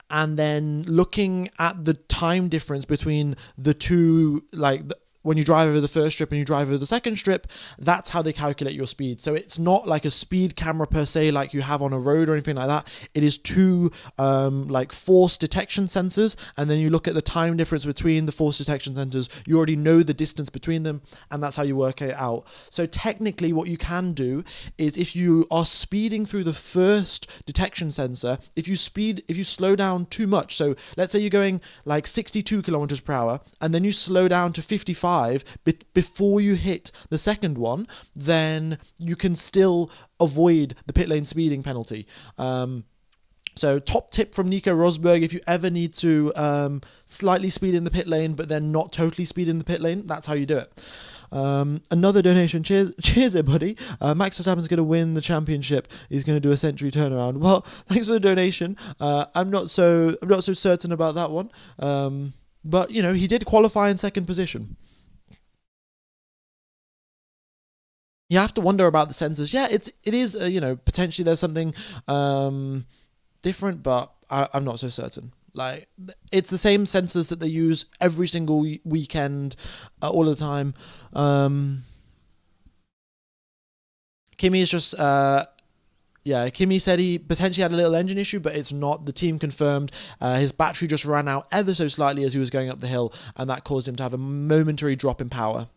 then looking at the time difference between the two, like when you drive over the first strip and you drive over the second strip, that's how they calculate your speed. So it's not like a speed camera per se like you have on a road or anything like that. It is two like force detection sensors, and then you look at the time difference between the force detection sensors. You already know the distance between them, and that's how you work it out. So technically what you can do is, if you are speeding through the first detection sensor, if you slow down too much, so let's say you're going like 62 kilometers per hour and then you slow down to 55 before you hit the second one, then you can still avoid the pit lane speeding penalty. So top tip from Nico Rosberg: if you ever need to slightly speed in the pit lane but then not totally speed in the pit lane, that's how you do it. Another donation. Cheers there, buddy. Max Verstappen's going to win the championship. He's going to do a century turnaround. Well, thanks for the donation. I'm not so certain about that one. But you know, he did qualify in second position. You have to wonder about the sensors. Yeah, it is you know, potentially there's something different, but I'm not so certain. Like, it's the same sensors that they use every single weekend, all the time. Kimi is just Kimi said he potentially had a little engine issue, but it's not. The team confirmed his battery just ran out ever so slightly as he was going up the hill, and that caused him to have a momentary drop in power.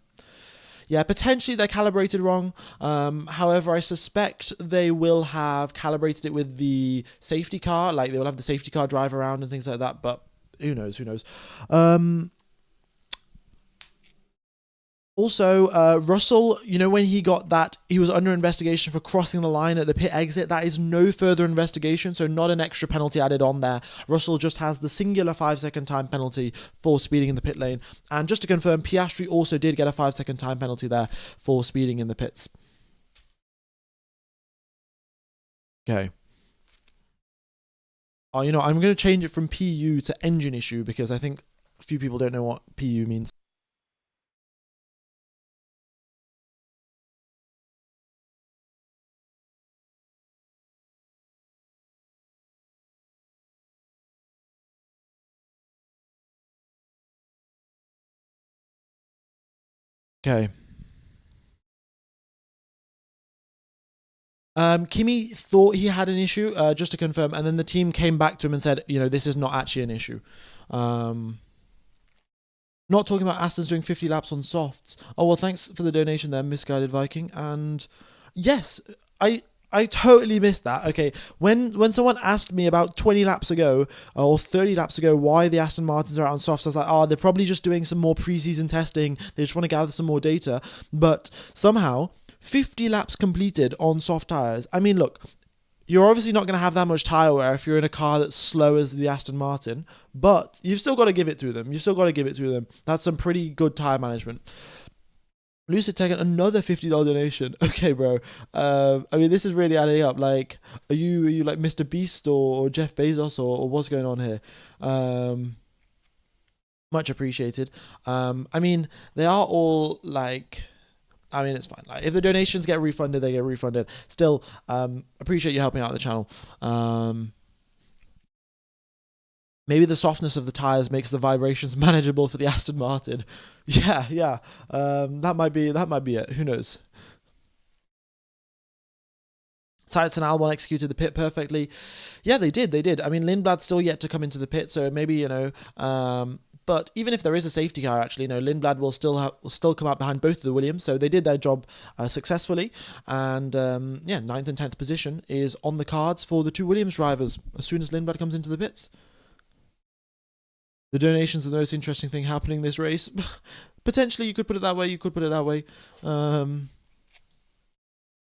Yeah, potentially they're calibrated wrong. However, I suspect they will have calibrated it with the safety car. Like, they will have the safety car drive around and things like that. But who knows? Also, Russell, you know, when he got that, he was under investigation for crossing the line at the pit exit. That is no further investigation, so not an extra penalty added on there. Russell just has the singular 5-second time penalty for speeding in the pit lane. And just to confirm, Piastri also did get a 5-second time penalty there for speeding in the pits. Okay. Oh, you know, I'm going to change it from PU to engine issue, because I think a few people don't know what PU means. Okay. Kimi thought he had an issue, just to confirm, and then the team came back to him and said, you know, this is not actually an issue. Not talking about Aston's doing 50 laps on softs. Oh, well, thanks for the donation there, Misguided Viking. And yes, I totally missed that. Okay, when someone asked me about 20 laps ago or 30 laps ago why the Aston Martins are out on softs, I was like, oh, they're probably just doing some more preseason testing. They just want to gather some more data. But somehow, 50 laps completed on soft tyres. I mean, look, you're obviously not going to have that much tyre wear if you're in a car that's slow as the Aston Martin, but you've still got to give it to them. That's some pretty good tyre management. Lucid taking another $50 donation. Okay, bro. I mean, this is really adding up. Like, are you like Mr. Beast or Jeff Bezos or what's going on here? Much appreciated. I mean, they are all like, I mean, it's fine. Like, if the donations get refunded, they get refunded. Still, appreciate you helping out the channel. Maybe the softness of the tires makes the vibrations manageable for the Aston Martin. Yeah. That might be it. Who knows? Sainz and Albon executed the pit perfectly. Yeah, they did. I mean, Lindblad's still yet to come into the pit, so maybe, you know, but even if there is a safety car, actually, Lindblad will still come out behind both of the Williams, so they did their job successfully, and yeah, 9th and 10th position is on the cards for the two Williams drivers as soon as Lindblad comes into the pits. The donations are the most interesting thing happening this race. Potentially, you could put it that way. You could put it that way.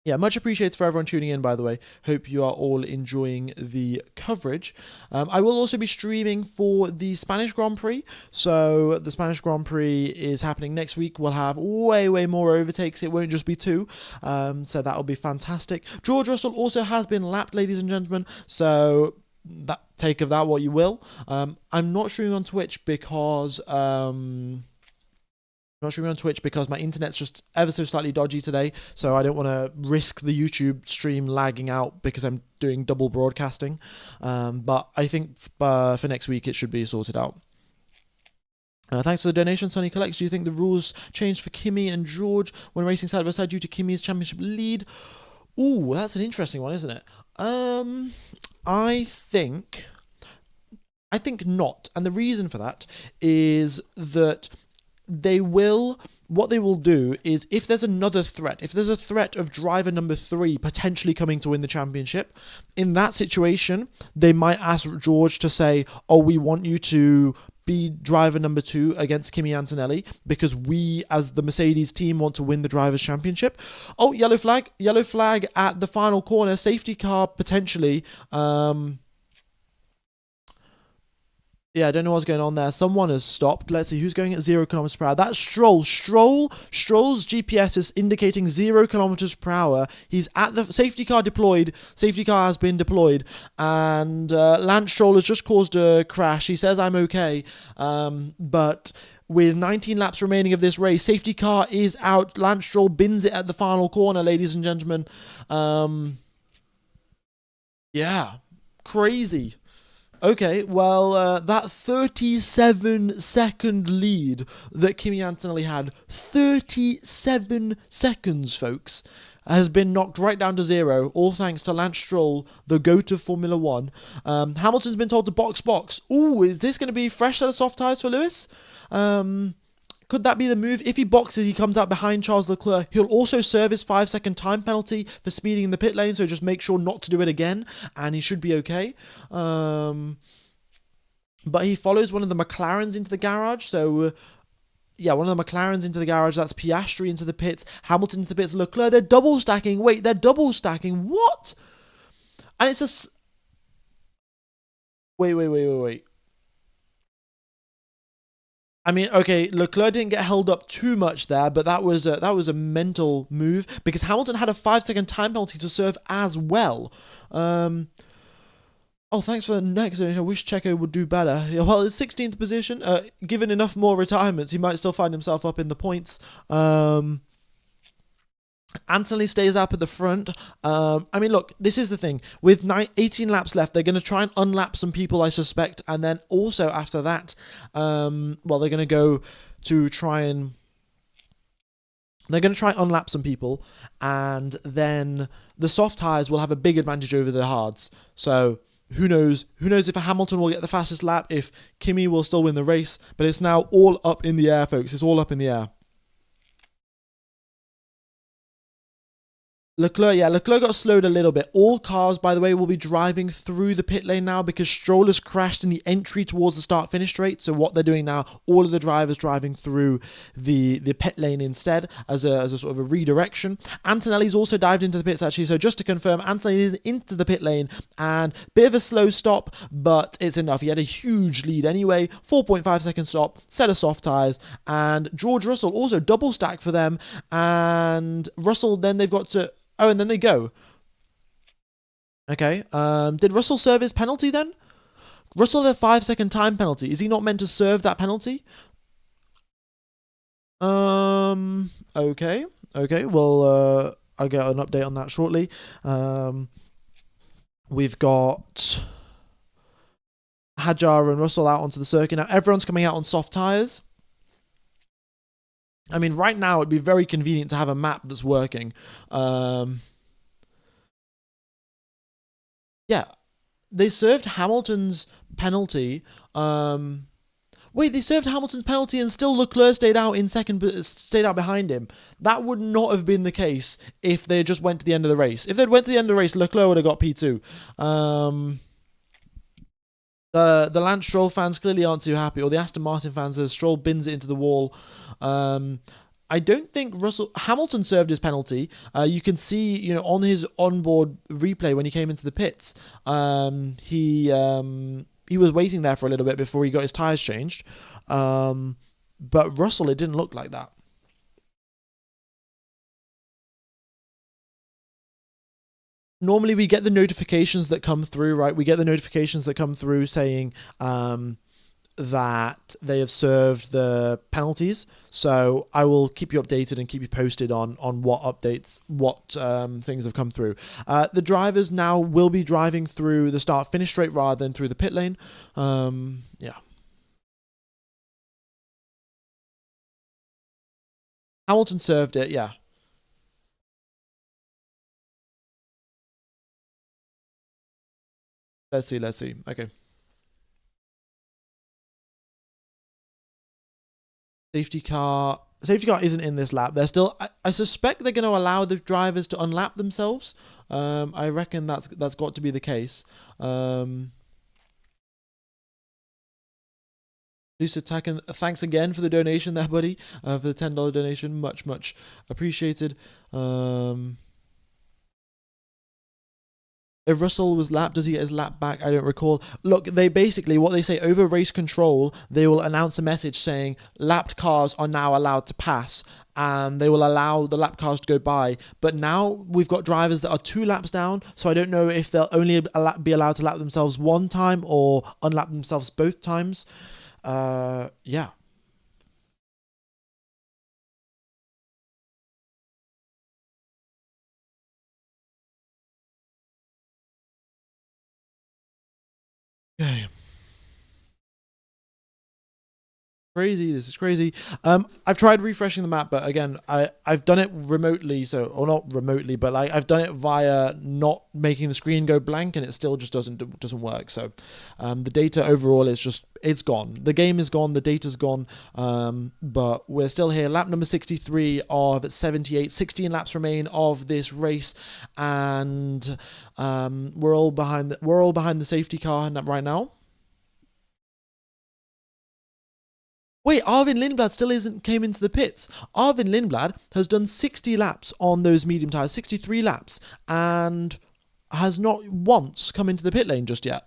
Yeah, much appreciated for everyone tuning in, by the way. Hope you are all enjoying the coverage. I will also be streaming for the Spanish Grand Prix. So the Spanish Grand Prix is happening next week. We'll have way more overtakes. It won't just be 2. So that'll be fantastic. George Russell also has been lapped, ladies and gentlemen. So take of that what you will. I'm not streaming on Twitch because my internet's just ever so slightly dodgy today, so I don't want to risk the YouTube stream lagging out because I'm doing double broadcasting. But I think for next week it should be sorted out. Thanks for the donation, Sonny Collects. Do you think the rules changed for Kimi and George when racing side by side due to Kimi's championship lead? Ooh, that's an interesting one, isn't it? I think not, and the reason for that is that what they will do is, if there's another threat, if there's a threat of driver number 3 potentially coming to win the championship, in that situation, they might ask George to say, oh, we want you to be driver number 2 against Kimi Antonelli because we, as the Mercedes team, want to win the Drivers' Championship. Oh, yellow flag at the final corner, safety car potentially. Yeah, I don't know what's going on there. Someone has stopped. Let's see who's going at 0 kilometers per hour. That's Stroll. Stroll's GPS is indicating 0 kilometers per hour. He's at the safety car deployed. Safety car has been deployed, and Lance Stroll has just caused a crash. He says, "I'm okay," but with 19 laps remaining of this race, safety car is out. Lance Stroll bins it at the final corner, ladies and gentlemen. Yeah, crazy. Okay, well, that 37-second lead that Kimi Antonelli had, 37 seconds, folks, has been knocked right down to 0, all thanks to Lance Stroll, the GOAT of Formula 1. Hamilton's been told to box. Ooh, is this going to be fresh set of soft tyres for Lewis? Could that be the move? If he boxes, he comes out behind Charles Leclerc. He'll also serve his 5-second time penalty for speeding in the pit lane, so just make sure not to do it again, and he should be okay. But he follows one of the McLarens into the garage, so yeah, one of the McLarens into the garage. That's Piastri into the pits, Hamilton into the pits, Leclerc. They're double stacking. Wait, they're double stacking. What? And it's a... Wait. I mean, okay, Leclerc didn't get held up too much there, but that was a mental move because Hamilton had a 5-second time penalty to serve as well. Oh, thanks for the next donation. I wish Checo would do better. Well, his 16th position, given enough more retirements, he might still find himself up in the points. Anthony stays up at the front. I mean, look, this is the thing. With 18 laps left, they're going to try and unlap some people, I suspect. And then also after that, they're going to go to try and... They're going to try and unlap some people. And then the soft tyres will have a big advantage over the hards. So who knows? Who knows if Hamilton will get the fastest lap, if Kimi will still win the race. But it's now all up in the air, folks. It's all up in the air. Leclerc got slowed a little bit. All cars, by the way, will be driving through the pit lane now because Stroll has crashed in the entry towards the start-finish straight. So what they're doing now, all of the drivers driving through the pit lane instead as a sort of a redirection. Antonelli's also dived into the pits, actually. So just to confirm, Antonelli is into the pit lane and bit of a slow stop, but it's enough. He had a huge lead anyway. 4.5-second stop, set of soft tyres, and George Russell also double stack for them. And Russell, then they've got to... Oh, and then they go. Okay. Did Russell serve his penalty then? Russell had a 5-second time penalty. Is he not meant to serve that penalty? Okay. Well, I'll get an update on that shortly. We've got Hadjar and Russell out onto the circuit. Now, everyone's coming out on soft tyres. I mean, right now, it'd be very convenient to have a map that's working. Yeah. They served Hamilton's penalty. Well, Wait, they served Hamilton's penalty and still Leclerc stayed out in second, stayed out behind him. That would not have been the case if they just went to the end of the race. If they'd went to the end of the race, Leclerc would have got P2. The Lance Stroll fans clearly aren't too happy, or the Aston Martin fans as Stroll bins it into the wall. I don't think Hamilton served his penalty. You can see, on his onboard replay when he came into the pits, he was waiting there for a little bit before he got his tyres changed. But Russell, it didn't look like that. Normally we get the notifications that come through, right? We get the notifications that come through saying that they have served the penalties. So I will keep you updated and keep you posted on what updates, what things have come through. The drivers now will be driving through the start-finish straight rather than through the pit lane. Yeah. Hamilton served it, yeah. Let's see. Okay. Safety car isn't in this lap. They're still. I suspect they're going to allow the drivers to unlap themselves. I reckon that's got to be the case. Luce Tacken, thanks again for the donation there, buddy. For the $10 donation, much appreciated. If Russell was lapped, does he get his lap back? I don't recall. Look, they basically, what they say, over race control, they will announce a message saying lapped cars are now allowed to pass, and they will allow the lap cars to go by. But now we've got drivers that are 2 laps down, so I don't know if they'll only be allowed to lap themselves one time or unlap themselves both times. Yeah. Okay. Crazy. This is crazy. I've tried refreshing the map, but again, I've done it remotely, or not remotely, but I've done it via not making the screen go blank, and it still just doesn't work. So, the data overall is it's gone. The game is gone. The data's gone. But we're still here. Lap number 63 of 78. 16 laps remain of this race, and we're all behind the safety car right now. Wait, Arvin Lindblad still came into the pits. Arvin Lindblad has done 60 laps on those medium tyres, 63 laps, and has not once come into the pit lane just yet.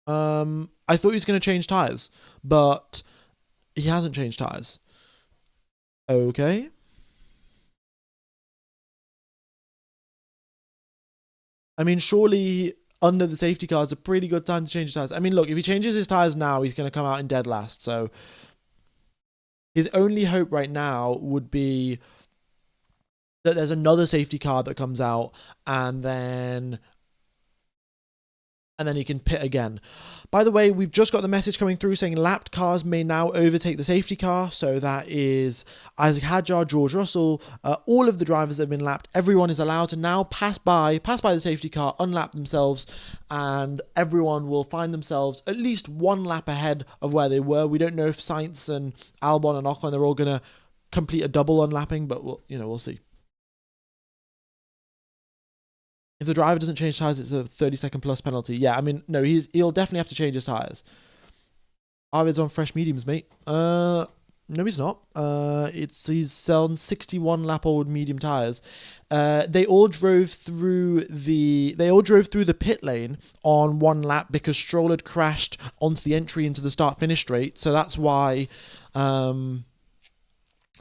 I thought he was going to change tyres, but he hasn't changed tyres. Okay. I mean, surely under the safety car is a pretty good time to change his tyres. I mean, look, if he changes his tyres now, he's going to come out in dead last. So his only hope right now would be that there's another safety car that comes out, and then he can pit again. By the way, we've just got the message coming through saying lapped cars may now overtake the safety car. So that is Isaac Hadjar, George Russell, all of the drivers that have been lapped. Everyone is allowed to now pass by the safety car, unlap themselves, and everyone will find themselves at least 1 lap ahead of where they were. We don't know if Sainz and Albon and Ocon, they're all going to complete a double unlapping, but we'll see. If the driver doesn't change tyres, it's a 30-second plus penalty. Yeah, I mean, no, he'll definitely have to change his tyres. Arvid's on fresh mediums, mate. No, he's not. He's on 61 lap old medium tyres. They all drove through the pit lane on 1 lap because Stroll had crashed onto the entry into the start-finish straight. So that's why the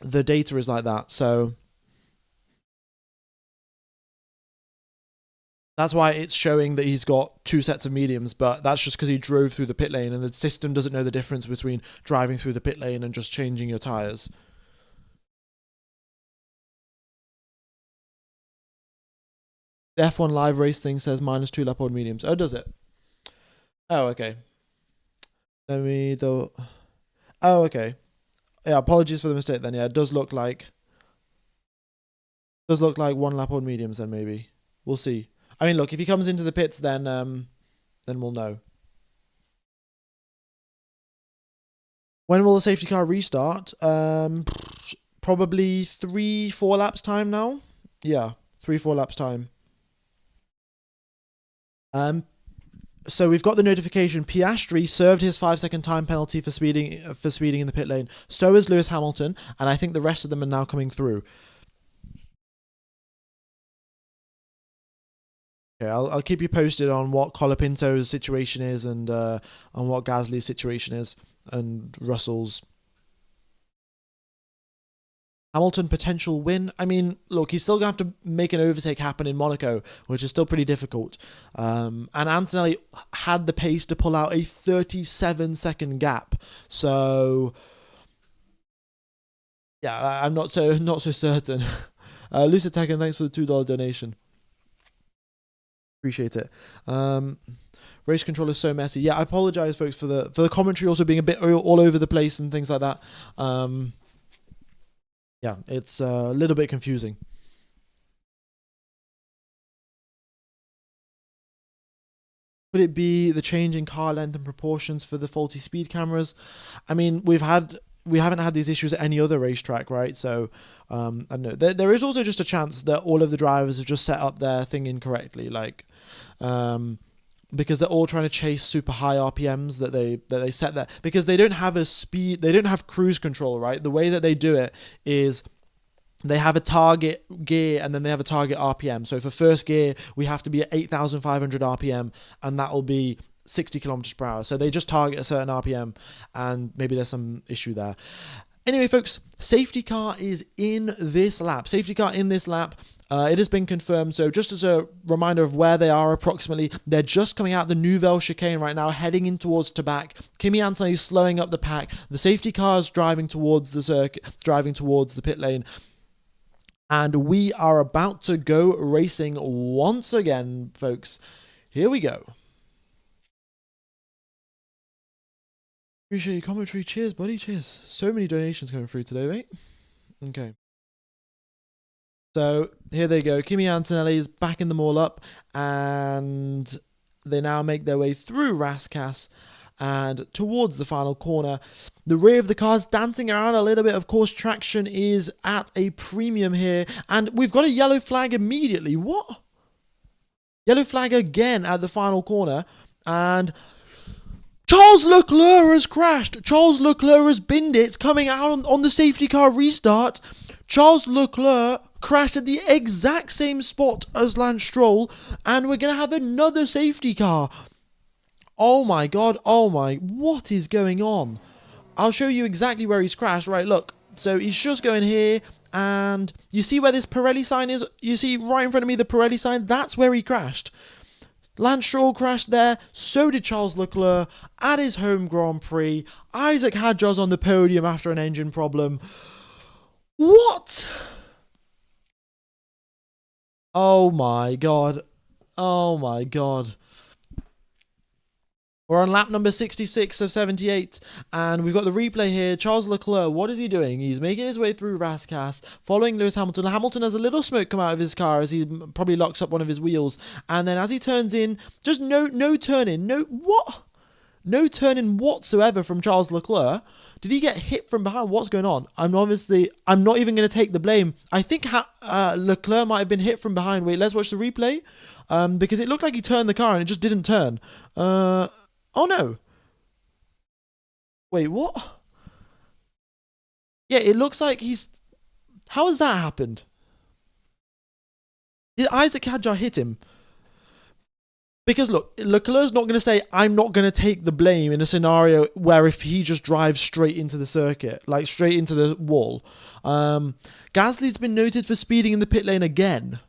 data is like that. So that's why it's showing that he's got 2 sets of mediums, but that's just because he drove through the pit lane, and the system doesn't know the difference between driving through the pit lane and just changing your tyres. The F1 live race thing says -2 lap old mediums. Oh, does it? Oh, okay. Oh, okay. Yeah, apologies for the mistake then. Yeah, it does look like 1 lap old mediums then, maybe. We'll see. I mean, look, if he comes into the pits, then we'll know. When will the safety car restart? Probably 3-4 laps time now. Yeah, 3-4 laps time. So we've got the notification. Piastri served his 5-second time penalty for speeding in the pit lane. So is Lewis Hamilton, and I think the rest of them are now coming through. Okay, I'll keep you posted on what Colapinto's situation is and on what Gasly's situation is and Russell's. Hamilton potential win. I mean, look, he's still going to have to make an overtake happen in Monaco, which is still pretty difficult. And Antonelli had the pace to pull out a 37-second gap. So, yeah, I'm not so certain. Lucid Tekken, thanks for the $2 donation. Appreciate it. Race control is so messy. Yeah, I apologize, folks, for the commentary also being a bit all over the place and things like that. Yeah, it's a little bit confusing. Could it be the change in car length and proportions for the faulty speed cameras? I mean, we haven't had these issues at any other racetrack, right? So, I don't know. There is also just a chance that all of the drivers have just set up their thing incorrectly, like, because they're all trying to chase super high RPMs that they set there, because they don't have they don't have cruise control, right? The way that they do it is they have a target gear and then they have a target RPM. So for first gear, we have to be at 8,500 RPM, and that will be 60 kilometers per hour. So they just target a certain RPM, and maybe there's some issue there. Anyway, folks, safety car is in this lap. It has been confirmed. So just as a reminder of where they are approximately, they're just coming out the Nouvelle chicane right now, heading in towards Tabac. Kimi Antonelli is slowing up the pack. The safety car is driving towards the circuit, driving towards the pit lane. And we are about to go racing once again, folks. Here we go. Appreciate your commentary. Cheers, buddy. Cheers. So many donations coming through today, mate. Okay. So here they go. Kimi Antonelli is backing them all up, and they now make their way through Rascasse and towards the final corner. The rear of the car's dancing around a little bit. Of course, traction is at a premium here, and we've got a yellow flag immediately. What? Yellow flag again at the final corner, and Charles Leclerc has crashed. Charles Leclerc has binned it coming out on the safety car restart. Charles Leclerc crashed at the exact same spot as Lance Stroll, and we're going to have another safety car. Oh my god, what is going on? I'll show you exactly where he's crashed. Right, look, so he's just going here, and you see where this Pirelli sign is? You see right in front of me the Pirelli sign? That's where he crashed. Lance Stroll crashed there, so did Charles Leclerc at his home Grand Prix. Isaac Hadjar's on the podium after an engine problem. What? Oh my god. Oh my god. We're on lap number 66 of 78, and we've got the replay here. Charles Leclerc, what is he doing? He's making his way through Rascasse, following Lewis Hamilton. Hamilton has a little smoke come out of his car as he probably locks up one of his wheels, and then as he turns in, just no turn-in. No turn-in whatsoever from Charles Leclerc. Did he get hit from behind? What's going on? I'm not even going to take the blame. I think Leclerc might have been hit from behind. Wait, let's watch the replay, because it looked like he turned the car and it just didn't turn. Oh no. Wait, what? Yeah, it looks like how has that happened? Did Isaac Hadjar hit him? Because look, Leclerc's not going to say, I'm not going to take the blame in a scenario where if he just drives straight into the circuit, like straight into the wall. Gasly's been noted for speeding in the pit lane again.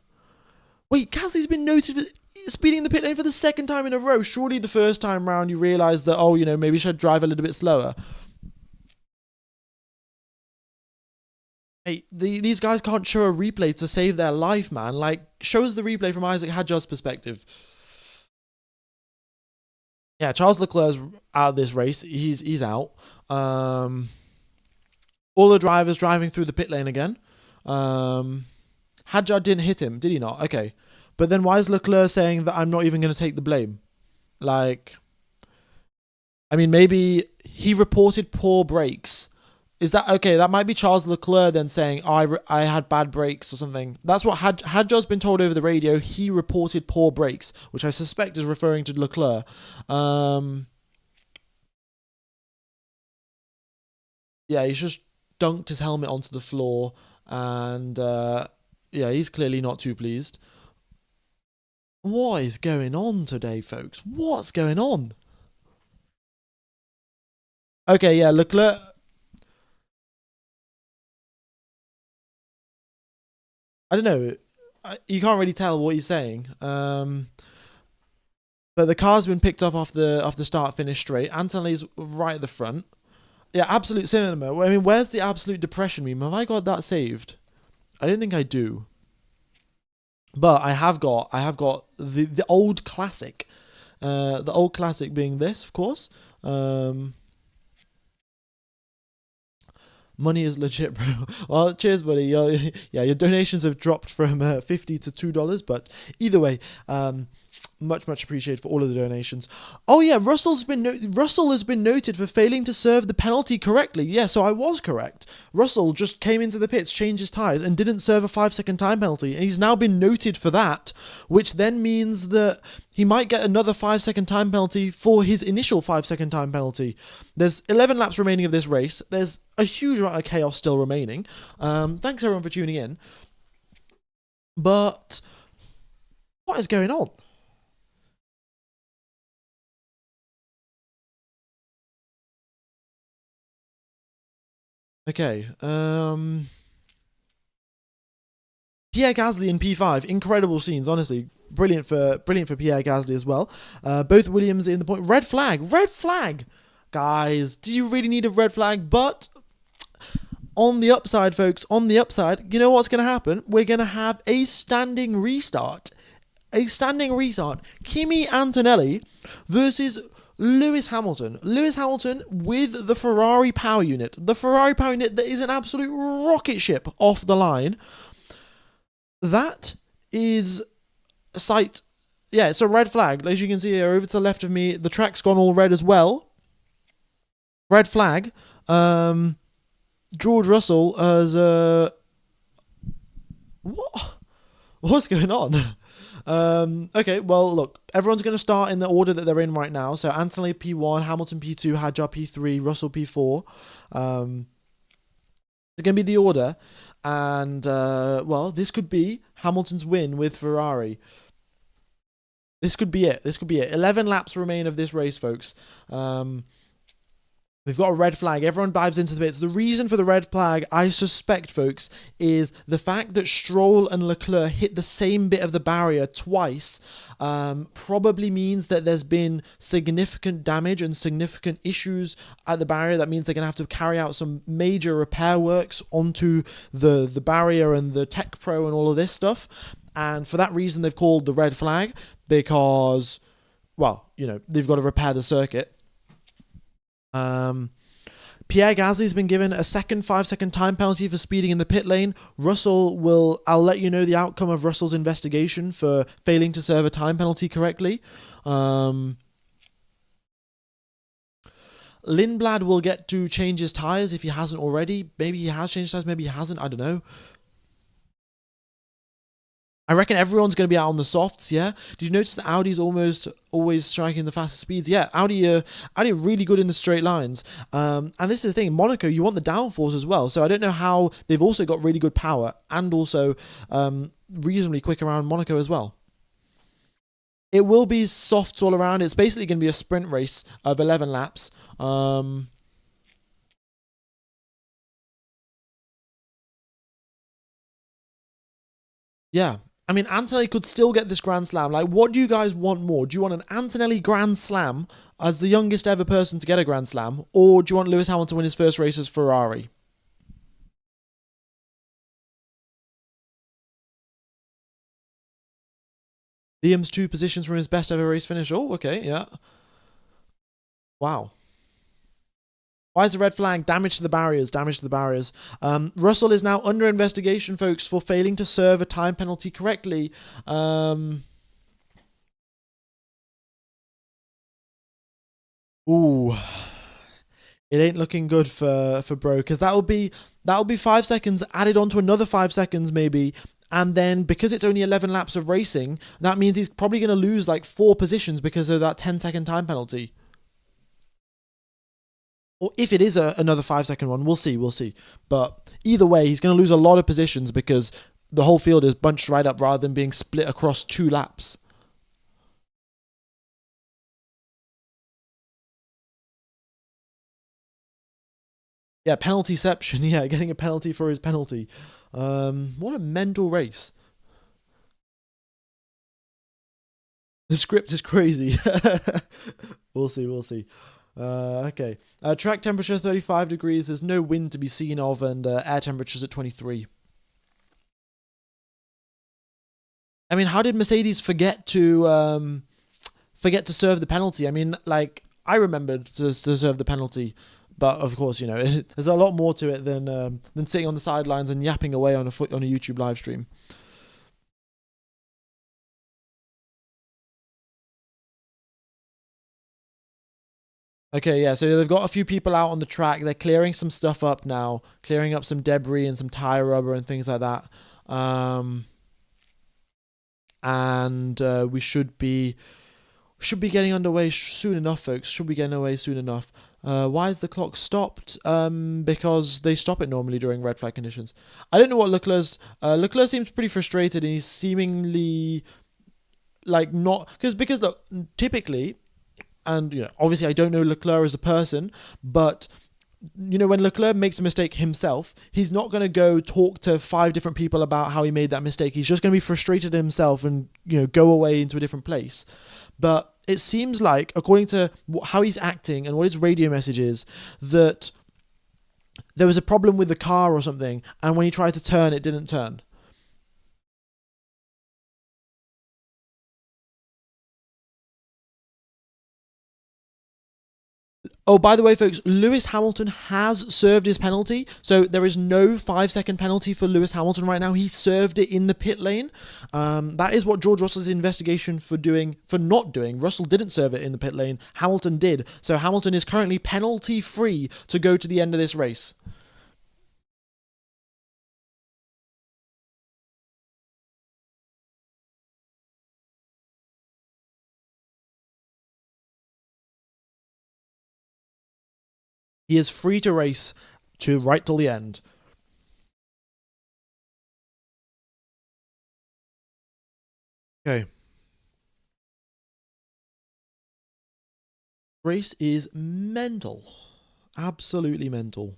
Wait, Gasly's been noted for speeding in the pit lane for the second time in a row. Surely the first time round you realised that, oh, maybe you should drive a little bit slower. Hey, these guys can't show a replay to save their life, man. Like, show us the replay from Isaac Hadjar's perspective. Yeah, Charles Leclerc's out of this race. He's out. All the drivers driving through the pit lane again. Hadjar didn't hit him, did he not? Okay. But then why is Leclerc saying that I'm not even going to take the blame? Like, I mean, maybe he reported poor brakes. Is that okay? That might be Charles Leclerc then saying, oh, I had bad brakes or something. That's what Hadjar's been told over the radio. He reported poor brakes, which I suspect is referring to Leclerc. Yeah, he's just dunked his helmet onto the floor, and yeah, he's clearly not too pleased. What is going on today, folks? What's going on? Okay, yeah, Leclerc. I don't know. You can't really tell what he's saying. But the car's been picked up off the start finish straight. Antonelli's right at the front. Yeah, absolute cinema. I mean, where's the absolute depression meme? Have I got that saved? I don't think I do. But I have got the old classic. The old classic being this, of course. Money is legit, bro. Well, cheers, buddy. Your donations have dropped from $50 to $2, but either way, much appreciated for all of the donations. Oh yeah, Russell has been noted for failing to serve the penalty correctly. Yeah, so I was correct. Russell just came into the pits, changed his tyres, and didn't serve a 5-second time penalty, and he's now been noted for that, which then means that he might get another 5-second time penalty for his initial 5-second time penalty. There's 11 laps remaining of this race. There's a huge amount of chaos still remaining. Thanks everyone for tuning in. But what is going on? Okay, Pierre Gasly in P5, incredible scenes, honestly. Brilliant for Pierre Gasly as well. Both Williams in the point. Red flag! Guys, do you really need a red flag? But on the upside, folks, on the upside, you know what's going to happen? We're going to have a standing restart. Kimi Antonelli versus Lewis Hamilton. Lewis Hamilton with the Ferrari power unit. The Ferrari power unit that is an absolute rocket ship off the line. That is a sight. Yeah, it's a red flag. As you can see here, over to the left of me, the track's gone all red as well. Red flag. George Russell has what's going on? Okay, well, look, everyone's going to start in the order that they're in right now. So Antonelli P1, Hamilton P2, Hadjar P3, Russell P4. It's going to be the order. And, well, this could be Hamilton's win with Ferrari. This could be it. 11 laps remain of this race, folks. We've got a red flag. Everyone dives into the bits. The reason for the red flag, I suspect, folks, is the fact that Stroll and Leclerc hit the same bit of the barrier twice. Probably means that there's been significant damage and significant issues at the barrier. That means they're going to have to carry out some major repair works onto the barrier and the Tech Pro and all of this stuff. And for that reason, they've called the red flag because, well, you know, they've got to repair the circuit. Pierre Gasly's been given a second 5-second time penalty for speeding in the pit lane. I'll let you know the outcome of Russell's investigation for failing to serve a time penalty correctly. Lindblad will get to change his tyres if he hasn't already. Maybe he has changed tyres, maybe he hasn't, I don't know. I reckon everyone's going to be out on the softs, yeah? Did you notice that Audi's almost always striking the fastest speeds? Yeah, Audi are really good in the straight lines. And this is the thing, in Monaco, you want the downforce as well. So I don't know how they've also got really good power and also reasonably quick around Monaco as well. It will be softs all around. It's basically going to be a sprint race of 11 laps. Yeah. I mean, Antonelli could still get this Grand Slam. Like, what do you guys want more? Do you want an Antonelli Grand Slam as the youngest ever person to get a Grand Slam? Or do you want Lewis Hamilton to win his first race as Ferrari? Liam's 2 positions from his best ever race finish. Oh, okay, yeah. Wow. Why is the red flag? Damage to the barriers. Russell is now under investigation, folks, for failing to serve a time penalty correctly. Ooh, it ain't looking good for bro, because that'll be 5 seconds added on to another 5 seconds maybe, and then because it's only 11 laps of racing, that means he's probably going to lose like 4 positions because of that 10-second time penalty. Or if it is another 5 second one, we'll see, we'll see. But either way, he's going to lose a lot of positions because the whole field is bunched right up rather than being split across 2 laps. Yeah, penaltyception. Yeah, getting a penalty for his penalty. What a mental race. The script is crazy. We'll see, we'll see. Okay. Track temperature 35 degrees. There's no wind to be seen of, and air temperatures at 23. I mean, how did Mercedes forget to serve the penalty? I mean, like I remembered to serve the penalty, but of course, there's a lot more to it than sitting on the sidelines and yapping away on a YouTube live stream. Okay, yeah, so they've got a few people out on the track. They're clearing some stuff up now, clearing up some debris and some tire rubber and things like that. Um, and we should be getting underway soon enough, folks. Should be getting away soon enough. Why is the clock stopped? Because they stop it normally during red flag conditions. I don't know what Leclerc's. Leclerc seems pretty frustrated, and he's seemingly like not because look, typically, and obviously I don't know Leclerc as a person, but when Leclerc makes a mistake himself, he's not going to go talk to 5 different people about how he made that mistake. He's just going to be frustrated himself and go away into a different place. But it seems like, according to how he's acting and what his radio message is, that there was a problem with the car or something, and when he tried to turn, it didn't turn. Oh, by the way, folks, Lewis Hamilton has served his penalty. So there is no 5 second penalty for Lewis Hamilton right now. He served it in the pit lane. That is what George Russell's investigation for not doing. Russell didn't serve it in the pit lane. Hamilton did. So Hamilton is currently penalty free to go to the end of this race. He is free to race to right till the end. Okay. Race is mental. Absolutely mental.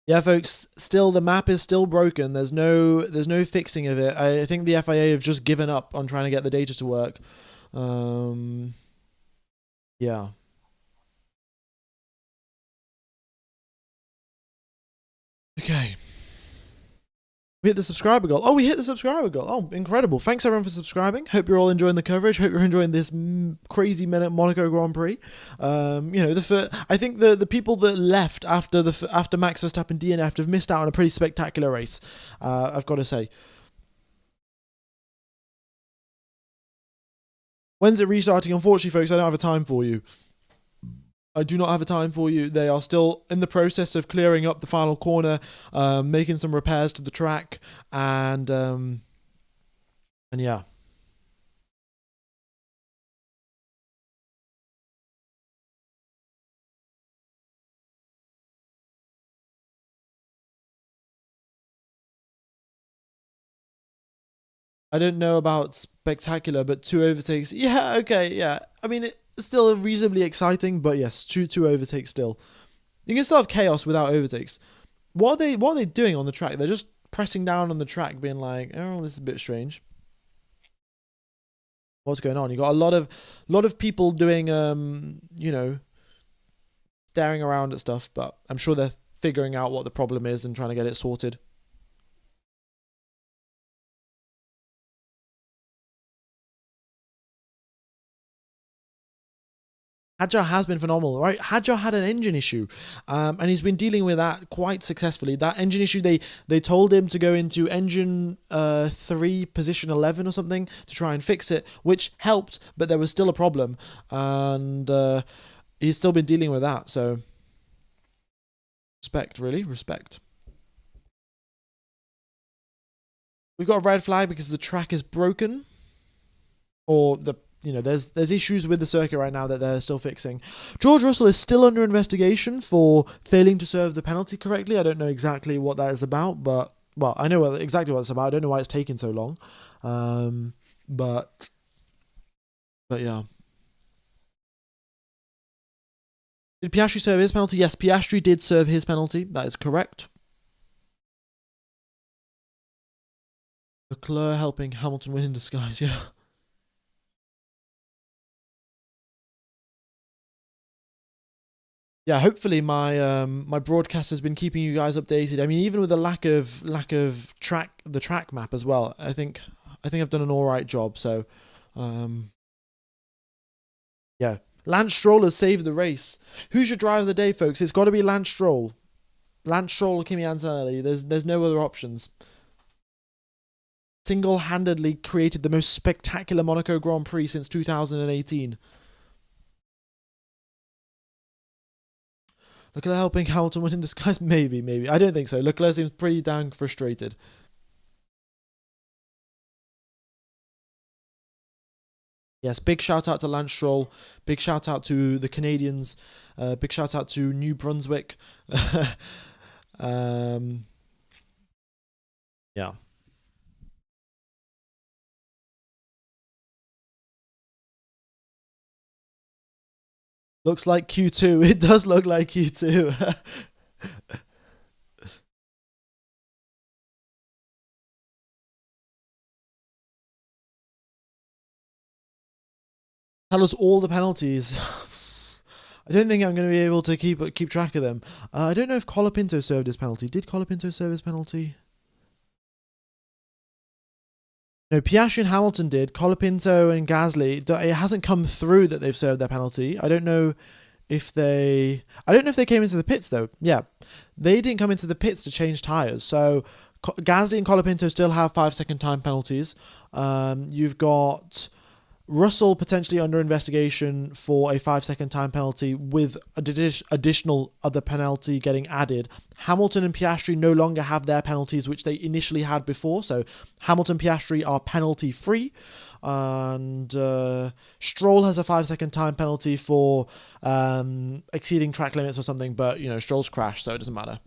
Yeah, folks. Still, the map is still broken. There's no fixing of it. I think the FIA have just given up on trying to get the data to work. Um, yeah. Okay. We hit the subscriber goal. Oh, we hit the subscriber goal. Oh, incredible. Thanks everyone for subscribing. Hope you're all enjoying the coverage. Hope you're enjoying this crazy minute Monaco Grand Prix. I think the people that left after Max Verstappen DNF'd have missed out on a pretty spectacular race. I've got to say. When's it restarting? Unfortunately, folks, I don't have a time for you. I do not have a time for you. They are still in the process of clearing up the final corner, making some repairs to the track, and yeah. I don't know about spectacular, but 2 overtakes. Yeah, okay, yeah. I mean, it's still reasonably exciting, but yes, two overtakes still. You can still have chaos without overtakes. What are they doing on the track? They're just pressing down on the track, being like, "Oh, this is a bit strange. What's going on?" You got a lot of people doing staring around at stuff, but I'm sure they're figuring out what the problem is and trying to get it sorted. Hadjar has been phenomenal, right? Hadjar had an engine issue, and he's been dealing with that quite successfully. That engine issue, they told him to go into engine 3, position 11 or something to try and fix it, which helped, but there was still a problem, and he's still been dealing with that. So, respect, really, respect. We've got a red flag because the track is broken, or there's issues with the circuit right now that they're still fixing. George Russell is still under investigation for failing to serve the penalty correctly. I don't know exactly what that is about, but I know exactly what it's about. I don't know why it's taken so long, but yeah. Did Piastri serve his penalty? Yes, Piastri did serve his penalty. That is correct. Leclerc helping Hamilton win in disguise. Yeah. Yeah, hopefully my broadcast has been keeping you guys updated. I mean, even with the lack of the track map as well, I think I've done an all right job. So, yeah, Lance Stroll has saved the race. Who's your driver of the day, folks? It's got to be Lance Stroll. Lance Stroll or Kimi Antonelli. There's no other options. Single-handedly created the most spectacular Monaco Grand Prix since 2018. Leclerc helping Hamilton win in disguise? Maybe. I don't think so. Leclerc seems pretty dang frustrated. Yes, big shout out to Lance Stroll. Big shout out to the Canadians. Big shout out to New Brunswick. Yeah. Looks like Q2. It does look like Q2. Tell us all the penalties. I don't think I'm going to be able to keep track of them. I don't know if Colapinto served his penalty. Did Colapinto serve his penalty? No, Piastri and Hamilton did. Colapinto and Gasly, it hasn't come through that they've served their penalty. I don't know if they came into the pits though. Yeah, they didn't come into the pits to change tyres. So Gasly and Colapinto still have 5-second time penalties. You've got Russell potentially under investigation for a 5-second time penalty with additional other penalty getting added. Hamilton and Piastri no longer have their penalties, which they initially had before. So Hamilton, Piastri are penalty free. And Stroll has a 5-second time penalty for exceeding track limits or something. But, Stroll's crashed, so it doesn't matter.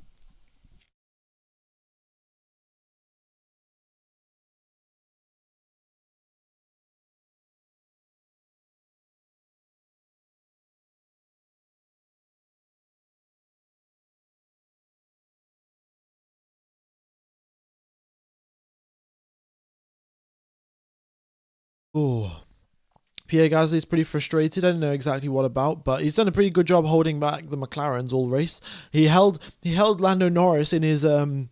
Oh, Pierre Gasly's pretty frustrated. I don't know exactly what about, but he's done a pretty good job holding back the McLarens all race. He held Lando Norris in his in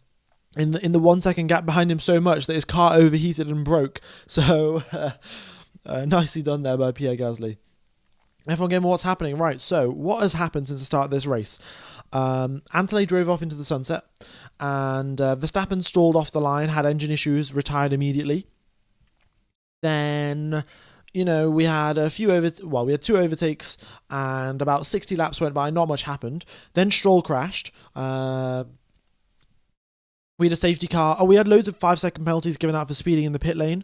the 1 second gap behind him so much that his car overheated and broke. So nicely done there by Pierre Gasly. F1 Gamer, what's happening? Right, so what has happened since the start of this race? Antonelli drove off into the sunset, and Verstappen stalled off the line, had engine issues, retired immediately. Then, we had we had 2 overtakes and about 60 laps went by. Not much happened. Then Stroll crashed. We had a safety car. Oh, we had loads of 5-second penalties given out for speeding in the pit lane.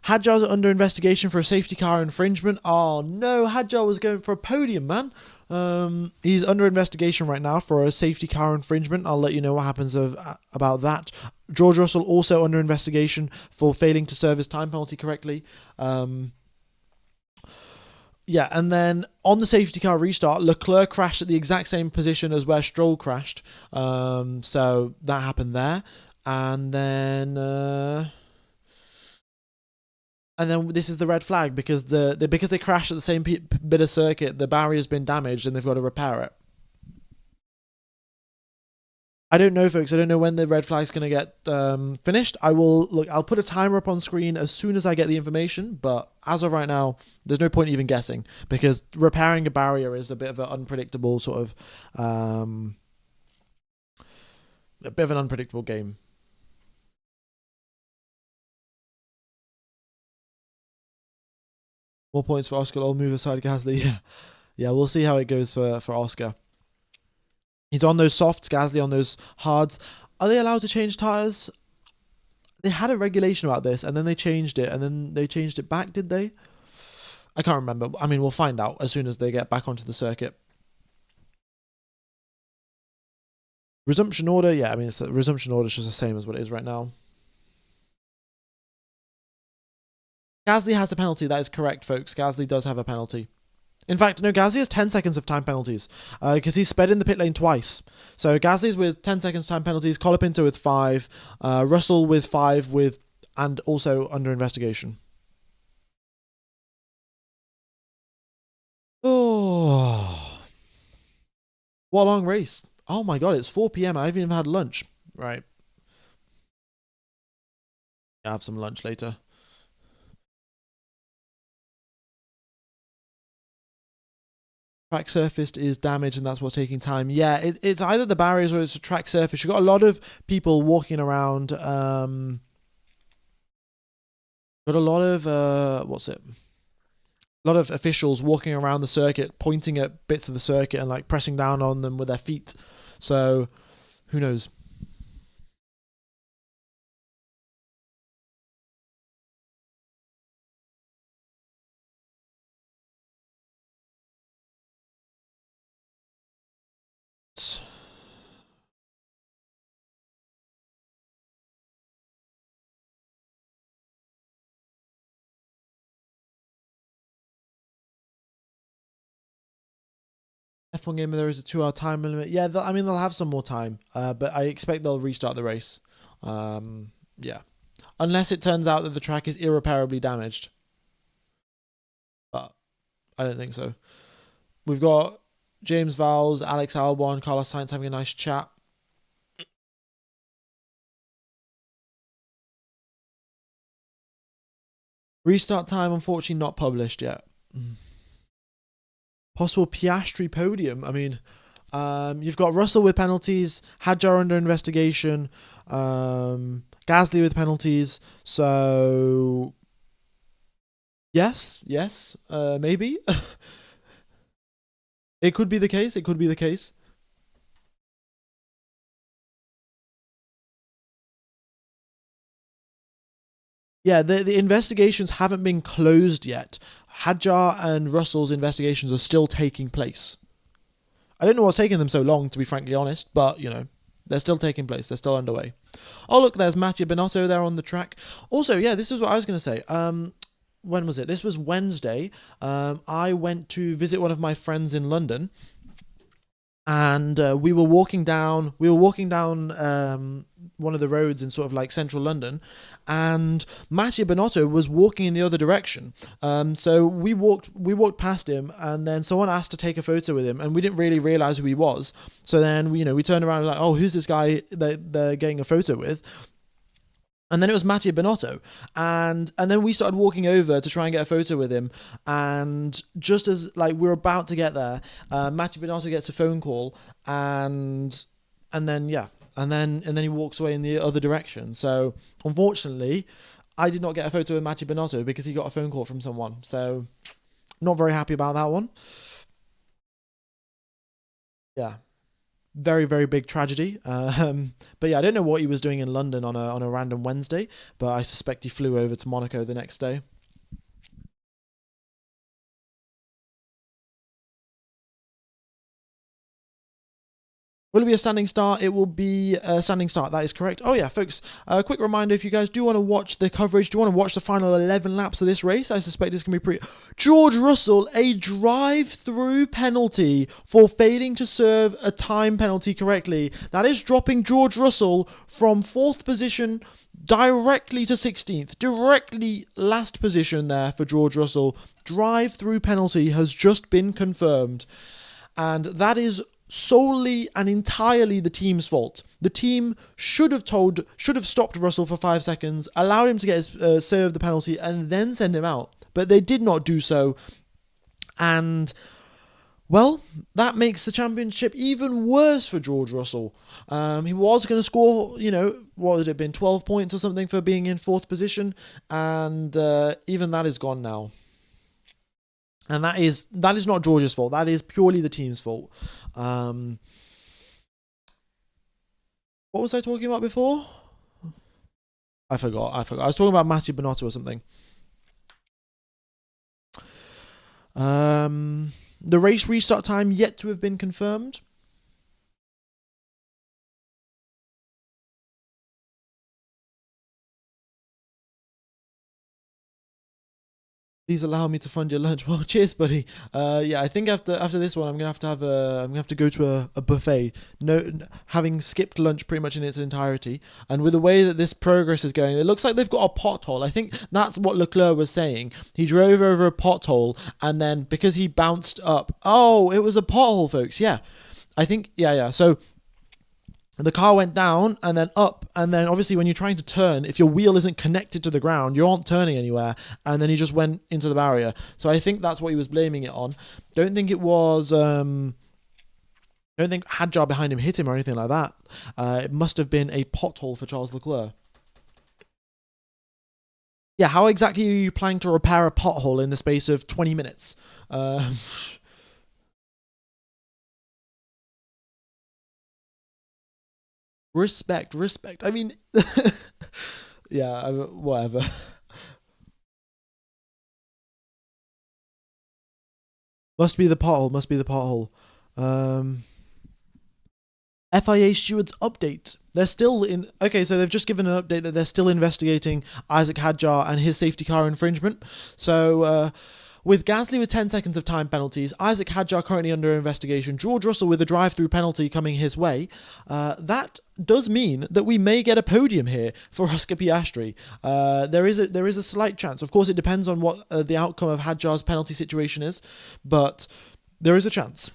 Hadjar's under investigation for a safety car infringement. Oh no, Hadjar was going for a podium, man. He's under investigation right now for a safety car infringement. I'll let you know what happens about that. George Russell also under investigation for failing to serve his time penalty correctly. Yeah, and then on the safety car restart, Leclerc crashed at the exact same position as where Stroll crashed. So that happened there. And then this is the red flag because because they crashed at the same bit of circuit, the barrier's been damaged and they've got to repair it. I don't know, folks. I don't know when the red flag's going to get finished. I'll put a timer up on screen as soon as I get the information. But as of right now, there's no point even guessing, because repairing a barrier is a bit of an unpredictable sort of, a bit of an unpredictable game. More points for Oscar. I'll move aside Gasly. Yeah, yeah. We'll see how it goes for Oscar. He's on those softs, Gasly on those hards. Are they allowed to change tyres? They had a regulation about this, and then they changed it, and then they changed it back, did they? I can't remember. I mean, we'll find out as soon as they get back onto the circuit. Resumption order, yeah, I mean, the resumption order is just the same as what it is right now. Gasly has a penalty. That is correct, folks. Gasly does have a penalty. In fact, no, Gasly has 10 seconds of time penalties because he's sped in the pit lane twice. So Gasly's with 10 seconds time penalties, Colapinto with 5, Russell with 5, and also under investigation. Oh, what a long race. Oh my god, it's 4 p.m. I haven't even had lunch. Right. I'll have some lunch later. Track surface is damaged, and that's what's taking time. Yeah, it's either the barriers or it's a track surface. You've got a lot of people walking around. Got a lot of a lot of officials walking around the circuit, pointing at bits of the circuit and like pressing down on them with their feet. So, who knows? F1 game, there is a 2-hour time limit. Yeah, I mean, they'll have some more time, but I expect they'll restart the race. Yeah. Unless it turns out that the track is irreparably damaged. But I don't think so. We've got James Vowles, Alex Albon, Carlos Sainz having a nice chat. Restart time, unfortunately, not published yet. Possible Piastri podium. I mean, you've got Russell with penalties, Hadjar under investigation, Gasly with penalties. So, yes, maybe. It could be the case. It could be the case. Yeah, the investigations haven't been closed yet. Hadjar and Russell's investigations are still taking place. I don't know what's taking them so long, to be frankly honest, but, you know, they're still taking place. They're still underway. Oh, look, there's Mattia Binotto there on the track. Also, yeah, this is what I was going to say. When was it? This was Wednesday. I went to visit one of my friends in London, and we were walking down one of the roads in sort of like central London, and Mattia Binotto was walking in the other direction. So we walked past him, and then someone asked to take a photo with him, and we didn't really realize who he was. So then we turned around and like, oh, who's this guy that they're getting a photo with? And then it was Mattia Binotto. And then we started walking over to try and get a photo with him. And just as like we're about to get there, Mattia Binotto gets a phone call, and then he walks away in the other direction. So unfortunately, I did not get a photo with Mattia Binotto because he got a phone call from someone. So not very happy about that one. Yeah. Very, very big tragedy. But yeah, I don't know what he was doing in London on a random Wednesday, but I suspect he flew over to Monaco the next day. Will it be a standing start? It will be a standing start. That is correct. Oh, yeah, folks, a quick reminder, if you guys do want to watch the coverage, do you want to watch the final 11 laps of this race? I suspect it's going to be pretty... George Russell, a drive-through penalty for failing to serve a time penalty correctly. That is dropping George Russell from 4th position directly to 16th. Directly last position there for George Russell. Drive-through penalty has just been confirmed. And that is solely and entirely the team's fault. The team should have stopped Russell for 5 seconds, allowed him to get his serve the penalty, and then send him out. But they did not do so, and well, that makes the championship even worse for George Russell. He was going to score, what would it have been, 12 points or something for being in 4th position, and even that is gone now. And that is not George's fault. That is purely the team's fault. What was I talking about before? I forgot. I was talking about Matthew Bonotto or something. The race restart time yet to have been confirmed. Please allow me to fund your lunch. Well, cheers, buddy. Yeah, I think after this one, I'm gonna have to go to a buffet. No, having skipped lunch pretty much in its entirety, and with the way that this progress is going, it looks like they've got a pothole. I think that's what Leclerc was saying. He drove over a pothole, and then because he bounced up, oh, it was a pothole, folks. Yeah, I think yeah. So the car went down and then up, and then obviously when you're trying to turn, if your wheel isn't connected to the ground, you aren't turning anywhere, and then he just went into the barrier. So I think that's what he was blaming it on. Don't think it was don't think Hadjar behind him hit him or anything like that. It must have been a pothole for Charles Leclerc. Yeah, how exactly are you planning to repair a pothole in the space of 20 minutes? Respect. I mean, yeah, whatever. Must be the pothole. FIA stewards update. They're still in. Okay, so they've just given an update that they're still investigating Isaac Hadjar and his safety car infringement. So, with Gasly with 10 seconds of time penalties, Isaac Hadjar currently under investigation, George Russell with a drive-through penalty coming his way, that does mean that we may get a podium here for Oscar Piastri. There is a slight chance. Of course, it depends on what the outcome of Hadjar's penalty situation is, but there is a chance.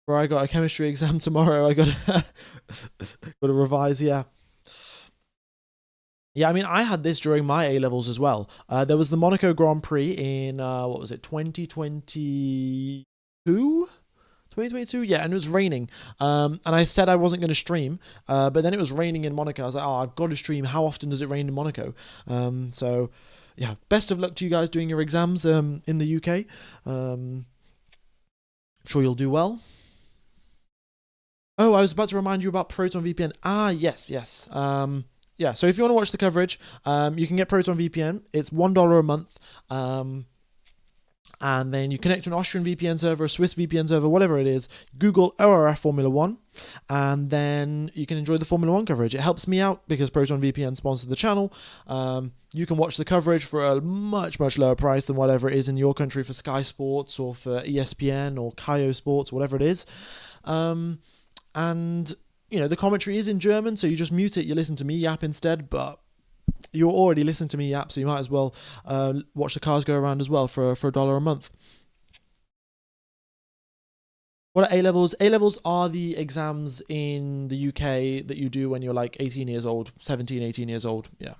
Where I got a chemistry exam tomorrow, I got to revise. Yeah. Yeah, I mean, I had this during my A-levels as well. There was the Monaco Grand Prix in, 2022? 2022? Yeah, and it was raining. And I said I wasn't going to stream, but then it was raining in Monaco. I was like, oh, I've got to stream. How often does it rain in Monaco? So, yeah, best of luck to you guys doing your exams in the UK. I'm sure you'll do well. Oh, I was about to remind you about Proton VPN. Ah, yes. Yeah, so if you want to watch the coverage, you can get Proton VPN. It's $1 a month. And then you connect to an Austrian VPN server, a Swiss VPN server, whatever it is. Google ORF Formula 1. And then you can enjoy the Formula 1 coverage. It helps me out because Proton VPN sponsors the channel. You can watch the coverage for a much, much lower price than whatever it is in your country for Sky Sports or for ESPN or Kayo Sports, whatever it is. And, the commentary is in German, so you just mute it, you listen to me yap instead, but you're already listening to me yap, so you might as well watch the cars go around as well for $1 a month. What are A-levels? A-levels are the exams in the UK that you do when you're like 18 years old, 17, 18 years old, yeah.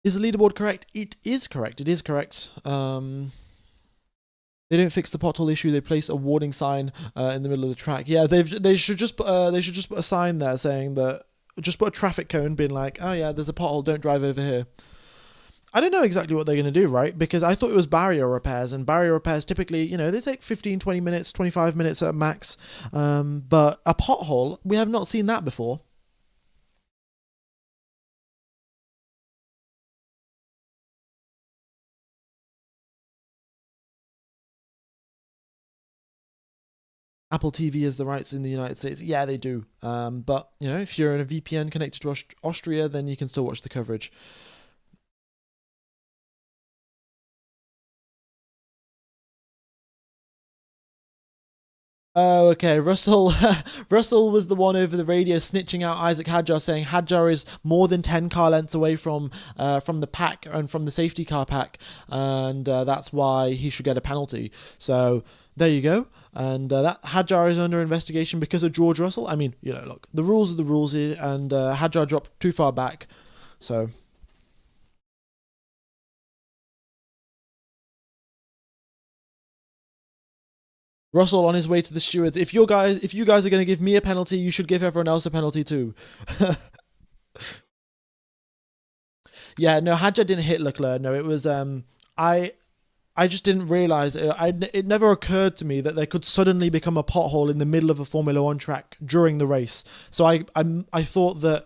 Is the leaderboard correct? It is correct. They don't fix the pothole issue. They place a warning sign in the middle of the track. Yeah, they should just put a sign there saying that. Just put a traffic cone, being like, oh yeah, there's a pothole. Don't drive over here. I don't know exactly what they're going to do, right? Because I thought it was barrier repairs, and barrier repairs typically, they take 15, 20 minutes, 25 minutes at max. But a pothole, we have not seen that before. Apple TV has the rights in the United States. Yeah, they do. But, if you're in a VPN connected to Austria, then you can still watch the coverage. Oh, okay. Russell Russell was the one over the radio snitching out Isaac Hadjar, saying Hadjar is more than 10 car lengths away from the pack and from the safety car pack, and that's why he should get a penalty. So there you go. And that Hadjar is under investigation because of George Russell. I mean, look, the rules are the rules here, and Hadjar dropped too far back, so. Russell on his way to the stewards. If you guys are going to give me a penalty, you should give everyone else a penalty too. Yeah, no, Hadja didn't hit Leclerc. No, it was I I just didn't realize it never occurred to me that there could suddenly become a pothole in the middle of a Formula One track during the race. So I thought that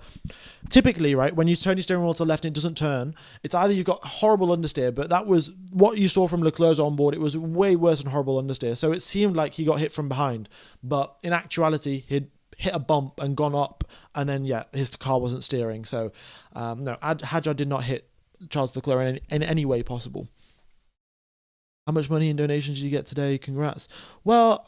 typically, right, when you turn your steering wheel to the left and it doesn't turn, it's either you've got horrible understeer, but that was what you saw from Leclerc's onboard. It was way worse than horrible understeer. So it seemed like he got hit from behind, but in actuality, he'd hit a bump and gone up, and then his car wasn't steering. So no, Hadjar did not hit Charles Leclerc in any way possible. How much money in donations did you get today? Congrats. Well,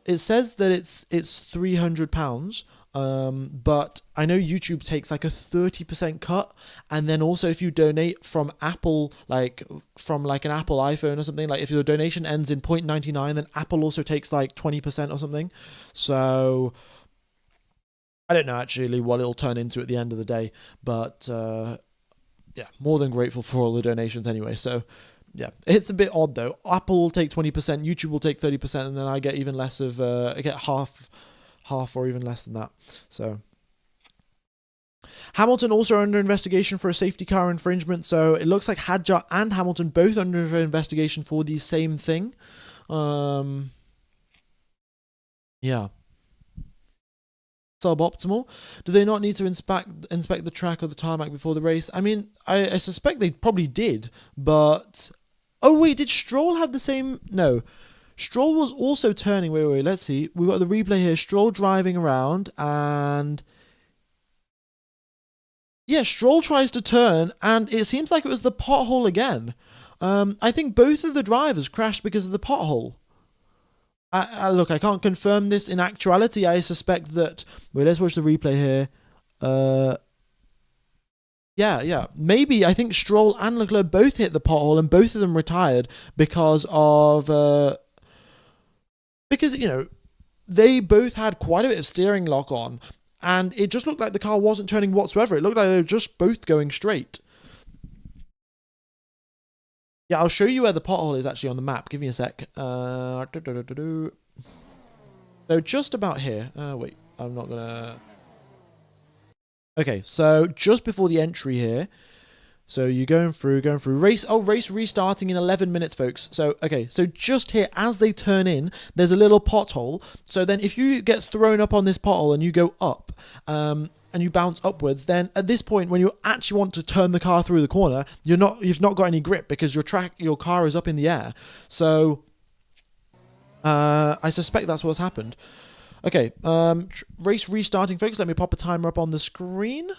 it says that it's £300, but I know YouTube takes like a 30% cut, and then also if you donate from Apple, like from like an Apple iPhone or something, like if your donation ends in 0.99, then Apple also takes like 20% or something. So I don't know actually what it'll turn into at the end of the day, but yeah, more than grateful for all the donations anyway. So yeah, it's a bit odd though. Apple will take 20%, YouTube will take 30%, and then I get even less of, I get half or even less than that. So Hamilton also under investigation for a safety car infringement. So it looks like Hadjar and Hamilton both under investigation for the same thing. Yeah. Suboptimal. Do they not need to inspect the track or the tarmac before the race? I mean, I suspect they probably did, but oh wait, did Stroll have the same? No, Stroll was also turning. Wait, let's see. We've got the replay here. Stroll driving around, and yeah, Stroll tries to turn, and it seems like it was the pothole again. I think both of the drivers crashed because of the pothole. Look, I can't confirm this. In actuality, I suspect that. Wait, let's watch the replay here. Yeah. Maybe I think Stroll and Leclerc both hit the pothole, and both of them retired because of because they both had quite a bit of steering lock on, and it just looked like the car wasn't turning whatsoever. It looked like they were just both going straight. Yeah, I'll show you where the pothole is actually on the map. Give me a sec. So just about here. Wait, I'm not gonna. Okay, so just before the entry here. So you're going through race. Oh, race restarting in 11 minutes, folks. So okay, so just here as they turn in, there's a little pothole. So then if you get thrown up on this pothole and you go up, and you bounce upwards, then at this point, when you actually want to turn the car through the corner, you've not got any grip because your car is up in the air. So I suspect that's what's happened. Okay, race restarting, folks. Let me pop a timer up on the screen.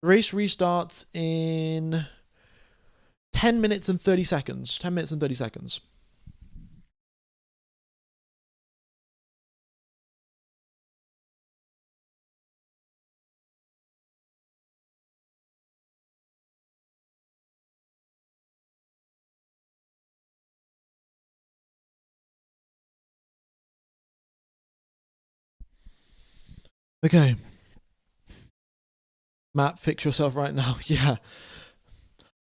Race restarts in 10 minutes and 30 seconds. 10 minutes and 30 seconds. Okay. Matt, fix yourself right now. Yeah.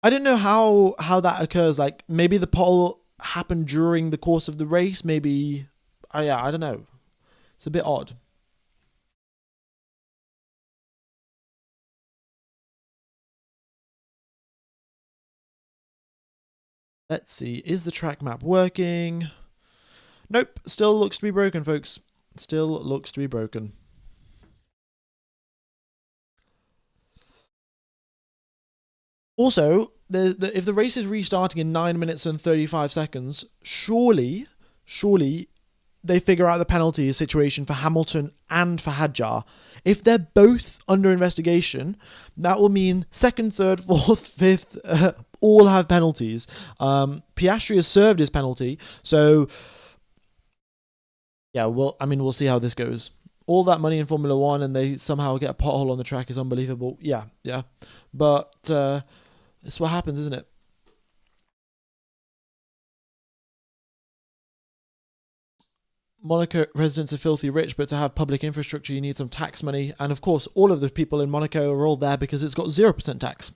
I don't know how that occurs. Like, maybe the pole happened during the course of the race. Maybe, yeah, I don't know. It's a bit odd. Let's see. Is the track map working? Nope. Still looks to be broken, folks. Still looks to be broken. Also, if the race is restarting in 9 minutes and 35 seconds, surely they figure out the penalty situation for Hamilton and for Hadjar. If they're both under investigation, that will mean second, third, fourth, fifth, all have penalties. Piastri has served his penalty, so yeah, we'll see how this goes. All that money in Formula One, and they somehow get a pothole on the track is unbelievable. Yeah, but it's what happens, isn't it? Monaco residents are filthy rich, but to have public infrastructure, you need some tax money. And of course, all of the people in Monaco are all there because it's got 0% tax.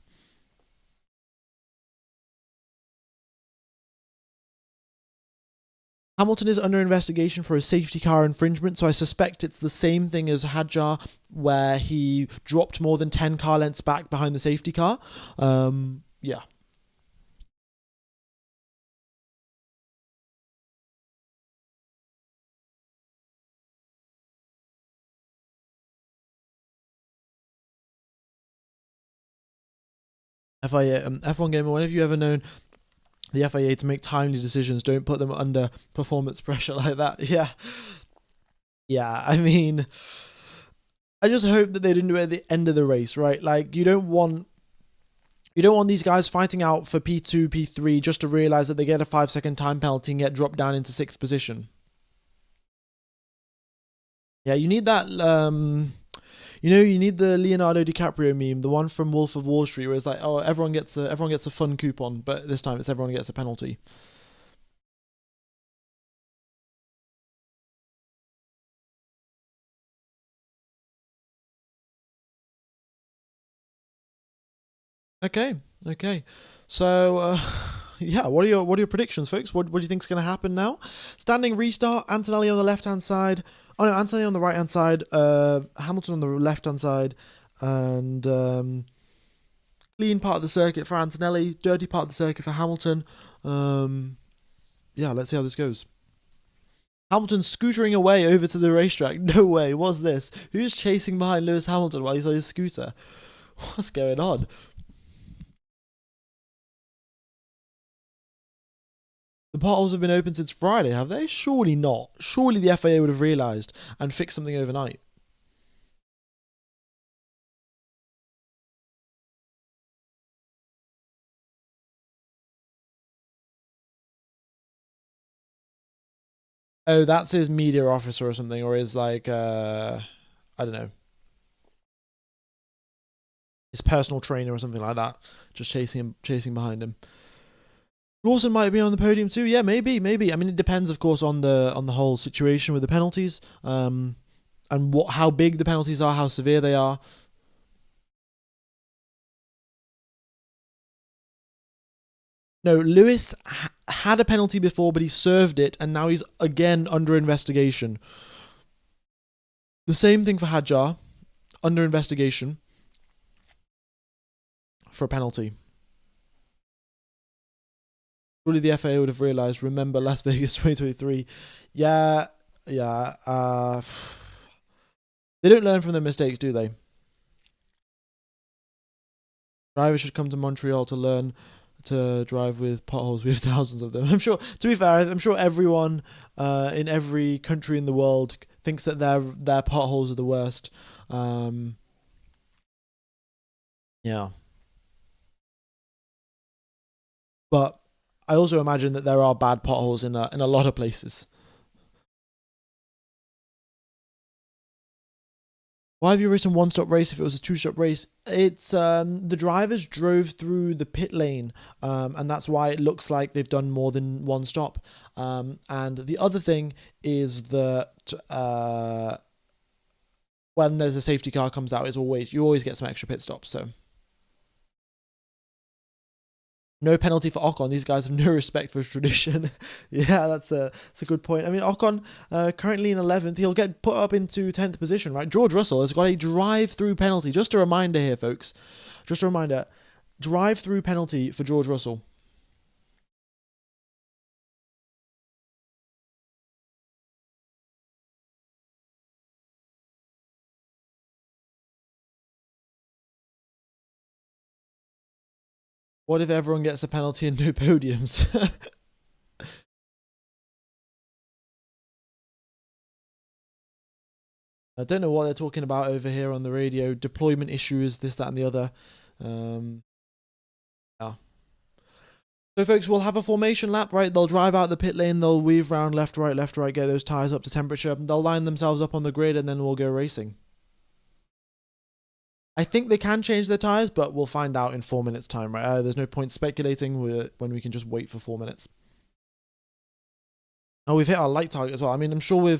Hamilton is under investigation for a safety car infringement, so I suspect it's the same thing as Hadjar, where he dropped more than 10 car lengths back behind the safety car. Yeah. FIA, F1 Gamer, when have you ever known the FIA to make timely decisions? Don't put them under performance pressure like that. Yeah, I mean, I just hope that they didn't do it at the end of the race, right? Like, you don't want these guys fighting out for P2, P3 just to realize that they get a 5-second time penalty and get dropped down into 6th position. Yeah, you need that. You need the Leonardo DiCaprio meme, the one from Wolf of Wall Street, where it's like, oh, everyone gets a fun coupon, but this time it's everyone gets a penalty. Okay. So, yeah, what are your predictions, folks? What do you think's going to happen now? Standing restart, Antonelli on the left-hand side. Oh, no, Antonelli on the right-hand side. Hamilton on the left-hand side. And clean part of the circuit for Antonelli. Dirty part of the circuit for Hamilton. Yeah, let's see how this goes. Hamilton scootering away over to the racetrack. No way, what's this? Who's chasing behind Lewis Hamilton while he's on his scooter? What's going on? The potholes have been open since Friday, have they? Surely not. Surely the FIA would have realised and fixed something overnight. Oh, that's his media officer or something, or his like I don't know, his personal trainer or something like that, just chasing behind him. Lawson might be on the podium too. Yeah, maybe. I mean, it depends, of course, on the whole situation with the penalties, and how big the penalties are, how severe they are. No, Lewis had a penalty before, but he served it, and now he's again under investigation. The same thing for Hadjar, under investigation for a penalty. Surely the FAA would have realised, remember Las Vegas 2023. Yeah. They don't learn from their mistakes, do they? Drivers should come to Montreal to learn to drive with potholes. We have thousands of them. I'm sure, to be fair, I'm sure everyone in every country in the world thinks that their potholes are the worst. Yeah. But I also imagine that there are bad potholes in a lot of places. Why have you written one-stop race if it was a two-stop race? It's the drivers drove through the pit lane, and that's why it looks like they've done more than one stop. And the other thing is that when there's a safety car comes out, you always get some extra pit stops. So no penalty for Ocon. These guys have no respect for tradition. Yeah, that's a good point. I mean, Ocon currently in 11th. He'll get put up into 10th position, right? George Russell has got a drive-through penalty. Just a reminder here, folks. Just a reminder. Drive-through penalty for George Russell. What if everyone gets a penalty and no podiums? I don't know what they're talking about over here on the radio. Deployment issues, this, that, and the other. Yeah. So, folks, we'll have a formation lap, right? They'll drive out the pit lane, they'll weave round left, right, get those tyres up to temperature, they'll line themselves up on the grid, and then we'll go racing. I think they can change their tyres, but we'll find out in 4 minutes' time, right? There's no point speculating when we can just wait for 4 minutes. Oh, we've hit our like target as well. I mean, I'm sure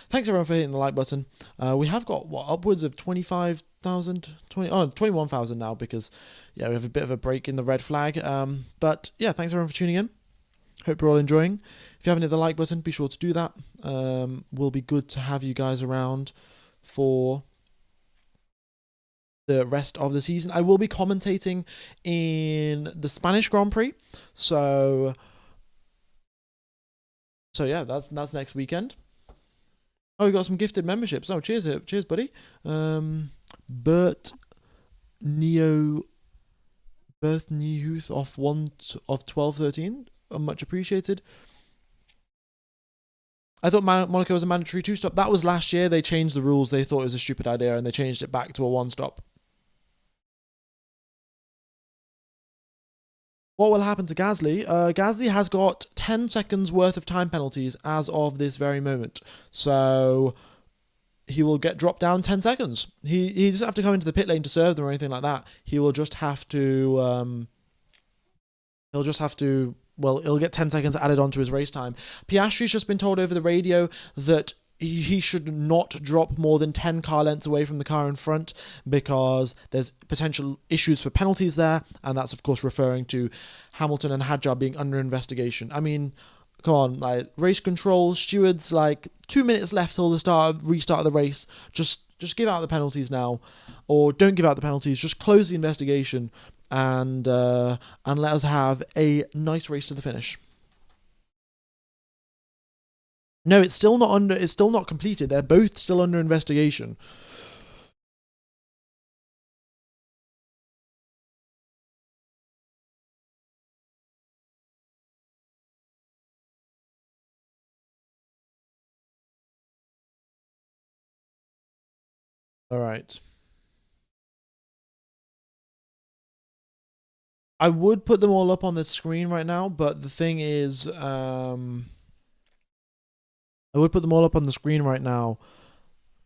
thanks everyone for hitting the like button. We have got, upwards of 25,000, 21,000 now because, yeah, we have a bit of a break in the red flag. But, yeah, thanks everyone for tuning in. Hope you're all enjoying. If you haven't hit the like button, be sure to do that. Will be good to have you guys around for the rest of the season. I will be commentating in the Spanish Grand Prix. So yeah, that's next weekend. Oh, we got some gifted memberships. Oh, cheers, buddy. Birth Neohuth off 1213. Much appreciated. I thought Monaco was a mandatory 2-stop. That was last year. They changed the rules. They thought it was a stupid idea, and they changed it back to a 1-stop. What will happen to Gasly? Gasly has got 10 seconds worth of time penalties as of this very moment. So he will get dropped down 10 seconds. He doesn't have to come into the pit lane to serve them or anything like that. He will just have to... he'll get 10 seconds added onto his race time. Piastri's just been told over the radio that he should not drop more than 10 car lengths away from the car in front because there's potential issues for penalties there, and that's of course referring to Hamilton and Hadjar being under investigation. I mean, come on, like race control, stewards, like 2 minutes left till the restart of the race. Just give out the penalties now, or don't give out the penalties. Just close the investigation and let us have a nice race to the finish. No, it's still not completed. They're both still under investigation. All right. I would put them all up on the screen right now, but the thing is, I would put them all up on the screen right now,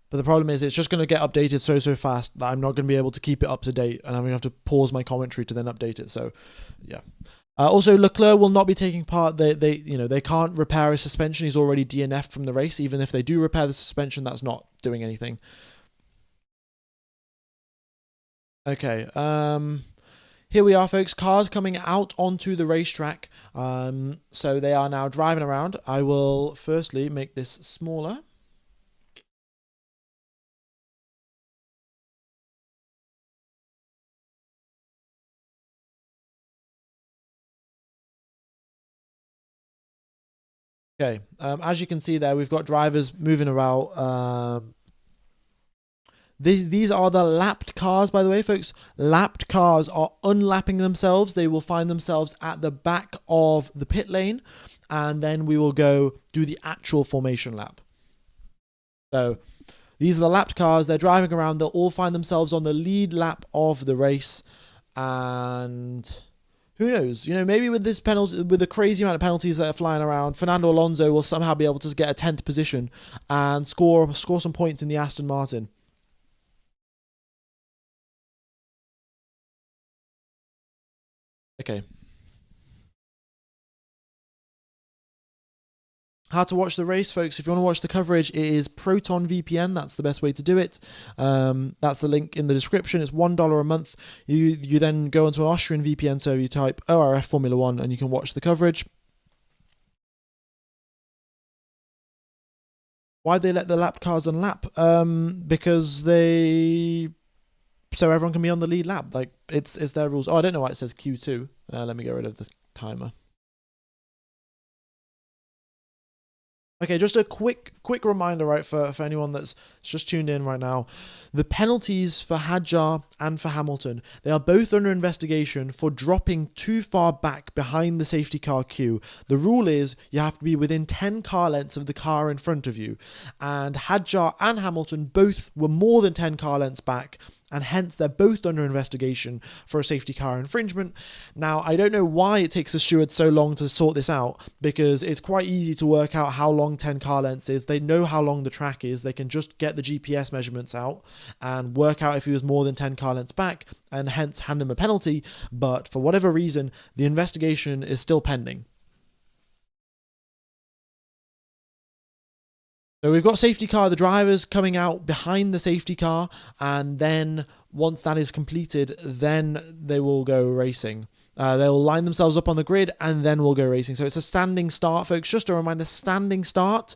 but the problem is it's just going to get updated so fast that I'm not going to be able to keep it up to date, and I'm going to have to pause my commentary to then update it. So, yeah. Also, Leclerc will not be taking part. They can't repair his suspension. He's already DNF'd from the race. Even if they do repair the suspension, that's not doing anything. Okay. Here we are, folks. Cars coming out onto the racetrack. So they are now driving around. I will firstly make this smaller. Okay. As you can see there, we've got drivers moving around. These are the lapped cars, by the way, folks. Lapped cars are unlapping themselves. They will find themselves at the back of the pit lane, and then we will go do the actual formation lap. So these are the lapped cars. They're driving around. They'll all find themselves on the lead lap of the race, and who knows? Maybe with the crazy amount of penalties that are flying around, Fernando Alonso will somehow be able to get a 10th position and score some points in the Aston Martin. Okay. How to watch the race, folks. If you want to watch the coverage, it is Proton VPN. That's the best way to do it. That's the link in the description. It's $1 a month. You then go into an Austrian VPN server, you type ORF Formula 1, and you can watch the coverage. Why'd they let the lap cars unlap? Because so everyone can be on the lead lap. Like, it's their rules. Oh, I don't know why it says Q2. Let me get rid of the timer. Okay, just a quick reminder, right, for anyone that's just tuned in right now. The penalties for Hadjar and for Hamilton, they are both under investigation for dropping too far back behind the safety car queue. The rule is you have to be within 10 car lengths of the car in front of you. And Hadjar and Hamilton both were more than 10 car lengths back, and hence they're both under investigation for a safety car infringement. Now, I don't know why it takes the steward so long to sort this out, because it's quite easy to work out how long 10 car lengths is. They know how long the track is. They can just get the GPS measurements out and work out if he was more than 10 car lengths back, and hence hand him a penalty. But for whatever reason, the investigation is still pending. So we've got safety car, the drivers coming out behind the safety car, and then once that is completed, then they will go racing. They'll line themselves up on the grid, and then we'll go racing. So it's a standing start, folks. Just a reminder, standing start.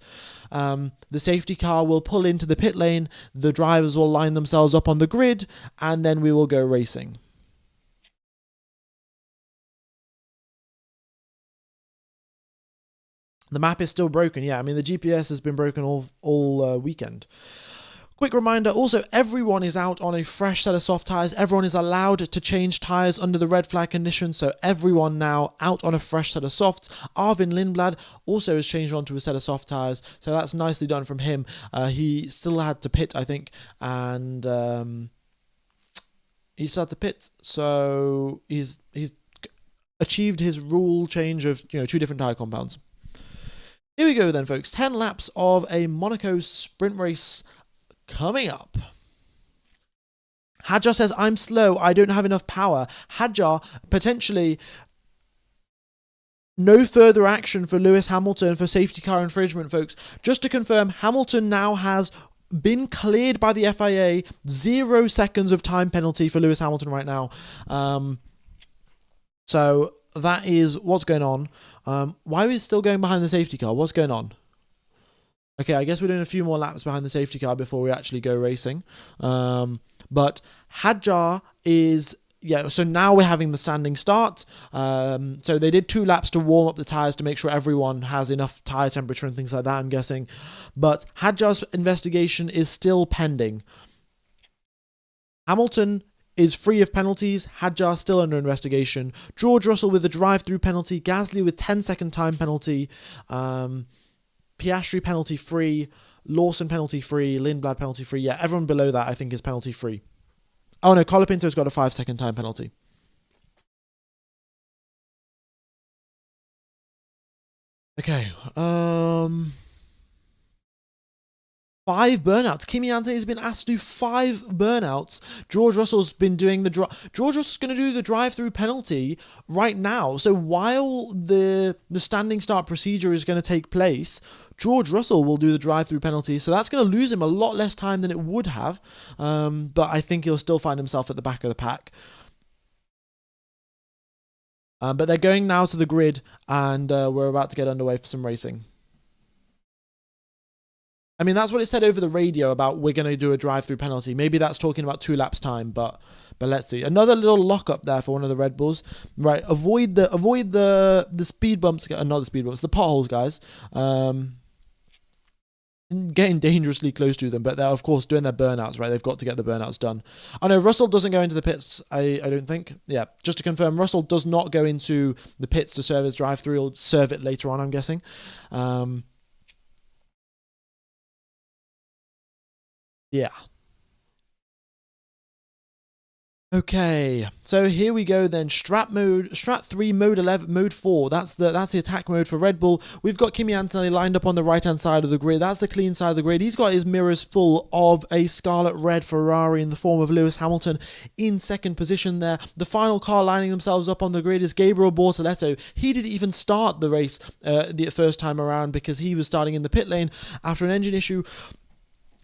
The safety car will pull into the pit lane, the drivers will line themselves up on the grid, and then we will go racing. The map is still broken. Yeah, I mean, the GPS has been broken all weekend. Quick reminder, also, everyone is out on a fresh set of soft tyres. Everyone is allowed to change tyres under the red flag conditions, so everyone now out on a fresh set of softs. Arvin Lindblad also has changed onto a set of soft tyres, so that's nicely done from him. He still had to pit, I think, and he still had to pit, so he's achieved his rule change of 2 different tyre compounds. Here we go then, folks. 10 laps of a Monaco sprint race coming up. Hadjar says, I'm slow. I don't have enough power. Hadjar, potentially no further action for Lewis Hamilton for safety car infringement, folks. Just to confirm, Hamilton now has been cleared by the FIA. 0 seconds of time penalty for Lewis Hamilton right now. So that is what's going on. Why are we still going behind the safety car? What's going on? Okay, I guess we're doing a few more laps behind the safety car before we actually go racing. But Hadjar is... Yeah, so now we're having the standing start. So they did 2 laps to warm up the tyres to make sure everyone has enough tyre temperature and things like that, I'm guessing. But Hadjar's investigation is still pending. Hamilton is free of penalties. Hadjar still under investigation. George Russell with a drive-through penalty. Gasly with 10-second time penalty. Piastri penalty free. Lawson penalty free. Lindblad penalty free. Yeah, everyone below that I think is penalty free. Oh no, Colapinto's got a 5-second time penalty. Okay. 5 burnouts. Kimi Antonelli's been asked to do 5 burnouts. George Russell's been doing the George Russell's going to do the drive-through penalty right now. So while the standing start procedure is going to take place, George Russell will do the drive-through penalty. So that's going to lose him a lot less time than it would have. But I think he'll still find himself at the back of the pack. But they're going now to the grid, and we're about to get underway for some racing. I mean, that's what it said over the radio about we're going to do a drive-through penalty. Maybe that's talking about 2 laps time, but let's see. Another little lock-up there for one of the Red Bulls. Right, avoid the speed bumps, not the speed bumps, the potholes, guys. Getting dangerously close to them, but they're, of course, doing their burnouts, right? They've got to get the burnouts done. I know Russell doesn't go into the pits, I don't think. Yeah, just to confirm, Russell does not go into the pits to serve his drive-through. He'll serve it later on, I'm guessing. Yeah. Okay, so here we go then. Strat 3, mode 11, mode 4. That's the attack mode for Red Bull. We've got Kimi Antonelli lined up on the right-hand side of the grid. That's the clean side of the grid. He's got his mirrors full of a scarlet red Ferrari in the form of Lewis Hamilton in second position there. The final car lining themselves up on the grid is Gabriel Bortoleto. He didn't even start the race the first time around because he was starting in the pit lane after an engine issue.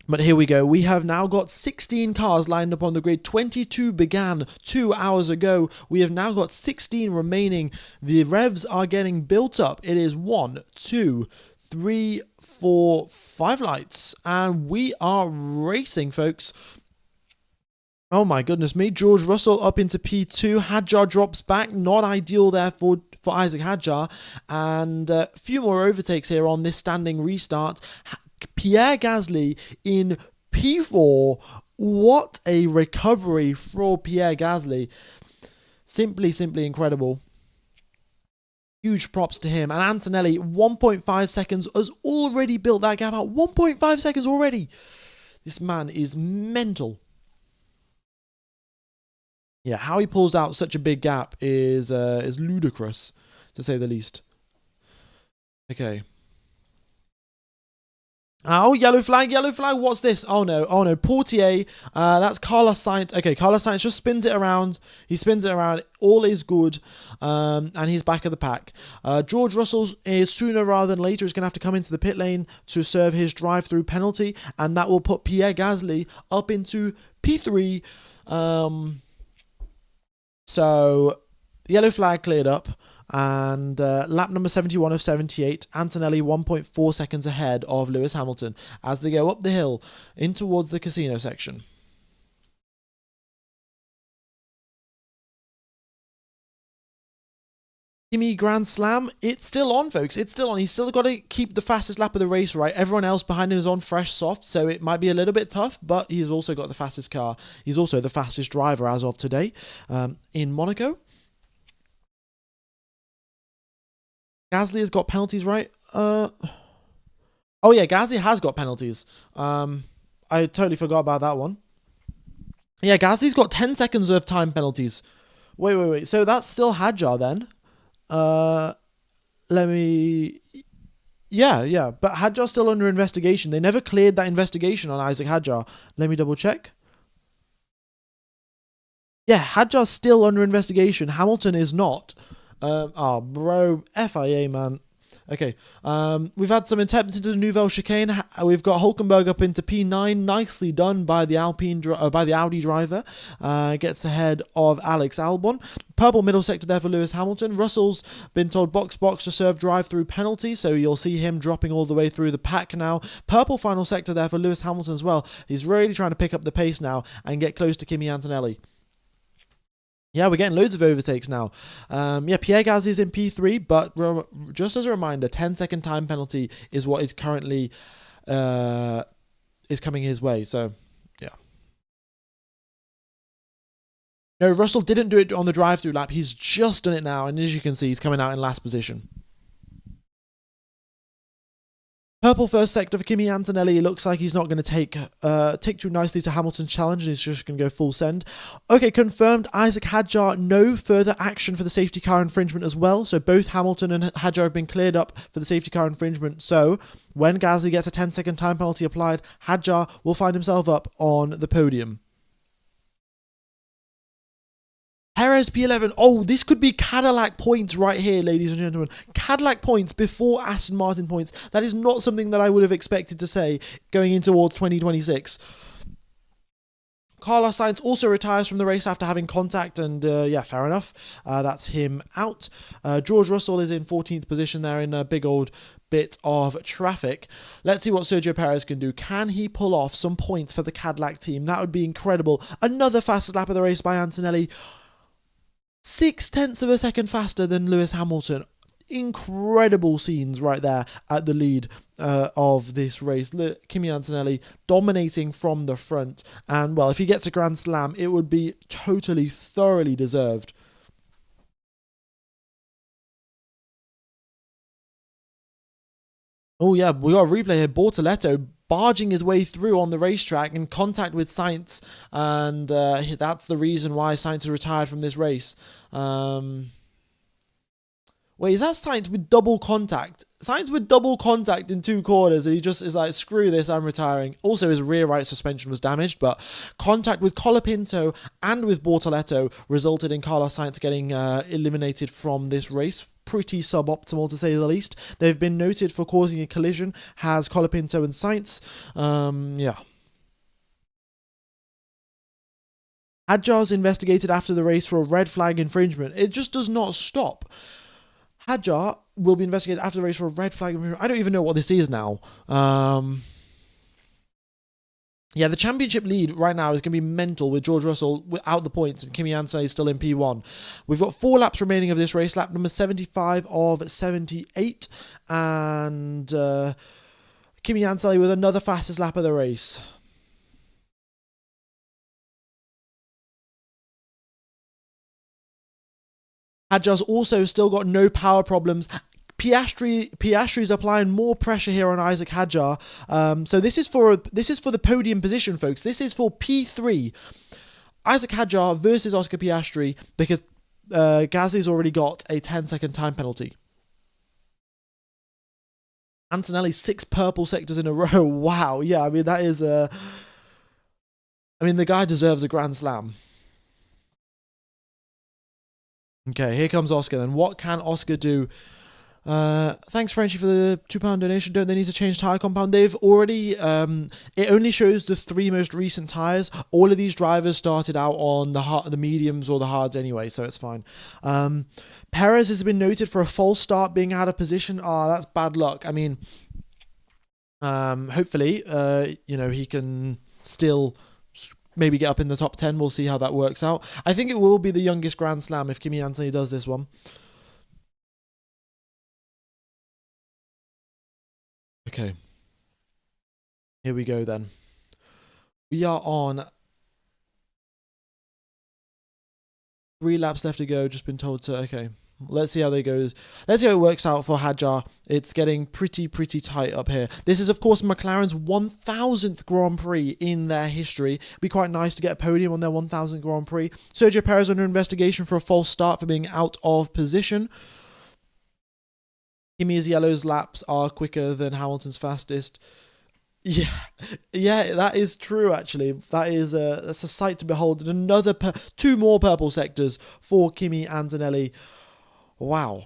But here we go. We have now got 16 cars lined up on the grid. 22 began 2 hours ago. We have now got 16 remaining. The revs are getting built up. It is 1, 2, 3, 4, 5 lights. And we are racing, folks. Oh my goodness me. George Russell up into P2. Hadjar drops back. Not ideal there for Isaac Hadjar. And a few more overtakes here on this standing restart. Pierre Gasly in P4. What a recovery for Pierre Gasly. Simply incredible. Huge props to him. And Antonelli, 1.5 seconds, has already built that gap out. 1.5 seconds already. This man is mental. Yeah, how he pulls out such a big gap is ludicrous, to say the least. Okay. Oh, yellow flag, yellow flag. What's this? Oh no, Portier. That's Carlos Sainz. Okay, Carlos Sainz just spins it around. He spins it around. All is good. And he's back of the pack. George Russell is sooner rather than later is going to have to come into the pit lane to serve his drive-through penalty, and that will put Pierre Gasly up into P3. So yellow flag cleared up. And lap number 71 of 78, Antonelli 1.4 seconds ahead of Lewis Hamilton as they go up the hill in towards the casino section. Kimi Grand Slam, it's still on, folks. It's still on. He's still got to keep the fastest lap of the race, right? Everyone else behind him is on fresh soft, so it might be a little bit tough, but he's also got the fastest car. He's also the fastest driver as of today in Monaco. Gasly has got penalties, right? Oh yeah, Gasly has got penalties. I totally forgot about that one. Yeah, Gasly's got 10 seconds of time penalties. Wait. So that's still Hadjar then. Let me... Yeah. But Hadjar's still under investigation. They never cleared that investigation on Isaac Hadjar. Let me double check. Yeah, Hadjar's still under investigation. Hamilton is not. Oh, bro, FIA, man. Okay, we've had some attempts into the Nouvelle chicane. We've got Hulkenberg up into P9, nicely done by the Audi driver. Gets ahead of Alex Albon. Purple middle sector there for Lewis Hamilton. Russell's been told box to serve drive-through penalty, so you'll see him dropping all the way through the pack now. Purple final sector there for Lewis Hamilton as well. He's really trying to pick up the pace now and get close to Kimi Antonelli. Yeah, we're getting loads of overtakes now. Pierre Gasly is in P3, but just as a reminder, 10-second time penalty is what is currently is coming his way. So, yeah. No, Russell didn't do it on the drive-through lap. He's just done it now, and as you can see, he's coming out in last position. Purple first sector for Kimi Antonelli. It looks like he's not going to take too nicely to Hamilton's challenge, and he's just going to go full send. Okay, confirmed. Isaac Hadjar, no further action for the safety car infringement as well. So both Hamilton and Hadjar have been cleared up for the safety car infringement. So when Gasly gets a 10-second time penalty applied, Hadjar will find himself up on the podium. Perez P11. Oh, this could be Cadillac points right here, ladies and gentlemen. Cadillac points before Aston Martin points. That is not something that I would have expected to say going into towards 2026. Carlos Sainz also retires from the race after having contact, and yeah, fair enough. That's him out. George Russell is in 14th position there in a big old bit of traffic. Let's see what Sergio Perez can do. Can he pull off some points for the Cadillac team? That would be incredible. Another fastest lap of the race by Antonelli. 0.6 of a second faster than Lewis Hamilton. Incredible scenes right there at the lead of this race. Kimi Antonelli dominating from the front. And, well, if he gets a Grand Slam, it would be totally, thoroughly deserved. Oh, yeah, we got a replay here. Bortoleto barging his way through on the racetrack in contact with Sainz, and that's the reason why Sainz has retired from this race. Wait, is that Sainz with double contact? Sainz with double contact in two corners, and he just is like, screw this, I'm retiring. Also, his rear right suspension was damaged, but contact with Colapinto and with Bortoleto resulted in Carlos Sainz getting eliminated from this race. Pretty suboptimal, to say the least. They've been noted for causing a collision, has Colapinto and Sainz. Yeah. Hadjar's investigated after the race for a red flag infringement. It just does not stop. Hadjar will be investigated after the race for a red flag infringement. I don't even know what this is now. Yeah, the championship lead right now is going to be mental with George Russell without the points and Kimi Antonelli still in P1. We've got 4 laps remaining of this race, lap number 75 of 78, and Kimi Antonelli with another fastest lap of the race. Hadjar's also still got no power problems. Piastri's applying more pressure here on Isaac Hadjar. So this is for the podium position, folks. This is for P3. Isaac Hadjar versus Oscar Piastri because Gasly's already got a 10-second time penalty. Antonelli 6 purple sectors in a row. Wow. Yeah, I mean, that is I mean, the guy deserves a Grand Slam. Okay, here comes Oscar then. What can Oscar do? Thanks, Frenchie, for the £2 donation. Don't they need to change tyre compound? They've already... it only shows the 3 most recent tyres. All of these drivers started out on the mediums or the hards anyway, so it's fine. Perez has been noted for a false start, being out of position. That's bad luck. I mean, hopefully, he can still maybe get up in the top 10. We'll see how that works out. I think it will be the youngest Grand Slam if Kimi Antonelli does this one. Okay. Here we go then. We are on 3 laps left to go. Just been told to... Okay. Let's see how they goes. Let's see how it works out for Hadjar. It's getting pretty tight up here. This is, of course, McLaren's 1,000th Grand Prix in their history. It'd be quite nice to get a podium on their 1,000th Grand Prix. Sergio Perez under investigation for a false start for being out of position. Kimi's yellow's laps are quicker than Hamilton's fastest. Yeah, that is true, actually. That's a sight to behold. And 2 more purple sectors for Kimi Antonelli. Wow.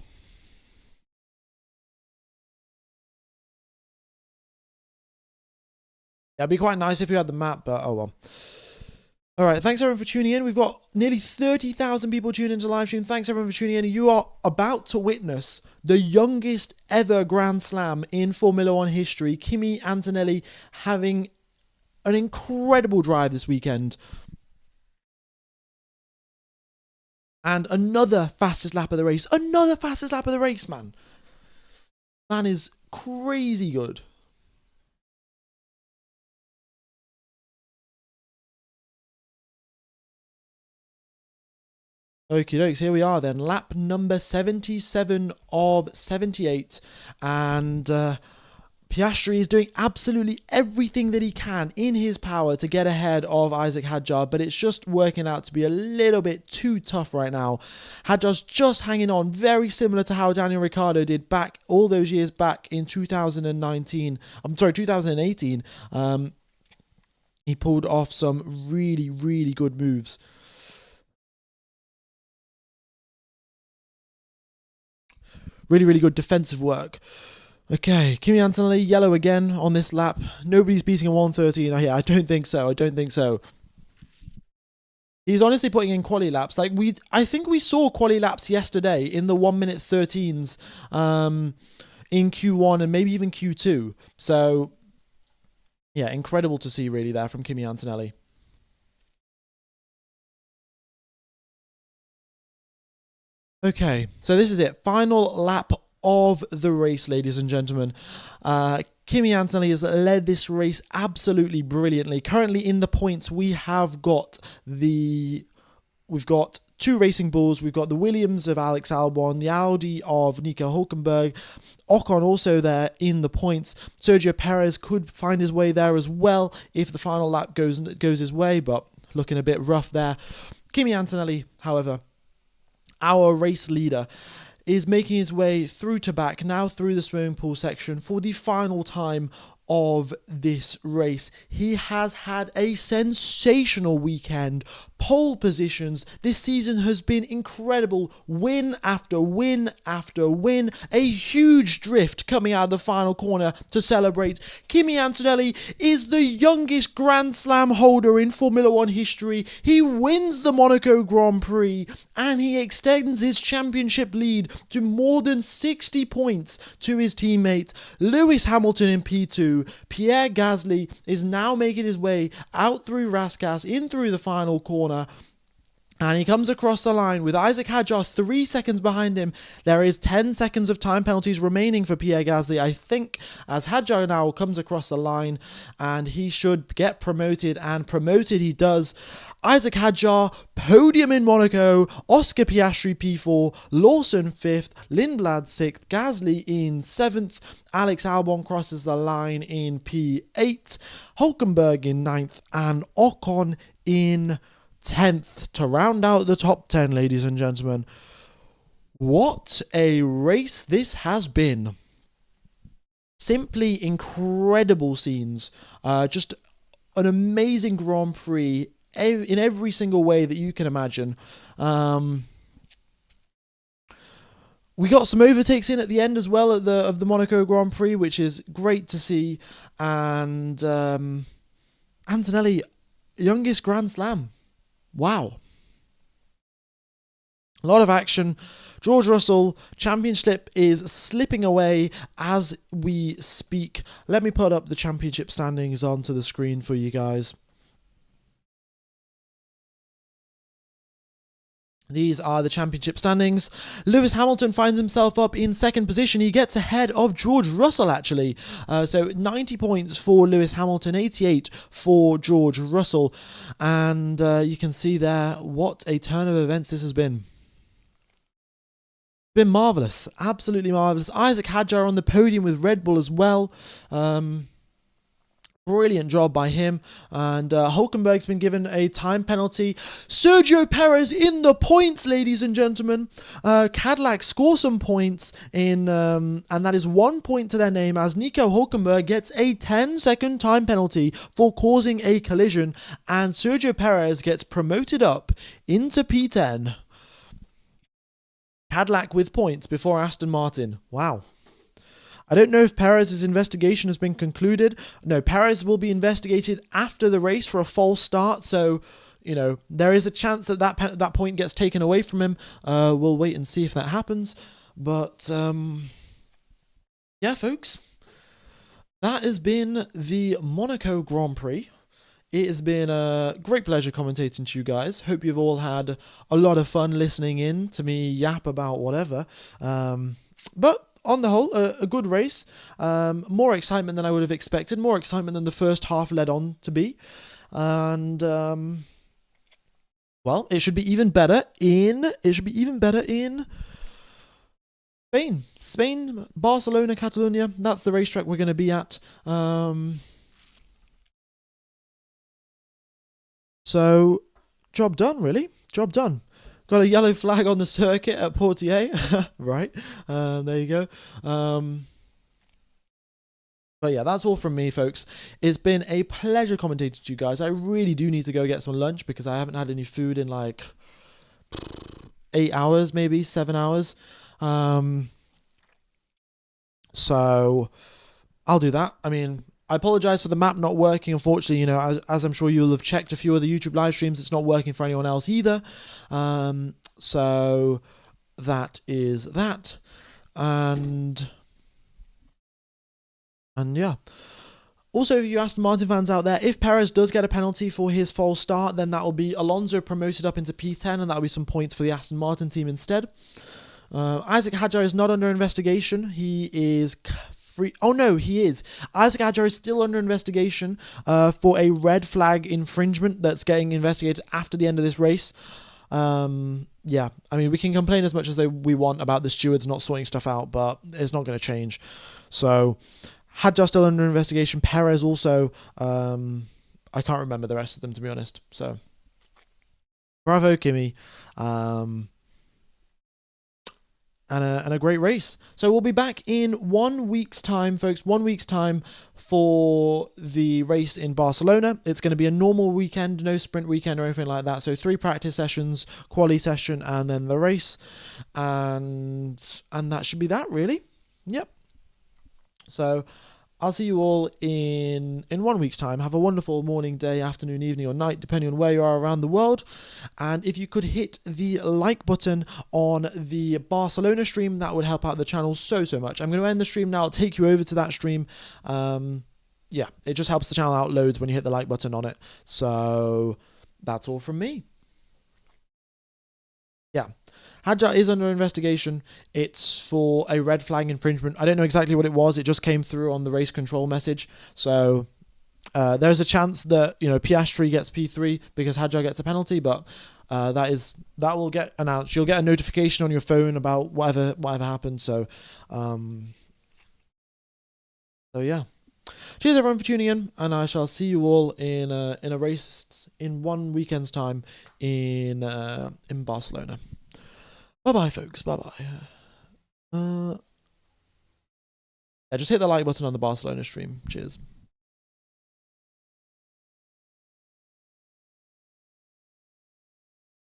It'd be quite nice if we had the map, but oh well. Alright, thanks everyone for tuning in. We've got nearly 30,000 people tuning into the live stream. Thanks everyone for tuning in. You are about to witness the youngest ever Grand Slam in Formula 1 history. Kimi Antonelli having an incredible drive this weekend. And another fastest lap of the race. Another fastest lap of the race, man. Man is crazy good. Okie dokes, here we are then. Lap number 77 of 78. And Piastri is doing absolutely everything that he can in his power to get ahead of Isaac Hadjar, but it's just working out to be a little bit too tough right now. Hadjar's just hanging on, very similar to how Daniel Ricciardo did back all those years back in 2018. He pulled off some really good moves. Really good defensive work. Okay, Kimi Antonelli, yellow again on this lap. Nobody's beating a 1:13. Oh, yeah, I don't think so. He's honestly putting in quali laps. I think we saw quali laps yesterday in the 1:13s in Q1 and maybe even Q2. So, yeah, incredible to see really there from Kimi Antonelli. Okay, so this is it. Final lap of the race, ladies and gentlemen. Kimi Antonelli has led this race absolutely brilliantly. Currently in the points, we've got 2 Racing Bulls. We've got the Williams of Alex Albon, the Audi of Nico Hülkenberg. Ocon also there in the points. Sergio Perez could find his way there as well if the final lap goes his way, but looking a bit rough there. Kimi Antonelli, however, our race leader, is making his way through to back, now through the swimming pool section for the final time of this race. He has had a sensational weekend. Pole positions. This season has been incredible. Win after win after win. A huge drift coming out of the final corner to celebrate. Kimi Antonelli is the youngest Grand Slam holder in Formula 1 history. He wins the Monaco Grand Prix and he extends his championship lead to more than 60 points to his teammate Lewis Hamilton in P2. Pierre Gasly is now making his way out through Rascasse, in through the final corner, and he comes across the line with Isaac Hadjar 3 seconds behind him. There is 10 seconds of time penalties remaining for Pierre Gasly, I think, as Hadjar now comes across the line, and he should get promoted, and promoted he does. Isaac Hadjar, podium in Monaco, Oscar Piastri P4, Lawson 5th, Lindblad 6th, Gasly in 7th, Alex Albon crosses the line in P8, Hülkenberg in 9th, and Ocon in 10th to round out the top 10, ladies and gentlemen. What a race this has been. Simply incredible scenes. Just an amazing Grand Prix in every single way that you can imagine. We got some overtakes in at the end as well of the Monaco Grand Prix, which is great to see. And Antonelli, youngest Grand Slam. Wow. A lot of action. George Russell, championship is slipping away as we speak. Let me put up the championship standings onto the screen for you guys. These are the championship standings. Lewis Hamilton finds himself up in second position. He gets ahead of George Russell, actually. So 90 points for Lewis Hamilton, 88 for George Russell. And you can see there what a turn of events this has been. Been marvellous. Absolutely marvellous. Isaac Hadjar on the podium with Red Bull as well. Brilliant job by him. And Hulkenberg's been given a time penalty. Sergio Perez in the points, ladies and gentlemen. Cadillac score some points in, and that is 1 point to their name as Nico Hulkenberg gets a 10-second time penalty for causing a collision. And Sergio Perez gets promoted up into P10. Cadillac with points before Aston Martin. Wow. I don't know if Perez's investigation has been concluded. No, Perez will be investigated after the race for a false start. So, you know, there is a chance that that point gets taken away from him. We'll wait and see if that happens. But, yeah, folks. That has been the Monaco Grand Prix. It has been a great pleasure commentating to you guys. Hope you've all had a lot of fun listening in to me yap about whatever. But on the whole, a good race. More excitement than I would have expected. More excitement than the first half led on to be. And, well, it should be even better in Spain. Spain, Barcelona, Catalonia. That's the racetrack we're going to be at. So, job done, really. Job done. Got a yellow flag on the circuit at Portier. Right. There you go. But yeah, that's all from me, folks. It's been a pleasure commentating to you guys. I really do need to go get some lunch because I haven't had any food in like 8 hours, maybe 7 hours. So, I'll do that. I mean, I apologize for the map not working. Unfortunately, you know, as I'm sure you'll have checked a few of the YouTube live streams, it's not working for anyone else either. So that is that. And yeah. Also, you Aston Martin fans out there, if Perez does get a penalty for his false start, then that will be Alonso promoted up into P10, and that will be some points for the Aston Martin team instead. Isaac Hadjar is not under investigation. He is free. Oh no, he is. Isaac Hadjar is still under investigation for a red flag infringement that's getting investigated after the end of this race. Yeah, I mean, we can complain as much as we want about the stewards not sorting stuff out, but it's not going to change. So, Hadjar still under investigation. Perez also. I can't remember the rest of them, to be honest. So, bravo, Kimi. And a great race. So we'll be back in 1 week's time, folks. 1 week's time for the race in Barcelona. It's going to be a normal weekend, no sprint weekend or anything like that. So 3 practice sessions, quali session, and then the race. And that should be that, really. Yep. So I'll see you all in 1 week's time. Have a wonderful morning, day, afternoon, evening, or night, depending on where you are around the world. And if you could hit the like button on the Barcelona stream, that would help out the channel so much. I'm going to end the stream now. I'll take you over to that stream. Yeah, it just helps the channel out loads when you hit the like button on it. So that's all from me. Yeah. Hadjar is under investigation. It's for a red flag infringement. I don't know exactly what it was. It just came through on the race control message. So there's a chance that, you know, Piastri gets P3 because Hadjar gets a penalty, but that will get announced. You'll get a notification on your phone about whatever happened. So yeah. Cheers everyone for tuning in, and I shall see you all in a race in 1 weekend's time in Barcelona. Bye bye, folks. Bye bye. Yeah, just hit the like button on the Barcelona stream. Cheers.